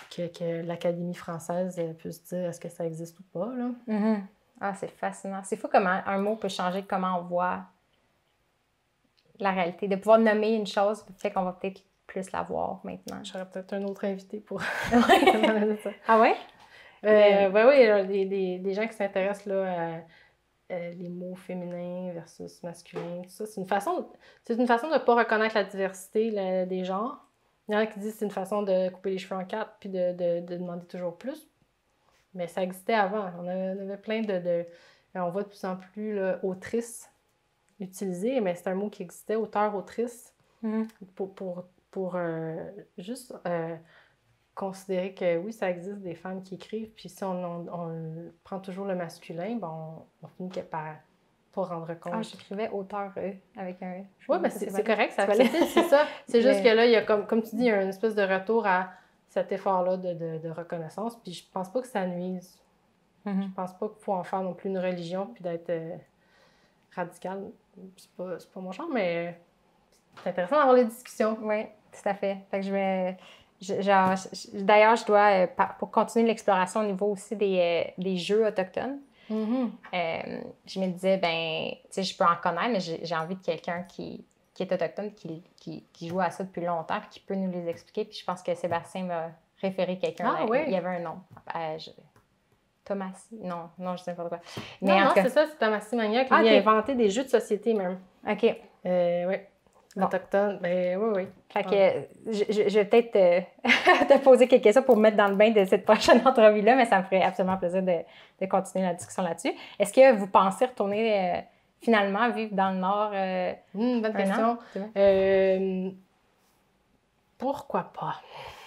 que l'Académie française puisse dire est-ce que ça existe ou pas. Là. Ah, c'est fascinant. C'est fou comment un mot peut changer comment on voit la réalité. De pouvoir nommer une chose fait qu'on va peut-être plus la voir maintenant. J'aurais peut-être un autre invité pour... Ah ouais? Oui, des gens qui s'intéressent là, à les mots féminins versus masculins, tout ça. C'est une façon de ne pas reconnaître la diversité des genres. Il y en a qui disent que c'est une façon de couper les cheveux en quatre puis de demander toujours plus. Mais ça existait avant. On avait plein on voit de plus en plus autrice utilisée, mais c'est un mot qui existait, auteur, autrice, pour juste considérer que oui, ça existe des femmes qui écrivent, puis si on prend toujours le masculin, on finit par pas rendre compte. Ah, j'écrivais auteur avec un... Oui, mais c'est correct, c'est ça. C'est juste que là, il y a comme tu dis, il y a une espèce de retour à cet effort-là de reconnaissance, puis je pense pas que ça nuise. Je pense pas qu'il faut en faire non plus une religion, puis d'être radical. C'est pas mon genre, mais c'est intéressant d'avoir les discussions. Oui, tout à fait. Fait que d'ailleurs, je dois, pour continuer l'exploration au niveau aussi des jeux autochtones, je me disais, je peux en connaître, mais j'ai envie de quelqu'un qui est autochtone, qui joue à ça depuis longtemps, puis qui peut nous les expliquer. Puis je pense que Sébastien m'a référé quelqu'un. Ah, oui. Il y avait un nom. Thomas, non, je sais pas quoi. Mais non, c'est ça, c'est Thomas Magnac. Il a inventé des jeux de société même. OK. Oui. Bon. Autochtone, oui. Fait que je vais peut-être te poser quelques questions pour me mettre dans le bain de cette prochaine entrevue-là, mais ça me ferait absolument plaisir de continuer la discussion là-dessus. Est-ce que vous pensez retourner finalement vivre dans le Nord? Bonne question. Pourquoi pas?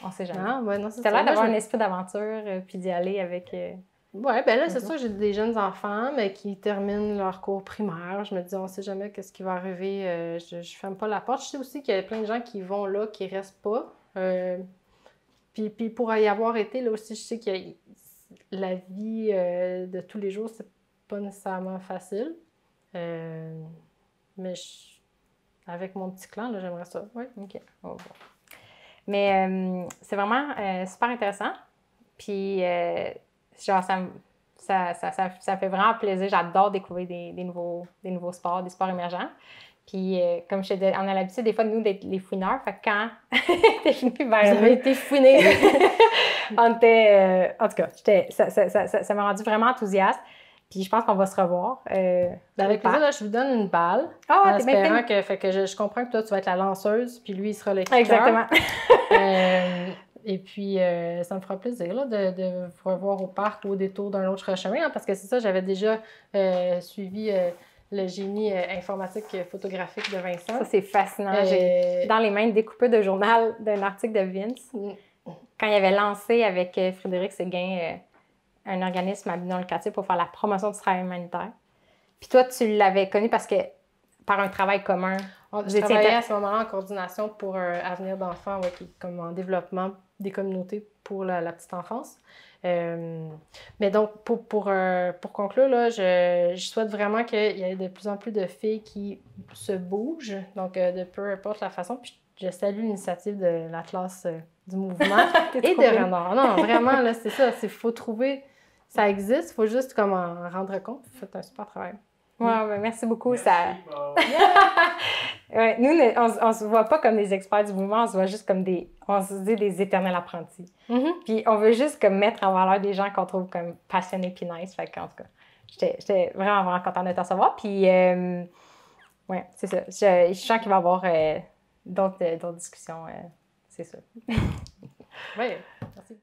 On sait jamais. Non, ça a l'air d'avoir un esprit d'aventure puis d'y aller avec... Oui, bien là, c'est sûr, j'ai des jeunes enfants, mais qui terminent leur cours primaire. Je me dis, on ne sait jamais ce qui va arriver. Je ne ferme pas la porte. Je sais aussi qu'il y a plein de gens qui vont là, qui ne restent pas. Puis pour y avoir été, là aussi, je sais que la vie de tous les jours, c'est pas nécessairement facile. Mais avec mon petit clan, là, j'aimerais ça. Oui. OK. Oh, bon. Mais c'est vraiment super intéressant. Puis, genre, ça me fait vraiment plaisir. J'adore découvrir des nouveaux sports, des sports émergents. Puis, comme je te disais, on a l'habitude des fois, nous, d'être les fouineurs. Fait que quand t'es venu vers Vous avez été fouinés. on était... en tout cas, ça m'a rendu vraiment enthousiaste. Puis, je pense qu'on va se revoir. Avec plaisir, là, je vous donne une balle. Ah, en espérant que, fait que je comprends que toi, tu vas être la lanceuse, puis lui, il sera le kicker. Exactement. Et puis, ça me fera plaisir là, de vous revoir au parc ou au détour d'un autre chemin, hein, parce que c'est ça, j'avais déjà suivi le génie informatique photographique de Vincent. Ça, c'est fascinant. J'ai dans les mains une découpée de journal d'un article de Vince. Quand il avait lancé avec Frédéric Séguin un organisme à but non lucratif pour faire la promotion du travail humanitaire. Puis toi, tu l'avais connu parce que par un travail commun. Je travaillais à ce moment-là en coordination pour Avenir d'enfants, qui est comme en développement des communautés pour la petite enfance. Mais donc, pour conclure, là, je souhaite vraiment qu'il y ait de plus en plus de filles qui se bougent, donc de peu importe la façon. Puis je salue l'initiative de la classe du mouvement et de Renard. Non, vraiment, là, c'est ça. Il faut trouver... Ça existe, il faut juste comme en rendre compte. Vous faites un super travail. Ouais, ben, merci beaucoup. Merci, ouais, nous, on se voit pas comme des experts du mouvement, on se voit juste comme on se dit des éternels apprentis. Puis on veut juste comme mettre en valeur des gens qu'on trouve comme passionnés puis nice. Fait qu'en tout cas, j'étais vraiment, vraiment contente de te recevoir. Puis, ouais, c'est ça. Je sens qu'il va y avoir d'autres discussions, c'est ça. Oui, merci.